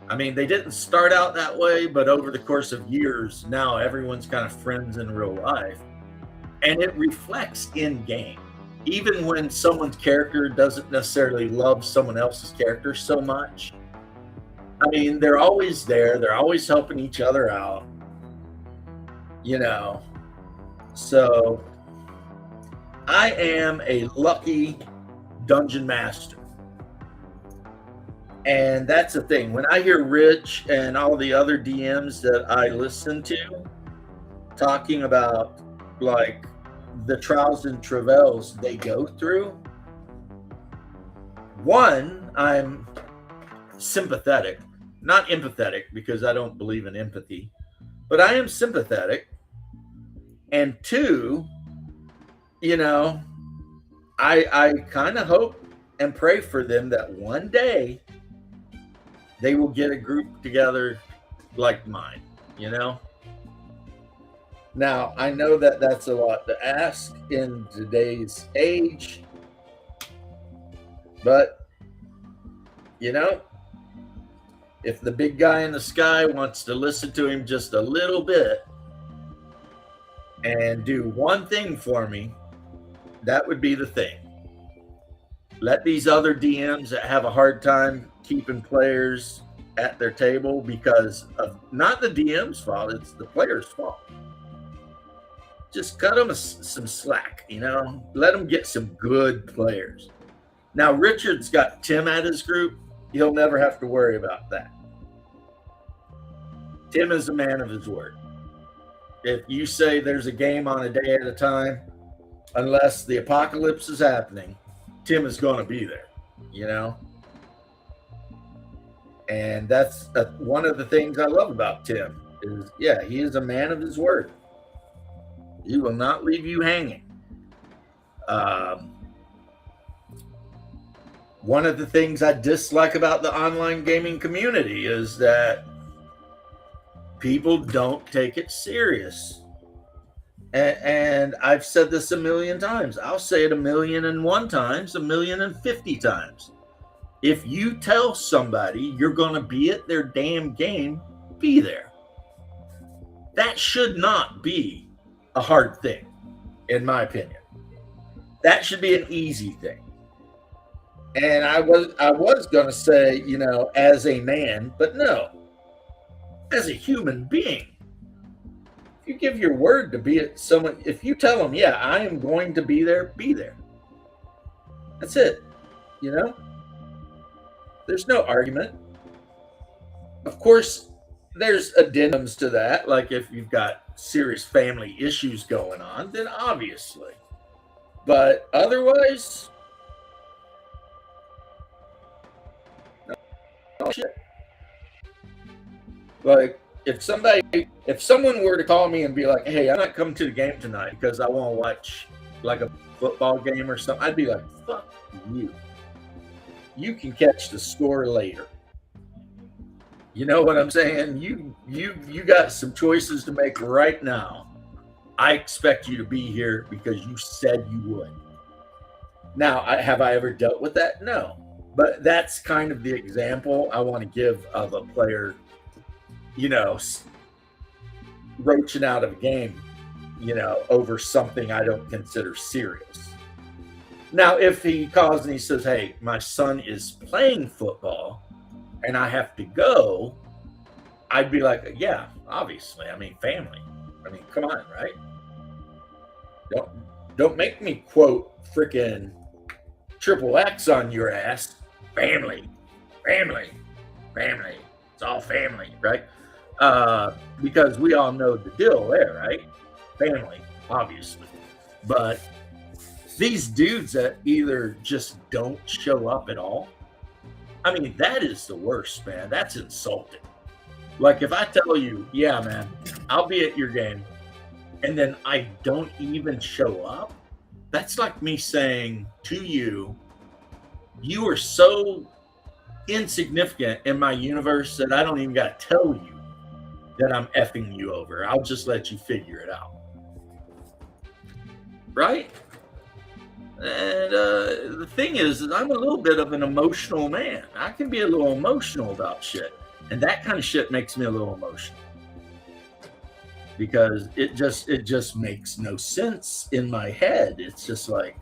I mean, they didn't start out that way, but over the course of years, now everyone's kind of friends in real life. And it reflects in game. Even when someone's character doesn't necessarily love someone else's character so much, I mean, they're always there. They're always helping each other out, you know. So I am a lucky dungeon master. And that's the thing. When I hear Rich and all the other DMs that I listen to talking about like the trials and travails they go through, one, I'm sympathetic, not empathetic, because I don't believe in empathy, but I am sympathetic. And two, you know, I kind of hope and pray for them that one day they will get a group together like mine, you know? Now, I know that that's a lot to ask in today's age, but, you know, if the big guy in the sky wants to listen to him just a little bit and do one thing for me, that would be the thing. Let these other DMs that have a hard time keeping players at their table because of not the DM's fault, it's the player's fault. Just cut them some slack, you know? Let them get some good players. Now, Richard's got Tim at his group. He'll never have to worry about that. Tim is a man of his word. If you say there's a game on a day at a time, unless the apocalypse is happening, Tim is going to be there, you know? And that's one of the things I love about Tim is, yeah, he is a man of his word. He will not leave you hanging. One of the things I dislike about the online gaming community is that people don't take it serious. And I've said this a million times. I'll say it 1,000,001 times, 1,050 times. If you tell somebody you're going to be at their damn game, be there. That should not be a hard thing, in my opinion. That should be an easy thing. And I was going to say, you know, as a man, but no. As a human being. If you give your word to be at someone, if you tell them, yeah, I am going to be there, be there. That's it. You know? There's no argument. Of course, there's addendums to that. Like if you've got serious family issues going on, then obviously. But otherwise, no shit. Like if someone were to call me and be like, hey, I'm not coming to the game tonight because I want to watch like a football game or something, I'd be like, fuck you. You can catch the score later. You know what I'm saying? You got some choices to make right now. I expect you to be here because you said you would. Now, have I ever dealt with that? No. But that's kind of the example I want to give of a player, you know, roaching out of a game, you know, over something I don't consider serious. Now, if he calls and he says, hey, my son is playing football and I have to go, I'd be like, yeah, obviously. I mean, family. I mean, come on, right? Don't make me quote freaking triple X on your ass. Family. It's all family, right? Because we all know the deal there, right? Family, obviously. But these dudes that either just don't show up at all, I mean, that is the worst, man. That's insulting. Like if I tell you, yeah, man, I'll be at your game, and then I don't even show up, that's like me saying to you, you are so insignificant in my universe that I don't even got to tell you that I'm effing you over. I'll just let you figure it out. Right? And the thing is I'm a little bit of an emotional man. I can be a little emotional about shit. And that kind of shit makes me a little emotional. Because it just makes no sense in my head. It's just like,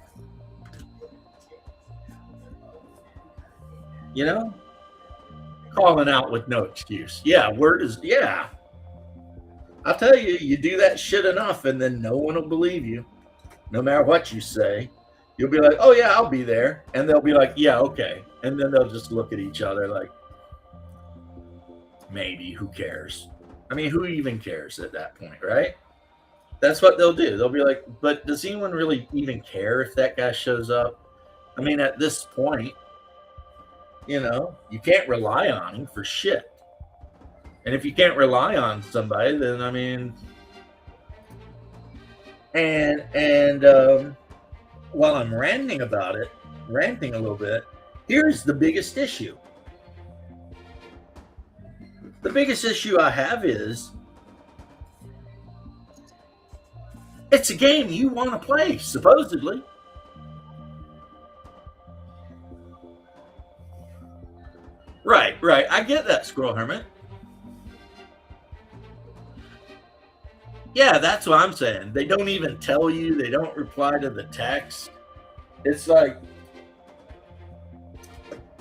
you know, calling out with no excuse. Yeah, yeah. I'll tell you, you do that shit enough and then no one will believe you. No matter what you say. You'll be like, oh yeah, I'll be there. And they'll be like, yeah, okay. And then they'll just look at each other like, maybe, who cares? I mean, who even cares at that point, right? That's what they'll do. They'll be like, but does anyone really even care if that guy shows up? I mean, at this point, you know, you can't rely on him for shit. And if you can't rely on somebody, then I mean, and while I'm ranting a little bit, here's the biggest issue. The biggest issue I have is it's a game you want to play, supposedly. Right. I get that, Squirrel Hermit. Yeah, that's what I'm saying. They don't even tell you. They don't reply to the text. It's like,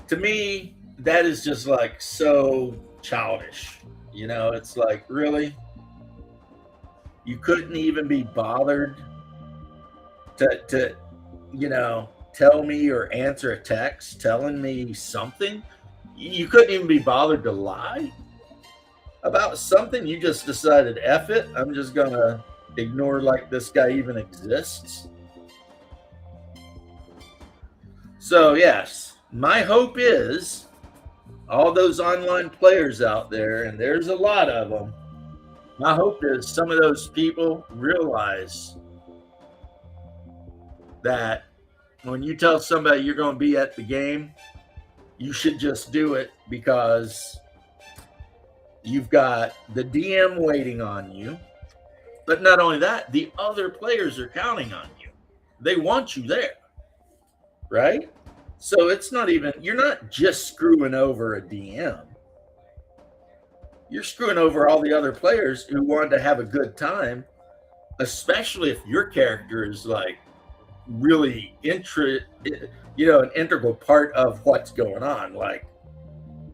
to me, that is just like so childish. You know, it's like, really? You couldn't even be bothered to you know, tell me or answer a text telling me something? You couldn't even be bothered to lie about something? You just decided, F it, I'm just gonna ignore like this guy even exists. So yes, my hope is all those online players out there, and there's a lot of them, my hope is some of those people realize that when you tell somebody you're going to be at the game, you should just do it because you've got the DM waiting on you. But not only that, the other players are counting on you. They want you there, right? So it's not even, you're not just screwing over a DM. You're screwing over all the other players who want to have a good time, especially if your character is like really an integral part of what's going on. Like,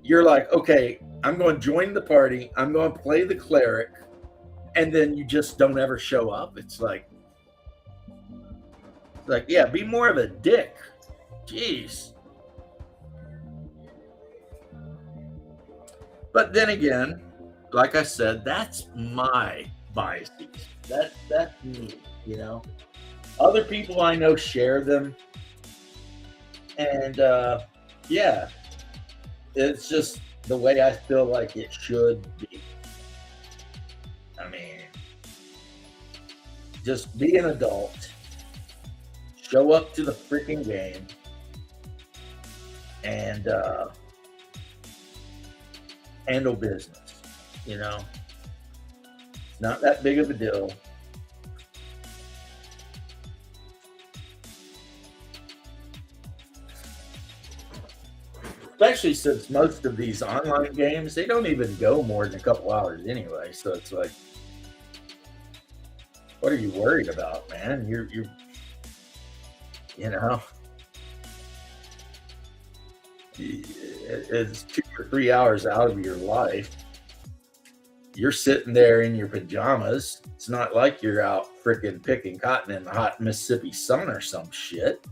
you're like, okay, I'm going to join the party, I'm going to play the cleric, and then you just don't ever show up. It's like, yeah, be more of a dick. Jeez. But then again, like I said, that's my biases. That's me, you know. Other people I know share them. And yeah, it's just the way I feel like it should be. I mean, just be an adult. Show up to the freaking game. And handle business, you know. It's not that big of a deal. Especially since most of these online games, they don't even go more than a couple hours anyway. So it's like, what are you worried about, man? You're you know, it's 2 or 3 hours out of your life. You're sitting there in your pajamas. It's not like you're out freaking picking cotton in the hot Mississippi sun or some shit.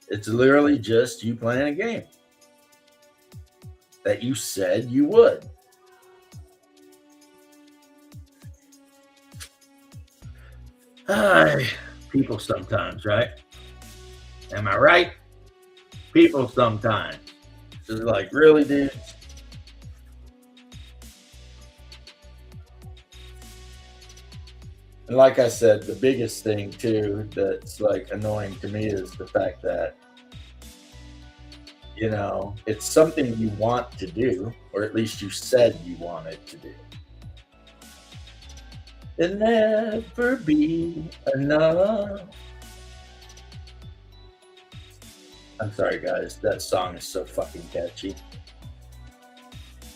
It's literally just you playing a game that you said you would. People sometimes, right? Am I right? People sometimes. Just like, really, dude? And like I said, the biggest thing too that's like annoying to me is the fact that, you know, it's something you want to do, or at least you said you wanted to do. It'll never be enough. I'm sorry, guys. That song is so fucking catchy.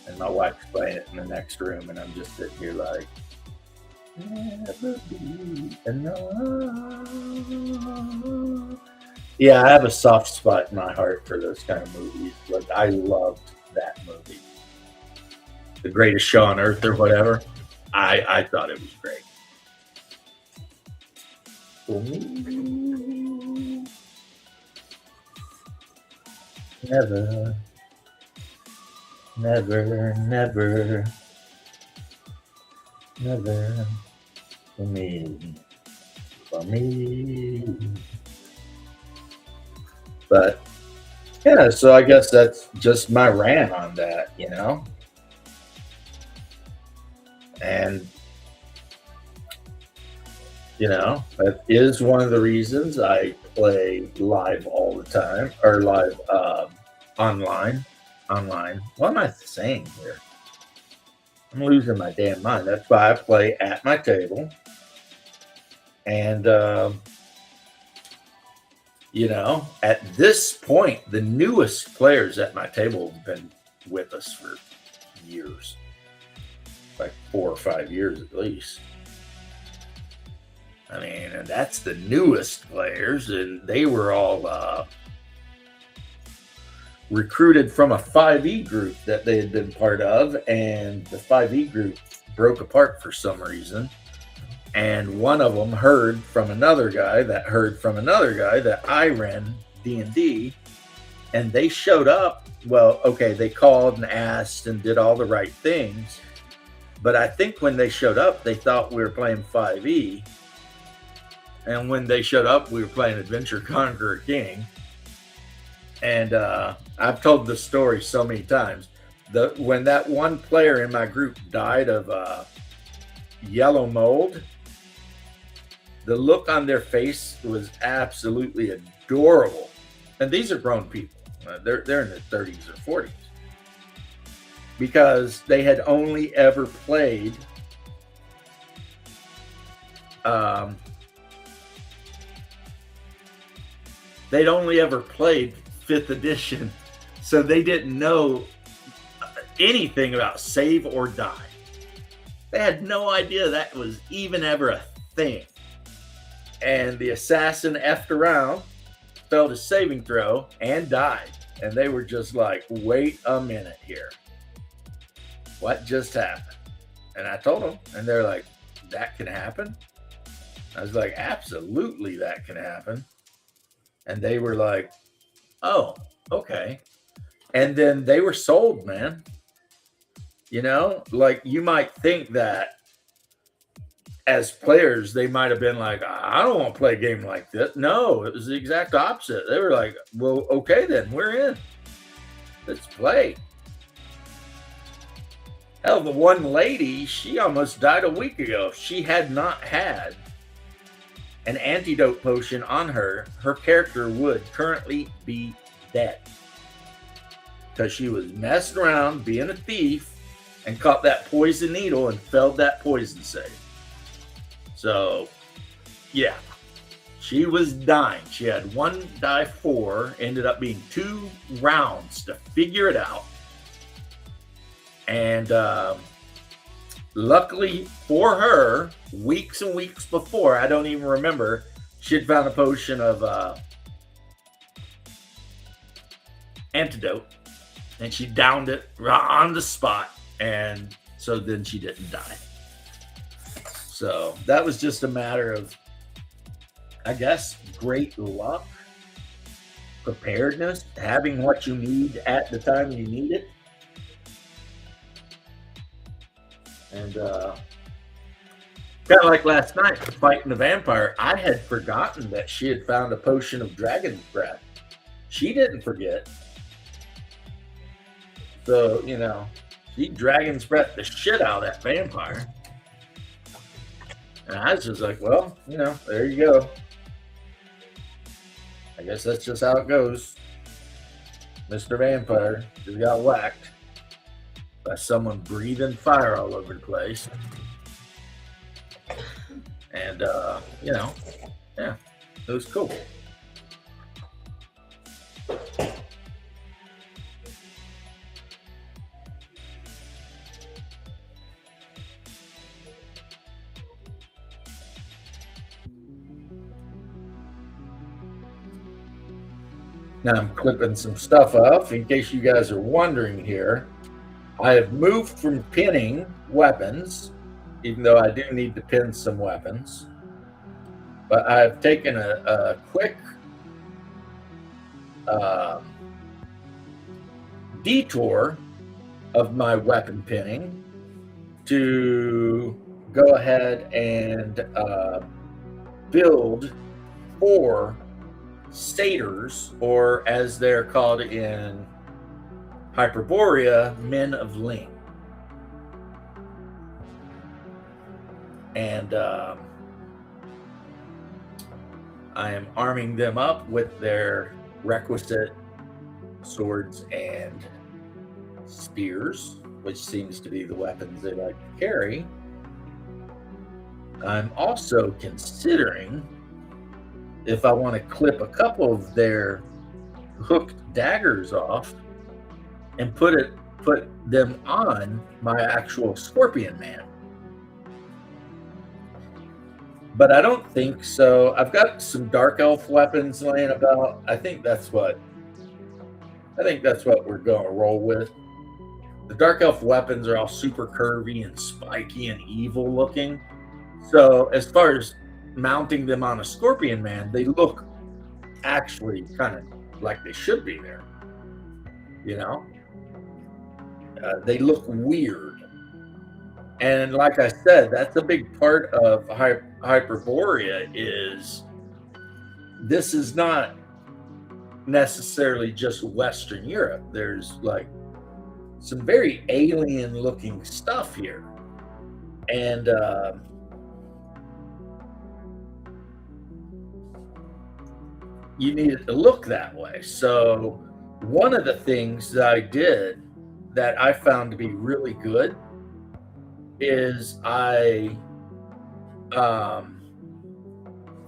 And my wife's playing it in the next room, and I'm just sitting here like, never be enough. Yeah, I have a soft spot in my heart for those kind of movies. Like, I loved that movie. The Greatest Show on Earth or whatever. I thought it was great. For me, never, never, never, never, for me, for me. But yeah, so I guess that's just my rant on that, you know. And you know, that is one of the reasons I play live all the time, or live online. What am I saying here? I'm losing my damn mind. That's why I play at my table. And, you know, at this point, the newest players at my table have been with us for years. Like 4 or 5 years at least. I mean, and that's the newest players, and they were all recruited from a 5e group that they had been part of, and the 5e group broke apart for some reason. And one of them heard from another guy that heard from another guy that I ran D&D, and they showed up. Well, okay, they called and asked and did all the right things, but I think when they showed up, they thought we were playing 5e. And when they showed up, we were playing Adventure Conqueror King. And I've told this story so many times. When that one player in my group died of yellow mold, the look on their face was absolutely adorable. And these are grown people. They're in their 30s or 40s. Because they had only ever played they'd only ever played 5th edition, so they didn't know anything about save or die. They had no idea that was even ever a thing. And the assassin effed around, failed his saving throw, and died. And they were just like, wait a minute here. What just happened? And I told them, and they're like, that can happen? I was like, absolutely that can happen. And they were like, oh, okay. And then they were sold, man. You know, like you might think that as players, they might have been like, I don't want to play a game like this. No, it was the exact opposite. They were like, well, okay, then we're in. Let's play. Hell, the one lady, she almost died a week ago. She had not had an antidote potion on her. Her character would currently be dead. Because she was messing around, being a thief, and caught that poison needle and failed that poison save. So, yeah. She was dying. She had 1 die 4, ended up being 2 rounds to figure it out. And luckily for her, weeks and weeks before, I don't even remember, she had found a potion of antidote, and she downed it on the spot, and so then she didn't die. So that was just a matter of, I guess, great luck, preparedness, having what you need at the time you need it. And kind of like last night, fighting the vampire, I had forgotten that she had found a potion of dragon's breath. She didn't forget. So, you know, she dragon's breath the shit out of that vampire. And I was just like, well, there you go. I guess that's just how it goes. Mr. Vampire just got whacked by someone breathing fire all over the place. And, yeah, it was cool. Now I'm clipping some stuff off in case you guys are wondering here. I have moved from pinning weapons, even though I do need to pin some weapons. But I've taken a quick detour of my weapon pinning to go ahead and build 4 satyrs, or as they're called in Hyperborea, men of Ling. And I am arming them up with their requisite swords and spears, which seems to be the weapons they like to carry. I'm also considering if I want to clip a couple of their hooked daggers off and put them on my actual Scorpion Man. But I don't think so. I've got some dark elf weapons laying about. I think that's what we're going to roll with. The dark elf weapons are all super curvy and spiky and evil looking. So as far as mounting them on a Scorpion Man, they look actually kind of like they should be there. They look weird. And like I said, that's a big part of Hyperborea is this is not necessarily just Western Europe. There's like some very alien looking stuff here. And you need it to look that way. So one of the things that I did that I found to be really good is I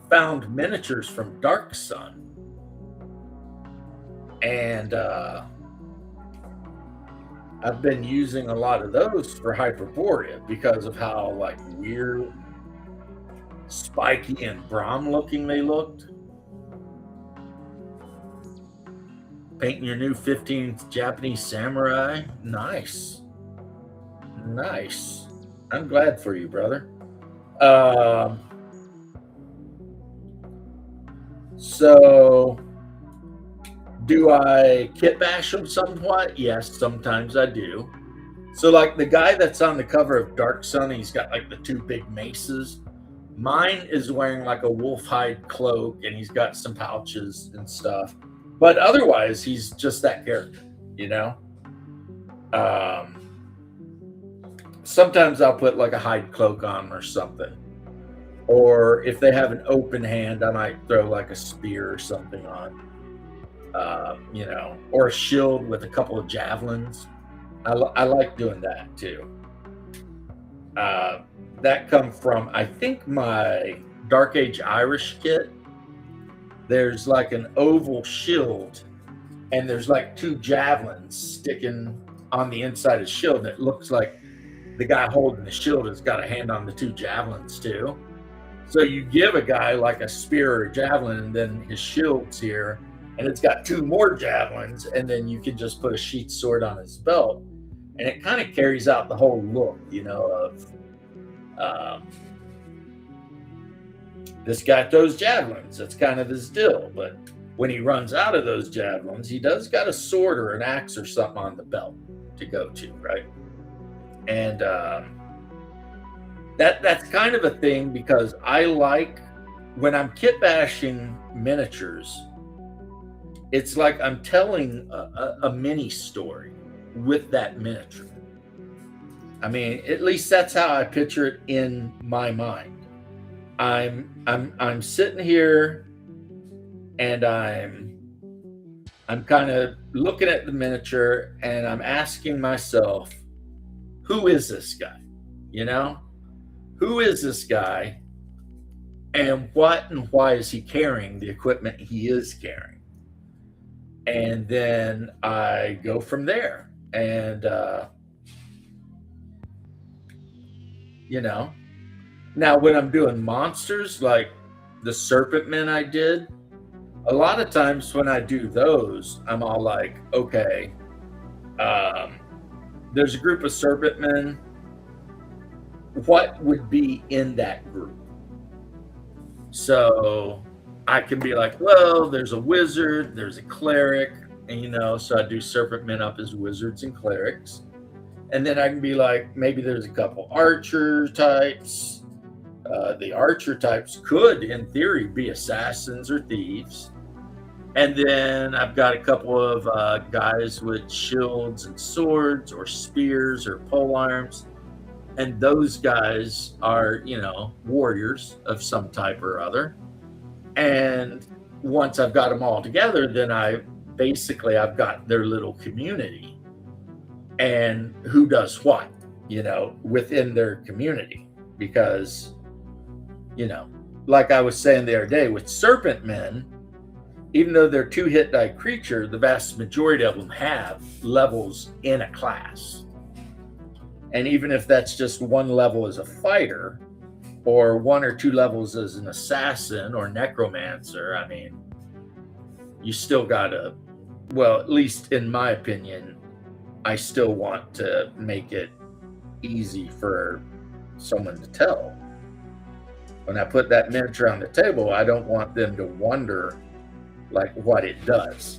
found miniatures from Dark Sun, and I've been using a lot of those for Hyperborea because of how like weird, spiky and Brahm looking they looked. Painting your new 15th Japanese samurai. Nice. I'm glad for you, brother. So do I kit bash them somewhat? Yes, sometimes I do. So like the guy that's on the cover of Dark Sun, he's got like the 2 big maces. Mine is wearing like a wolf hide cloak and he's got some pouches and stuff. But otherwise, he's just that character, Sometimes I'll put like a hide cloak on or something. Or if they have an open hand, I might throw like a spear or something on. Or a shield with a couple of javelins. I like doing that too. That come from, I think, my Dark Age Irish kit. There's like an oval shield and there's like 2 javelins sticking on the inside of the shield. And it looks like the guy holding the shield has got a hand on the 2 javelins too. So you give a guy like a spear or a javelin and then his shield's here and it's got 2 more javelins and then you can just put a sheath sword on his belt. And it kind of carries out the whole look, of this guy throws javelins. That's kind of his deal. But when he runs out of those javelins, he does got a sword or an axe or something on the belt to go to, right? And that's kind of a thing because I like when I'm kit bashing miniatures, it's like I'm telling a mini story with that miniature. I mean, at least that's how I picture it in my mind. I'm sitting here and I'm kind of looking at the miniature and I'm asking myself, who is this guy? You know, who is this guy, and what and why is he carrying the equipment he is carrying? And then I go from there. And you know, now when I'm doing monsters like the serpent men I did, a lot of times when I do those, I'm all like, okay, there's a group of serpent men. What would be in that group? So I can be like, well, there's a wizard, there's a cleric, and so I do serpent men up as wizards and clerics. And then I can be like, maybe there's a couple archer types. The archer types could, in theory, be assassins or thieves. And then I've got a couple of guys with shields and swords or spears or polearms. And those guys are, warriors of some type or other. And once I've got them all together, then I've got their little community and who does what, within their community. Because, like I was saying the other day with serpent men, even though they're 2 hit die creature, the vast majority of them have levels in a class. And even if that's just 1 level as a fighter, or 1 or 2 levels as an assassin or necromancer, I mean, you still gotta, well, at least in my opinion, I still want to make it easy for someone to tell. When I put that miniature on the table, I don't want them to wonder like what it does.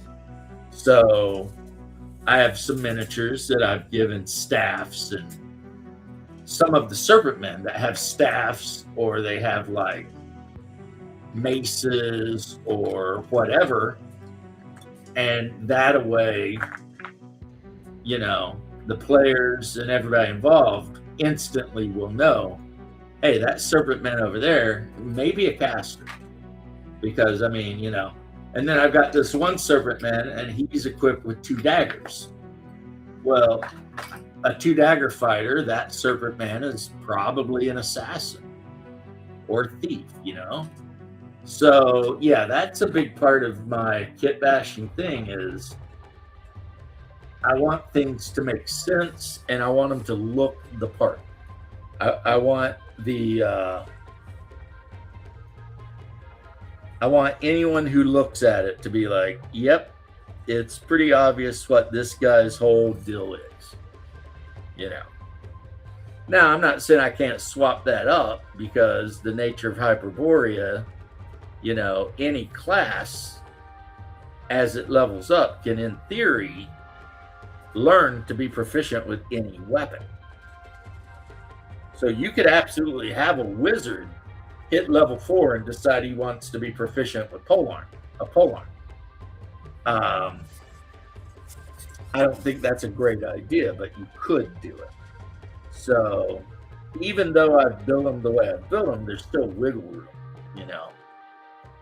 So I have some miniatures that I've given staffs, and some of the serpent men that have staffs, or they have like maces or whatever, and that way, the players and everybody involved instantly will know, hey, that serpent man over there may be a caster. Because, I mean, and then I've got this one serpent man, and he's equipped with 2 daggers. Well, a 2-dagger fighter, that serpent man is probably an assassin or thief, So, yeah, that's a big part of my kit bashing thing is I want things to make sense, and I want them to look the part. I want I want anyone who looks at it to be like, yep, it's pretty obvious what this guy's whole deal is. Now, I'm not saying I can't swap that up, because the nature of Hyperborea, any class, as it levels up, can, in theory, learn to be proficient with any weapon. So you could absolutely have a wizard hit level 4 and decide he wants to be proficient with a polearm. I don't think that's a great idea, but you could do it. So even though I've built them the way I've built them, there's still wiggle room,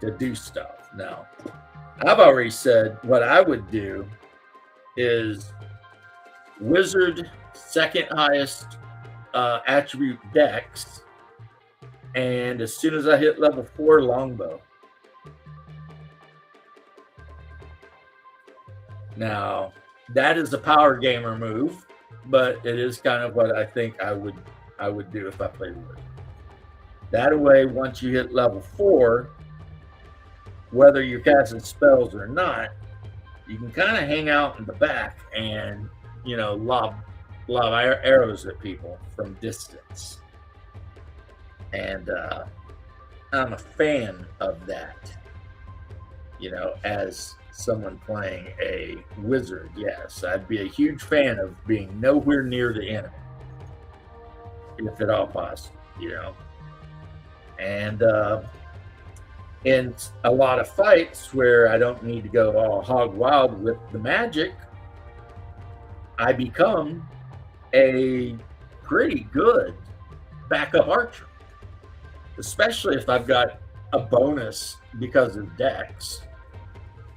to do stuff. Now, I've already said what I would do is wizard, 2nd highest attribute dex, and as soon as I hit level 4, longbow. Now, that is a power gamer move, but it is kind of what I think I would do if I played wizard. That way, once you hit level 4, whether you're casting spells or not, you can kind of hang out in the back and lob arrows at people from distance. And I'm a fan of that. As someone playing a wizard, yes, I'd be a huge fan of being nowhere near the enemy, if at all possible. And in a lot of fights where I don't need to go all hog wild with the magic, I become a pretty good backup archer. especially if I've got a bonus because of dex.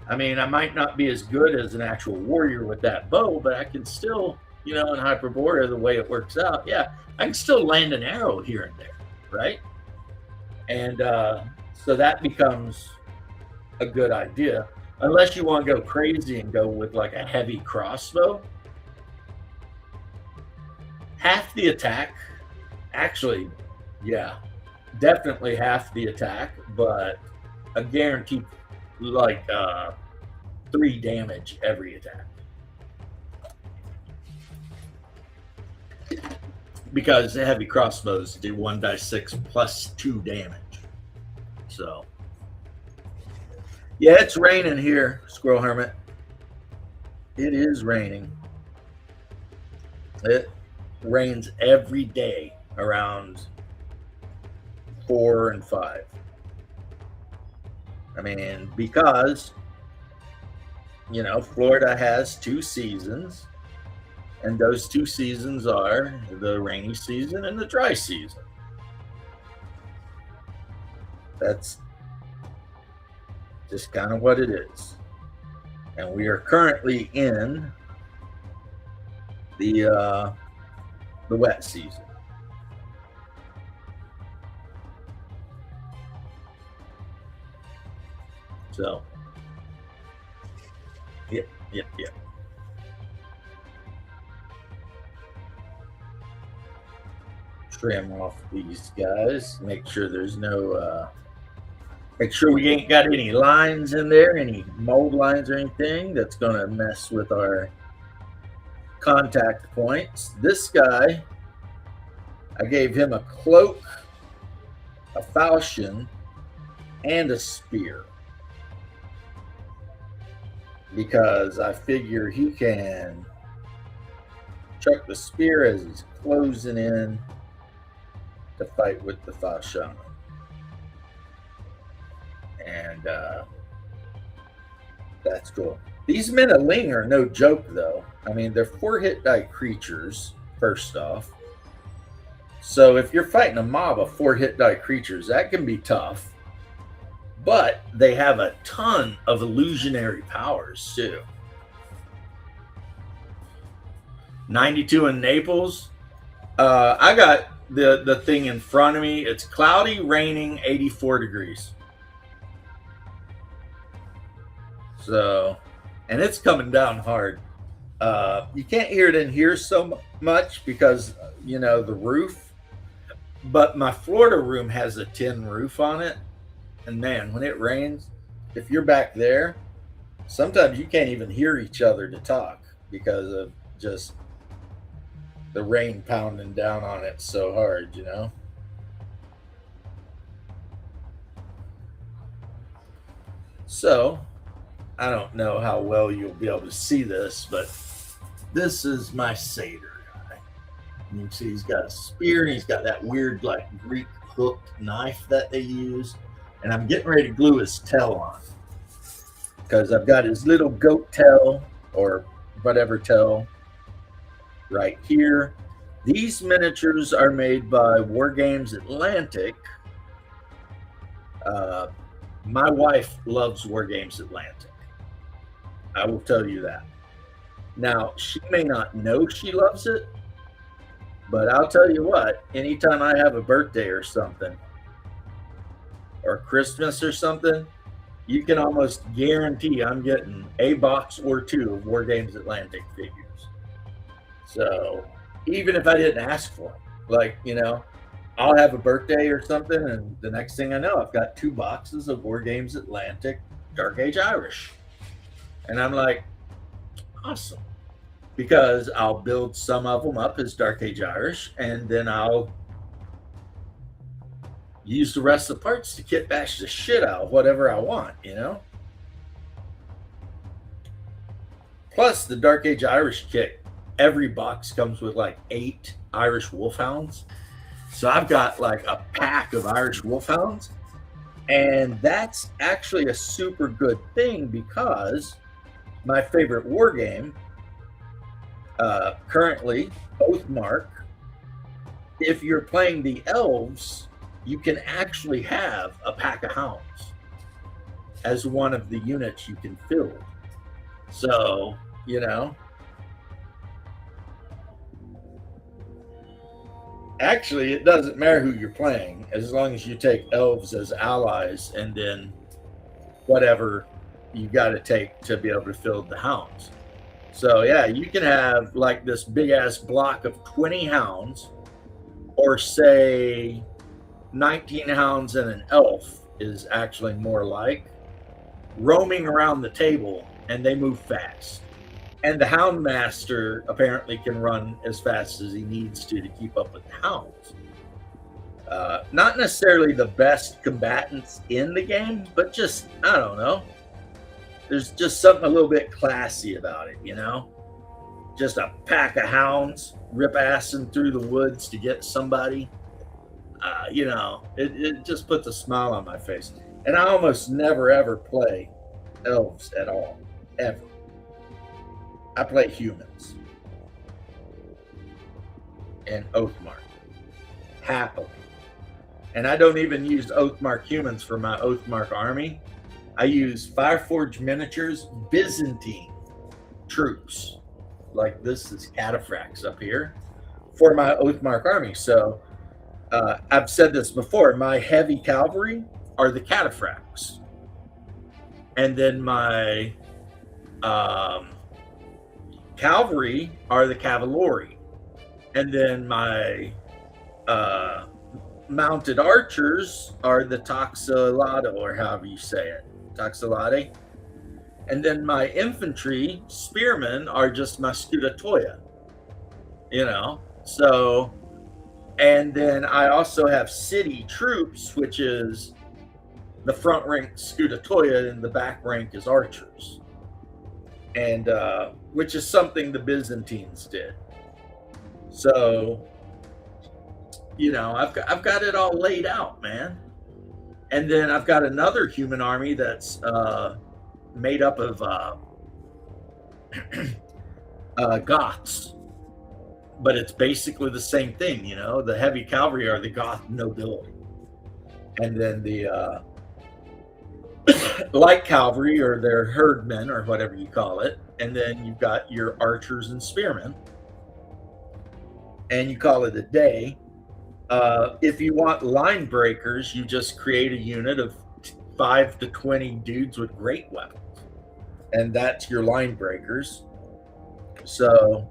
I mean, I might not be as good as an actual warrior with that bow, but I can still, in Hyperborea, the way it works out, yeah, I can still land an arrow here and there, right? And so that becomes a good idea, unless you want to go crazy and go with like a heavy crossbow. Half the attack, actually, yeah, definitely half the attack, but a guaranteed like 3 damage every attack. Because the heavy crossbows do 1d6 plus 2 damage. So, yeah, it's raining here, Squirrel Hermit. It is raining. It rains every day around 4 and 5. I mean, because, Florida has 2 seasons, and those 2 seasons are the rainy season and the dry season. That's just kind of what it is. And we are currently in the wet season. So, yep. Trim off these guys. Make sure there's no, make sure we ain't got any lines in there, any mold lines or anything that's going to mess with our contact points. This guy, I gave him a cloak, a falchion, and a spear. Because I figure he can chuck the spear as he's closing in to fight with the falchion. And that's cool. These men of Ling are no joke, though. I mean, they're 4 hit die creatures, first off. So if you're fighting a mob of 4 hit die creatures, that can be tough. But they have a ton of illusionary powers, too. 92 in Naples. I got the thing in front of me. It's cloudy, raining, 84 degrees. So, and it's coming down hard. You can't hear it in here so much because, the roof. But my Florida room has a tin roof on it. And man, when it rains, if you're back there, sometimes you can't even hear each other to talk because of just the rain pounding down on it so hard, So, I don't know how well you'll be able to see this, but this is my satyr guy. And you can see he's got a spear, and he's got that weird, like, Greek hooked knife that they use. And I'm getting ready to glue his tail on because I've got his little goat tail or whatever tail right here. These miniatures are made by War Games Atlantic. My wife loves War Games Atlantic. I will tell you that. Now, she may not know she loves it, but I'll tell you what, anytime I have a birthday or something, or Christmas or something, you can almost guarantee I'm getting a box or 2 of War Games Atlantic figures. So even if I didn't ask for them, like, I'll have a birthday or something, and the next thing I know, I've got 2 boxes of War Games Atlantic Dark Age Irish. And I'm like, awesome. Because I'll build some of them up as Dark Age Irish, and then I'll use the rest of the parts to kit bash the shit out of whatever I want, Plus, the Dark Age Irish kit, every box comes with like 8 Irish Wolfhounds. So I've got like a pack of Irish Wolfhounds. And that's actually a super good thing because my favorite war game, currently, Oathmark, if you're playing the elves, you can actually have a pack of hounds as one of the units you can field. So, you know, actually, it doesn't matter who you're playing as long as you take elves as allies and then whatever you got to take to be able to field the hounds. So, yeah, you can have like this big ass block of 20 hounds, or say 19 hounds and an elf is actually more like roaming around the table, and they move fast. And the hound master apparently can run as fast as he needs to keep up with the hounds. Not necessarily the best combatants in the game, but just, I don't know. There's just something a little bit classy about it, you know? Just a pack of hounds rip assing through the woods to get somebody. You know, it just puts a smile on my face. And I almost never ever play elves at all, ever. I play humans and Oathmark happily. And I don't even use Oathmark humans for my Oathmark army. I use Fireforge miniatures, Byzantine troops. Like this is cataphracts up here for my Oathmark army. So I've said this before, my heavy cavalry are the cataphracts. And then my cavalry are the cavalry. And then my mounted archers are the Toxolado, or however you say it, Toxolade. And then my infantry spearmen are just my Scudatoia, you know. So, and then I also have city troops, which is the front rank Scudatoia and the back rank is archers, and which is something the Byzantines did. So, you know, I've got it all laid out, man. And then I've got another human army that's made up of Goths, but it's basically the same thing, you know. The heavy cavalry are the Goth nobility, and then the light cavalry or their herdmen or whatever you call it, and then you've got your archers and spearmen, and you call it a day. If you want line breakers, you just create a unit of 5 to 20 dudes with great weapons, and that's your line breakers. So,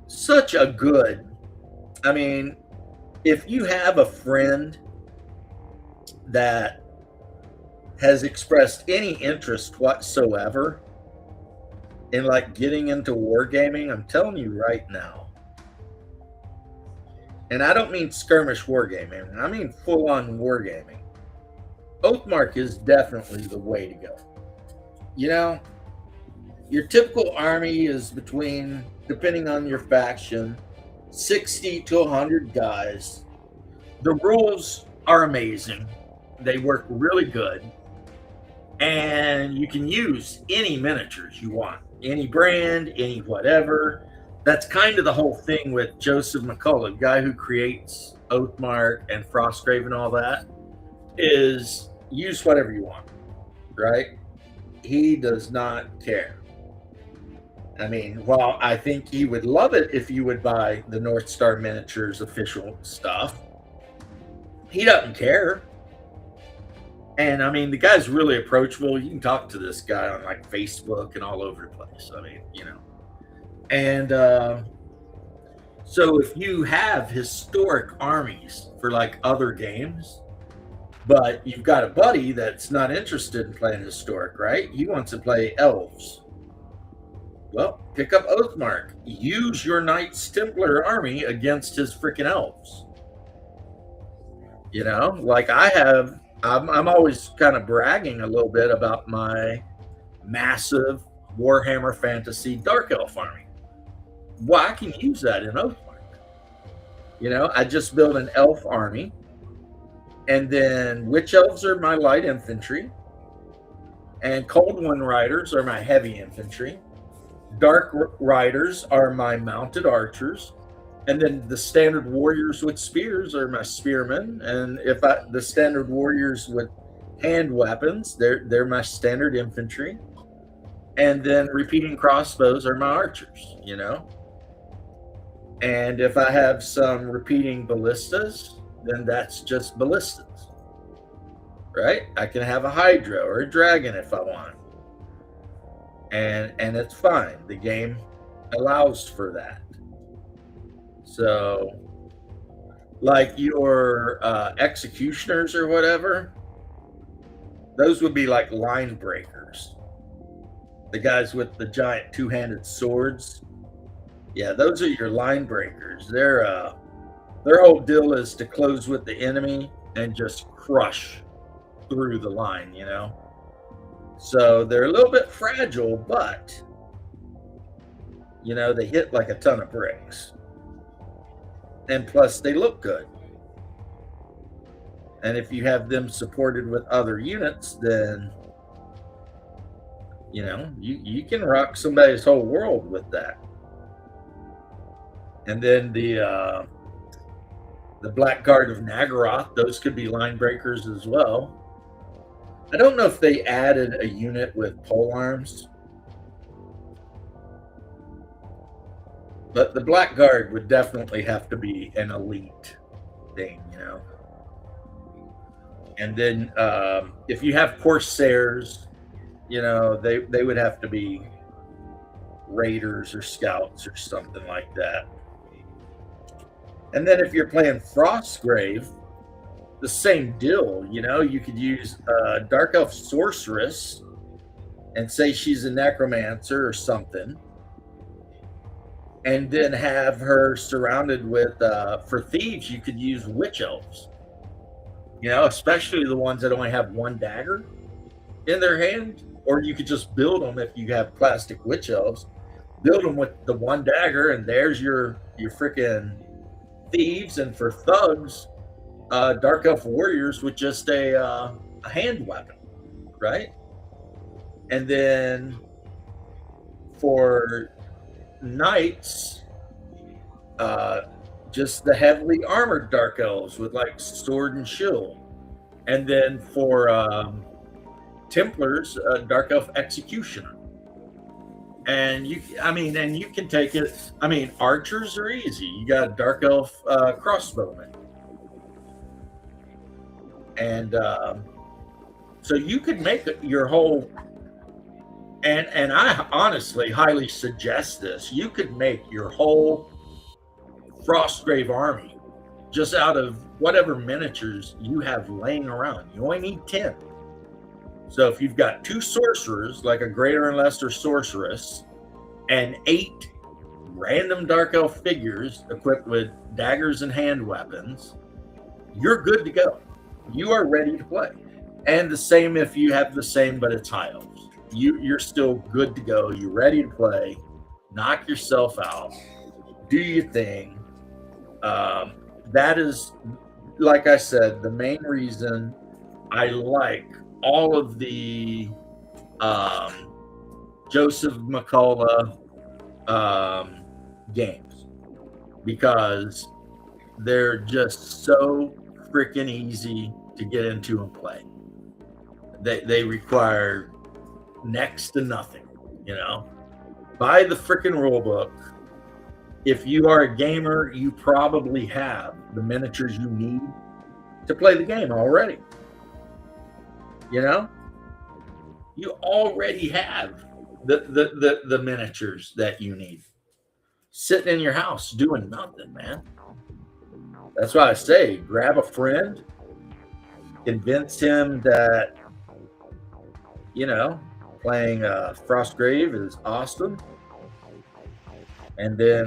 such a good, I mean, if you have a friend that has expressed any interest whatsoever in like getting into wargaming, I'm telling you right now, and I don't mean skirmish wargaming, I mean full-on wargaming, Oathmark is definitely the way to go. You know, your typical army is between, depending on your faction, 60 to 100 guys. The rules are amazing. They work really good. And you can use any miniatures you want, any brand, any whatever. That's kind of the whole thing with Joseph McCullough, the guy who creates Oathmark and Frostgrave and all that, is use whatever you want, right? He does not care. I mean, while I think he would love it if you would buy the North Star Miniatures official stuff, he doesn't care. And I mean, the guy's really approachable. You can talk to this guy on like Facebook and all over the place. I mean, you know. And so if you have historic armies for like other games, but you've got a buddy that's not interested in playing historic, right? He wants to play elves. Well, pick up Oathmark. Use your Knights Templar army against his freaking elves. You know, like I'm always kind of bragging a little bit about my massive Warhammer Fantasy Dark Elf army. Well, I can use that in Oathmark. You know, I just built an elf army, and then Witch Elves are my light infantry, and Cold One Riders are my heavy infantry. Dark Riders are my mounted archers, And then the standard warriors with spears are my spearmen, and the standard warriors with hand weapons, they're my standard infantry. And then repeating crossbows are my archers, you know. And if I have some repeating ballistas, then that's just ballistas, right? I can have a hydra or a dragon if I want, and it's fine. The game allows for that. So, like your executioners or whatever, those would be like line breakers. The guys with the giant two-handed swords, yeah, those are your line breakers. Their whole deal is to close with the enemy and just crush through the line, you know. So they're a little bit fragile, but you know, they hit like a ton of bricks. And plus they look good. And if you have them supported with other units, then you know, you can rock somebody's whole world with that. And then the Blackguard of Nagaroth, those could be line breakers as well. I don't know if they added a unit with pole arms, but the Blackguard would definitely have to be an elite thing, you know. And then if you have Corsairs, you know, they would have to be raiders or scouts or something like that. And then if you're playing Frostgrave, the same deal, you know, you could use Dark Elf Sorceress and say she's a necromancer or something, and then have her surrounded with, for thieves, you could use Witch Elves, you know, especially the ones that only have one dagger in their hand, or you could just build them if you have plastic Witch Elves, build them with the one dagger, and there's your freaking thieves. And for thugs, Dark Elf warriors with just a hand weapon, right? And then for knights, just the heavily armored Dark Elves with like sword and shield. And then for Templars, Dark Elf executioner. And you can take it. I mean, archers are easy. You got a Dark Elf crossbowman, and so you could make your whole. And I honestly highly suggest this. You could make your whole Frostgrave army just out of whatever miniatures you have laying around. You only need 10. So if you've got 2 sorcerers, like a greater and lesser sorceress, and 8 random Dark Elf figures equipped with daggers and hand weapons, you're good to go. You are ready to play. And the same if you have the same, but it's high elves. You're still good to go. You're ready to play. Knock yourself out. Do your thing. That is, like I said, the main reason I like all of the Joseph McCullough games, because they're just so freaking easy to get into and play. They require next to nothing, you know. Buy the freaking rule book. If you are a gamer, you probably have the miniatures you need to play the game already. You know, you already have the miniatures that you need sitting in your house doing nothing, man. That's why I say grab a friend, convince him that, you know, playing Frostgrave is awesome, and then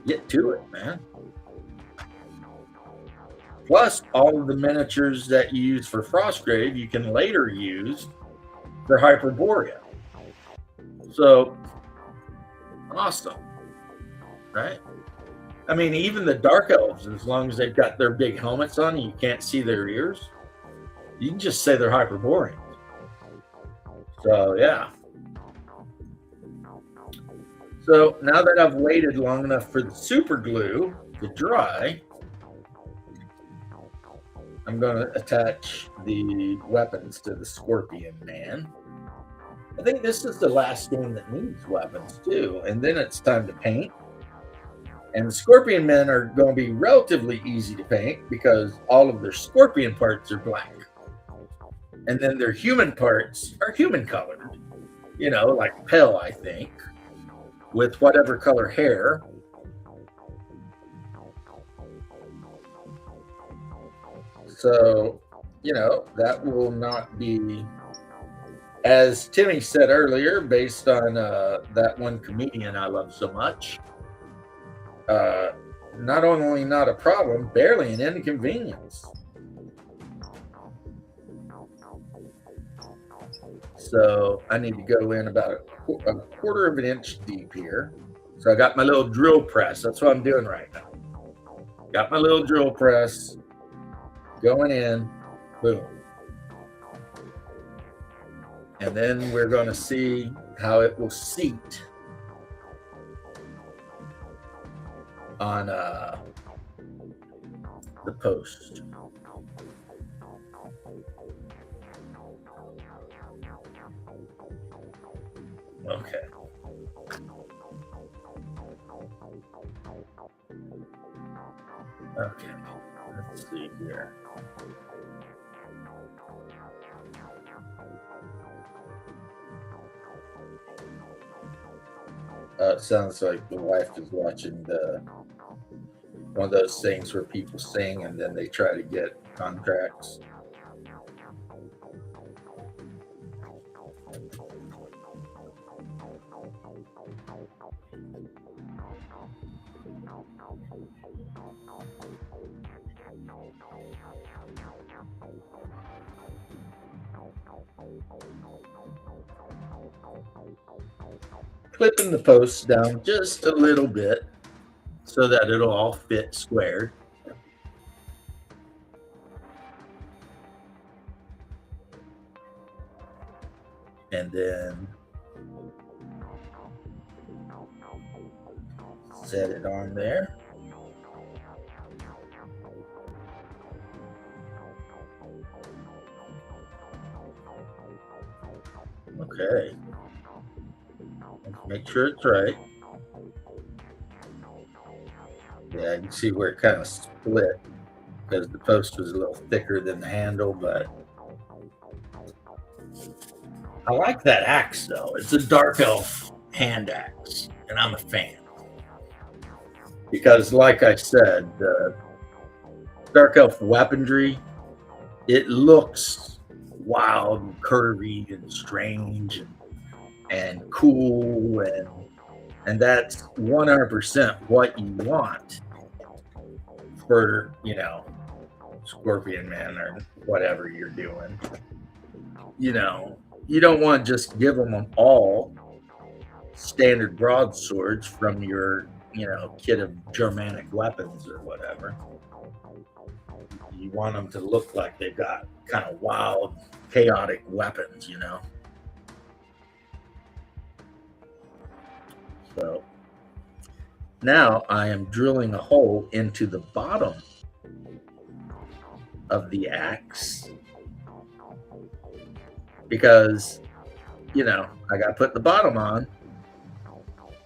get to it, man. Plus, all of the miniatures that you use for Frostgrave, you can later use for Hyperborea. So, awesome, right? I mean, even the Dark Elves, as long as they've got their big helmets on and you can't see their ears, you can just say they're Hyperboreans. So, yeah. So now that I've waited long enough for the super glue to dry, I'm going to attach the weapons to the Scorpion Man. I think this is the last one that needs weapons too, and then it's time to paint. And the Scorpion Men are going to be relatively easy to paint because all of their scorpion parts are black. And then their human parts are human colored, you know, like pale, I think, with whatever color hair. So, you know, that will not be, as Timmy said earlier, based on that one comedian I love so much, not only not a problem, barely an inconvenience. So I need to go in about a quarter of an inch deep here. So I got my little drill press. That's what I'm doing right now. Got my little drill press going in, boom. And then we're going to see how it will seat on the post. Okay. Okay. Let's see here. It sounds like the wife is watching one of those things where people sing and then they try to get contracts. Clipping the posts down just a little bit so that it'll all fit squared. And then set it on there. Okay. Make sure it's right. Yeah, you can see where it kind of split because the post was a little thicker than the handle, but I like that axe though. It's a dark elf hand axe, and I'm a fan. Because like I said, the dark elf weaponry, it looks wild and curvy and strange and cool, and that's 100% what you want for, you know, Scorpion Man or whatever you're doing. You know, you don't want to just give them all standard broadswords from your, you know, kit of Germanic weapons or whatever. You want them to look like they've got kind of wild, chaotic weapons, you know. So now I am drilling a hole into the bottom of the axe because, you know, I got to put the bottom on.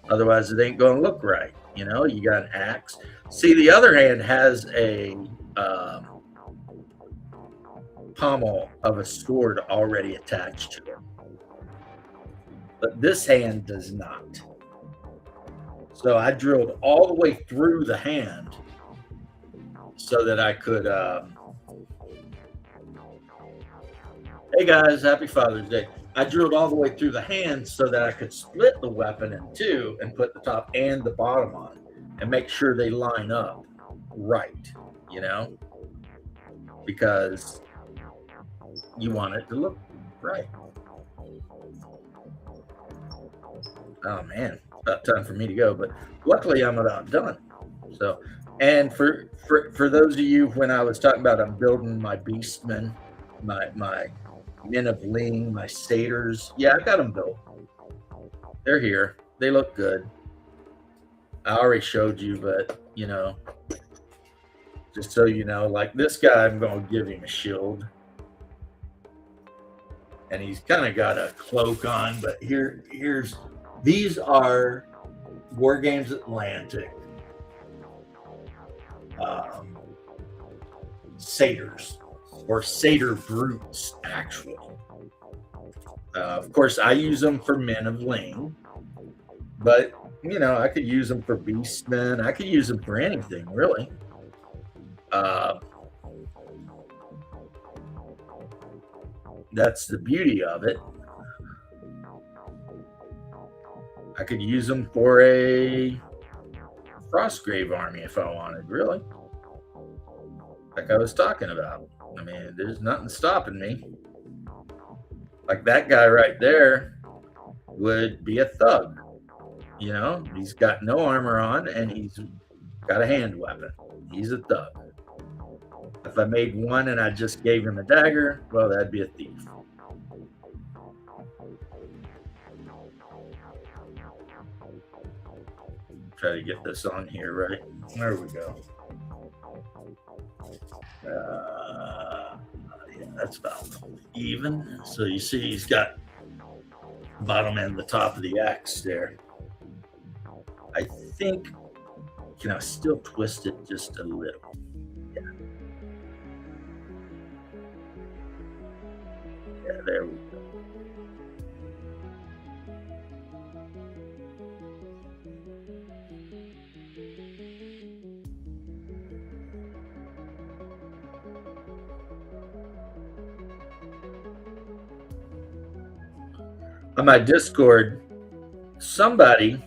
Otherwise, it ain't going to look right. You know, you got an axe. See, the other hand has a pommel of a sword already attached to it. But this hand does not. So I drilled all the way through the hand so that I could, hey guys, happy Father's Day. I drilled all the way through the hand so that I could split the weapon in two and put the top and the bottom on and make sure they line up right, you know, because you want it to look right. Oh man, about time for me to go, but luckily I'm about done. So, and for those of you, when I was talking about I'm building my beastmen, my men of Ling, my satyrs, yeah, I got them built. They're here. They look good. I already showed you, but just so you know, like this guy, I'm going to give him a shield. And he's kind of got a cloak on, but these are War Games Atlantic satyrs, or satyr brutes, actually. Of course, I use them for Men of Ling, but I could use them for beastmen. I could use them for anything, really. That's the beauty of it. I could use them for a Frostgrave army if I wanted, really. Like I was talking about. I mean, there's nothing stopping me. Like that guy right there would be a thug. He's got no armor on and he's got a hand weapon. He's a thug. If I made one and I just gave him a dagger, well, that'd be a thief. Try to get this on here, right? There we go. Yeah, that's about even. So you see he's got bottom and the top of the axe there. I think, can I still twist it just a little? Yeah. Yeah, there we go. On my Discord, somebody,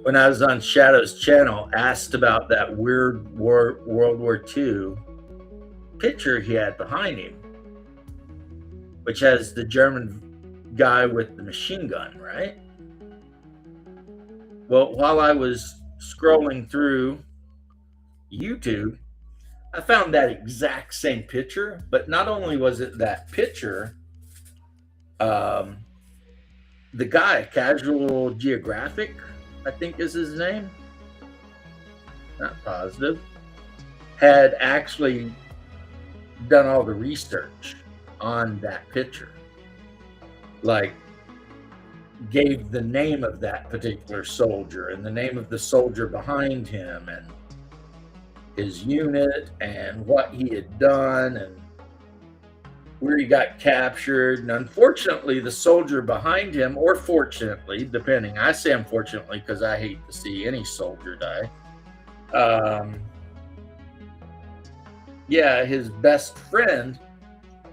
when I was on Shadow's channel, asked about that weird World War II picture he had behind him, which has the German guy with the machine gun, right? Well, while I was scrolling through YouTube, I found that exact same picture, but not only was it that picture, the guy, Casual Geographic, I think is his name, not positive, had actually done all the research on that picture. Like, gave the name of that particular soldier and the name of the soldier behind him and his unit and what he had done and where he got captured. And unfortunately, the soldier behind him, or fortunately, depending, I say unfortunately because I hate to see any soldier die. Yeah, his best friend,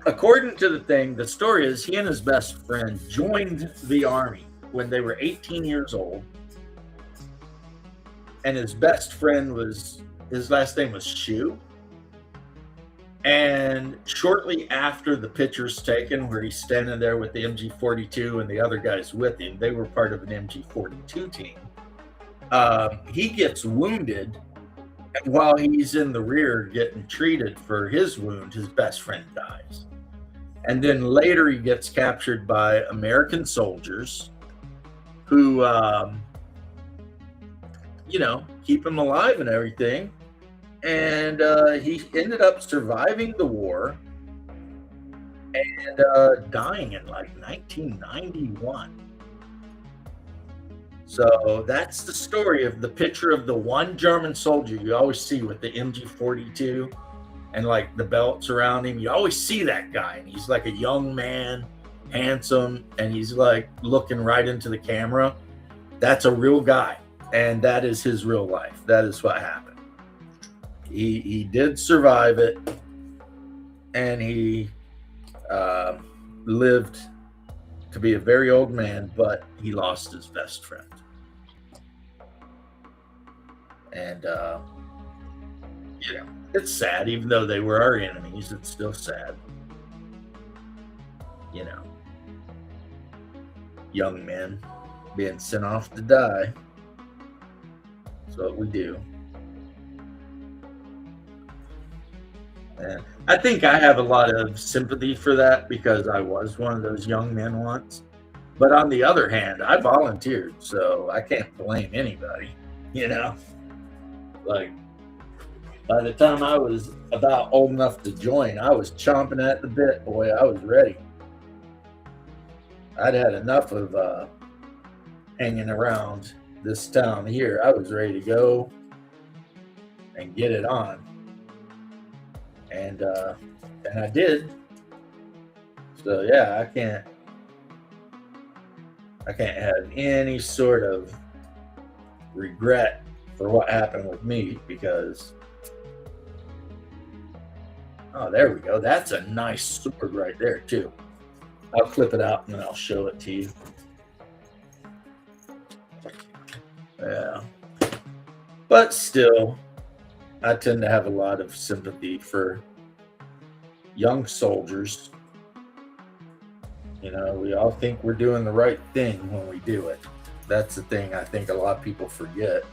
according to the thing, the story is he and his best friend joined the army when they were 18 years old. And his best friend his last name was Shu. And shortly after the picture's taken, where he's standing there with the MG42 and the other guys with him, they were part of an MG42 team. He gets wounded, and while he's in the rear getting treated for his wound, his best friend dies. And then later he gets captured by American soldiers who, keep him alive and everything. And he ended up surviving the war and dying in like 1991. So that's the story of the picture of the one German soldier you always see with the MG42 and like the belts around him. You always see that guy, and he's like a young man, handsome, and he's like looking right into the camera. That's a real guy, and that is his real life. That is what happened. He did survive it, and he lived to be a very old man, but he lost his best friend. And, it's sad. Even though they were our enemies, it's still sad. Young men being sent off to die. That's what we do. And I think I have a lot of sympathy for that because I was one of those young men once. But on the other hand, I volunteered, so I can't blame anybody. You know, like by the time I was about old enough to join, I was chomping at the bit, boy. I was ready. I'd had enough of hanging around this town here. I was ready to go and get it on, and I did. So yeah, I can't have any sort of regret for what happened with me because oh, there we go. That's a nice sword right there too. I'll clip it out and then I'll show it to you. Yeah. But still, I tend to have a lot of sympathy for young soldiers. You know, we all think we're doing the right thing when we do it. That's the thing I think a lot of people forget.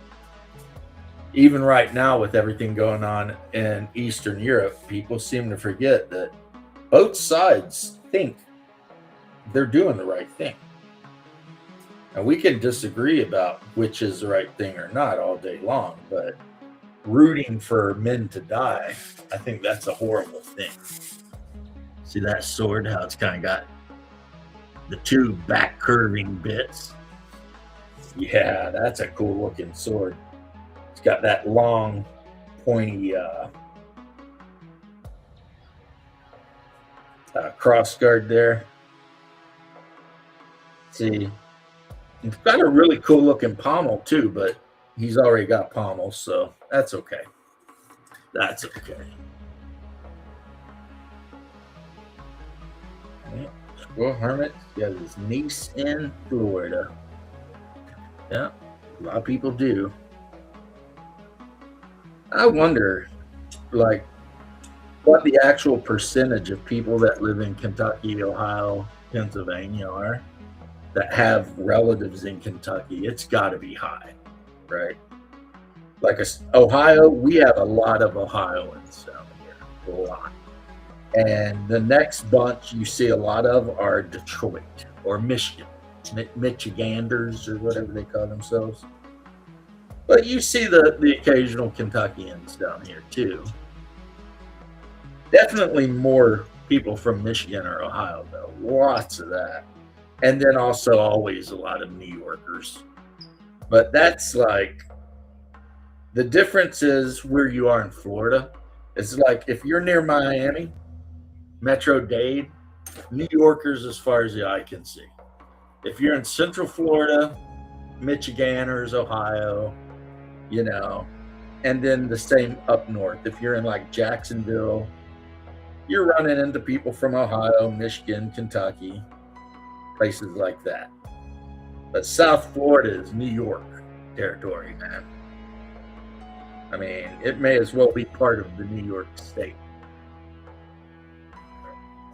Even right now, with everything going on in Eastern Europe, people seem to forget that both sides think they're doing the right thing. And we can disagree about which is the right thing or not all day long, but rooting for men to die, I think that's a horrible thing. See that sword, how it's kind of got the two back curving bits? Yeah, that's a cool looking sword. It's got that long, pointy cross guard there. See, it's got a really cool looking pommel too, but he's already got pommels, so that's okay. That's okay. Yeah. Squirrel Hermit got his niece in Florida. Yeah, a lot of people do. I wonder, like, what the actual percentage of people that live in Kentucky, Ohio, Pennsylvania are that have relatives in Kentucky. It's got to be high, right? Like Ohio, we have a lot of Ohioans down here, a lot. And the next bunch you see a lot of are Detroit or Michigan, Michiganders or whatever they call themselves. But you see the occasional Kentuckians down here too. Definitely more people from Michigan or Ohio, though. Lots of that. And then also always a lot of New Yorkers. But that's like, the difference is where you are in Florida. It's like if you're near Miami, Metro-Dade, New Yorkers as far as the eye can see. If you're in Central Florida, Michiganders, Ohio, you know, and then the same up north. If you're in like Jacksonville, you're running into people from Ohio, Michigan, Kentucky, places like that. But South Florida is New York territory, man. I mean, it may as well be part of the New York state.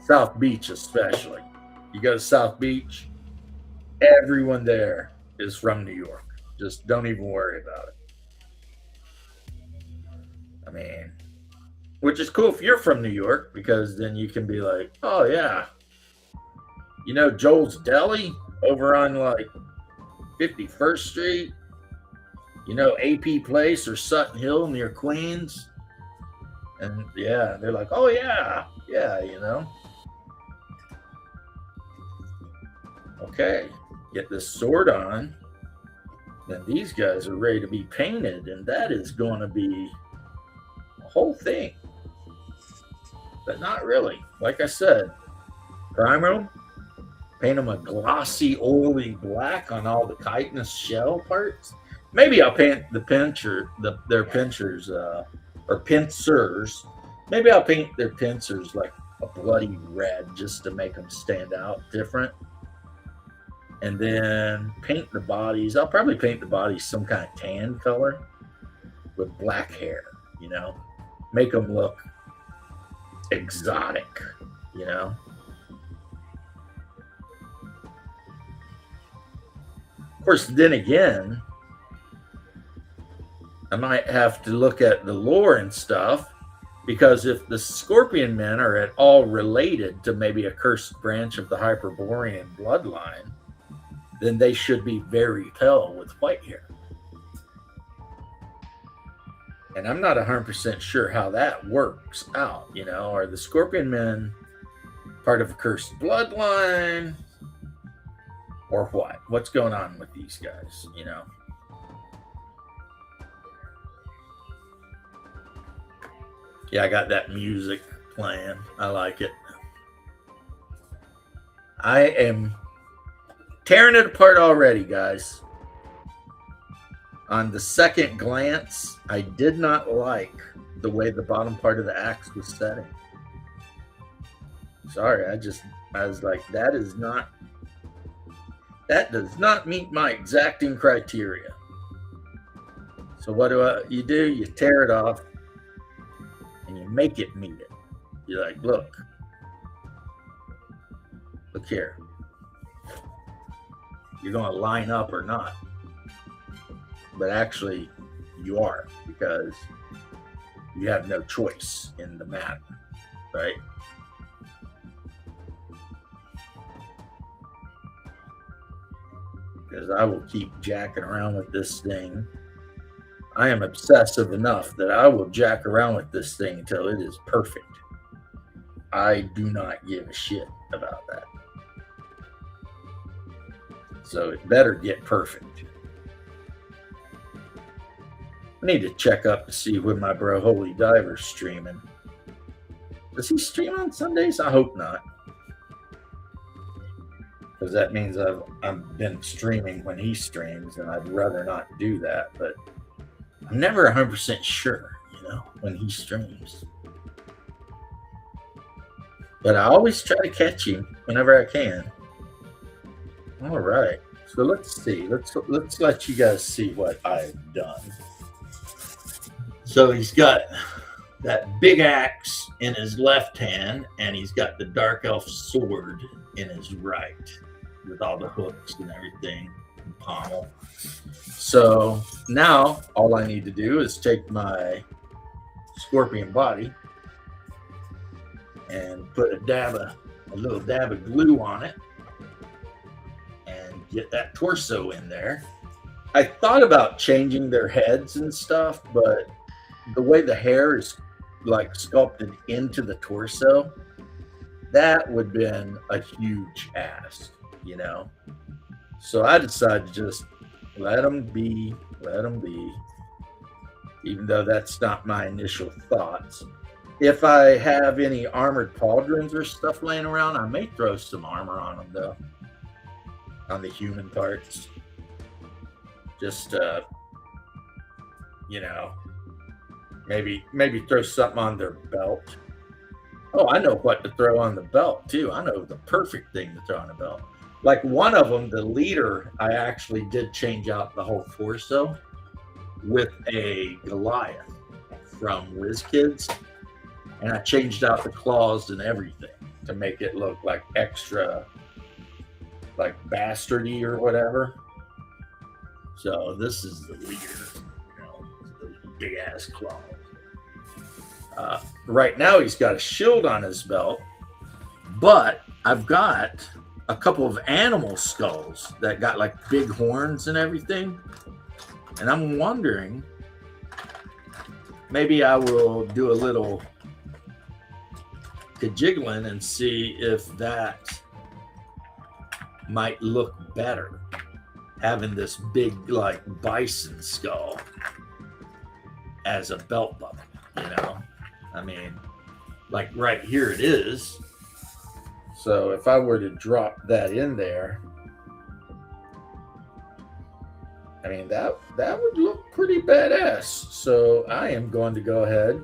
South Beach especially. You go to South Beach, everyone there is from New York. Just don't even worry about it. I mean, which is cool if you're from New York, because then you can be like, oh yeah, you know Joel's Deli over on like 51st Street? You know AP Place or Sutton Hill near Queens? And yeah, they're like, oh yeah, you know. Okay, get this sword on. Then these guys are ready to be painted, and that is going to be a whole thing. But not really. Like I said, primer them, paint them a glossy, oily black on all the chitinous shell parts. Maybe I'll paint the pincher, their pinchers, or pincers. Maybe I'll paint their pincers like a bloody red just to make them stand out different. And then paint the bodies. I'll probably paint the bodies some kind of tan color with black hair, you know, make them look exotic, you know. Of course, then again, I might have to look at the lore and stuff, because if the Scorpion men are at all related to maybe a cursed branch of the Hyperborean bloodline, then they should be very pale with white hair. And I'm not 100% sure how that works out. Are the Scorpion Men part of a cursed bloodline or what? What's going on with these guys? Yeah, I got that music playing. I like it. I am tearing it apart already, guys. On the second glance, I did not like the way the bottom part of the axe was setting. Sorry, I was like, that does not meet my exacting criteria. So what you do? You tear it off and you make it meet it. You're like, look here. You're going to line up or not. But actually, you are, because you have no choice in the matter, right? Because I will keep jacking around with this thing. I am obsessive enough that I will jack around with this thing until it is perfect. I do not give a shit about that. So it better get perfect. I need to check up to see when my bro Holy Diver's streaming. Does he stream on Sundays? I hope not. Because that means I've been streaming when he streams, and I'd rather not do that. But I'm never 100% sure, when he streams. But I always try to catch him whenever I can. All right. So let's see. Let's let you guys see what I've done. So he's got that big axe in his left hand, and he's got the dark elf sword in his right, with all the hooks and everything, and pommel. So now all I need to do is take my scorpion body and put a little dab of glue on it and get that torso in there. I thought about changing their heads and stuff, but the way the hair is like sculpted into the torso, that would have been a huge ask, So I decided to just let them be, even though that's not my initial thoughts. If I have any armored pauldrons or stuff laying around, I may throw some armor on them, though, on the human parts. Just, maybe throw something on their belt. Oh, I know what to throw on the belt, too. I know the perfect thing to throw on the belt. Like one of them, the leader, I actually did change out the whole torso with a Goliath from WizKids. And I changed out the claws and everything to make it look like extra, like bastardy or whatever. So this is the leader, the big ass claws. Right now he's got a shield on his belt, but I've got a couple of animal skulls that got like big horns and everything. And I'm wondering, maybe I will do a little jiggling and see if that might look better, having this big like bison skull as a belt buckle. I mean, like right here it is. So if I were to drop that in there, I mean, that would look pretty badass. So I am going to go ahead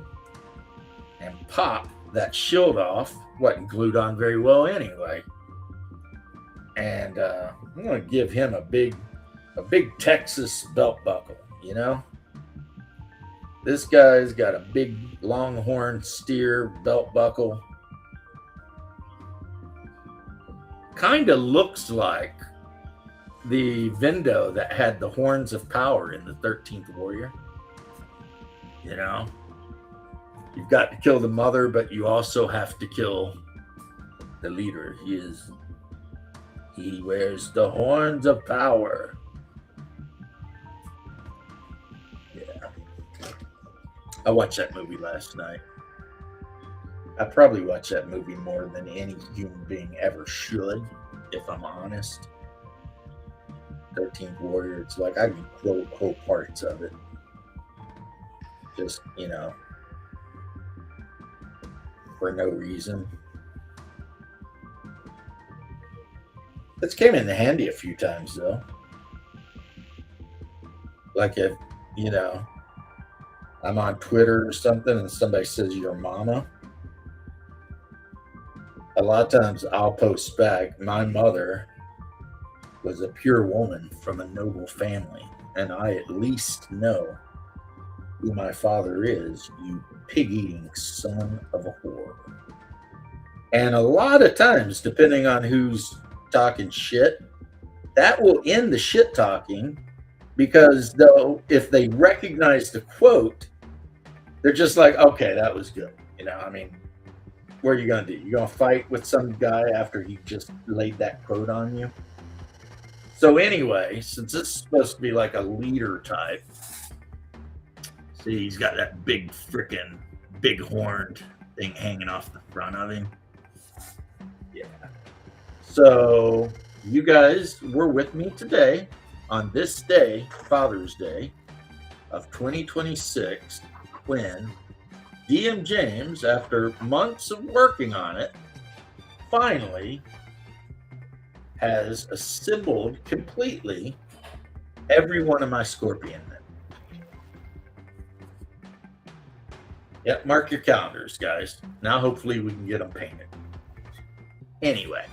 and pop that shield off. Wasn't glued on very well anyway. And I'm going to give him a big Texas belt buckle, This guy's got a big longhorn steer belt buckle. Kind of looks like the Vindo that had the horns of power in the 13th Warrior. You've got to kill the mother, but you also have to kill the leader. He wears the horns of power. Yeah. I watched that movie last night. I probably watched that movie more than any human being ever should, if I'm honest. 13th Warrior, it's like I can quote whole parts of it. Just, for no reason. It's came in handy a few times, though. Like if, I'm on Twitter or something and somebody says your mama, a lot of times I'll post back, my mother was a pure woman from a noble family, and I at least know who my father is, you pig-eating son of a whore. And a lot of times, depending on who's talking shit, that will end the shit talking, because though if they recognize the quote, they're just like, okay, that was good. What are you gonna do? You gonna fight with some guy after he just laid that quote on you? So anyway, since this is supposed to be like a leader type, see, he's got that big freaking big horned thing hanging off the front of him. Yeah. So you guys were with me today on this day, Father's Day of 2026, when DM James, after months of working on it, finally has assembled completely every one of my scorpion men. Yep, mark your calendars, guys. Now hopefully we can get them painted. Anyway.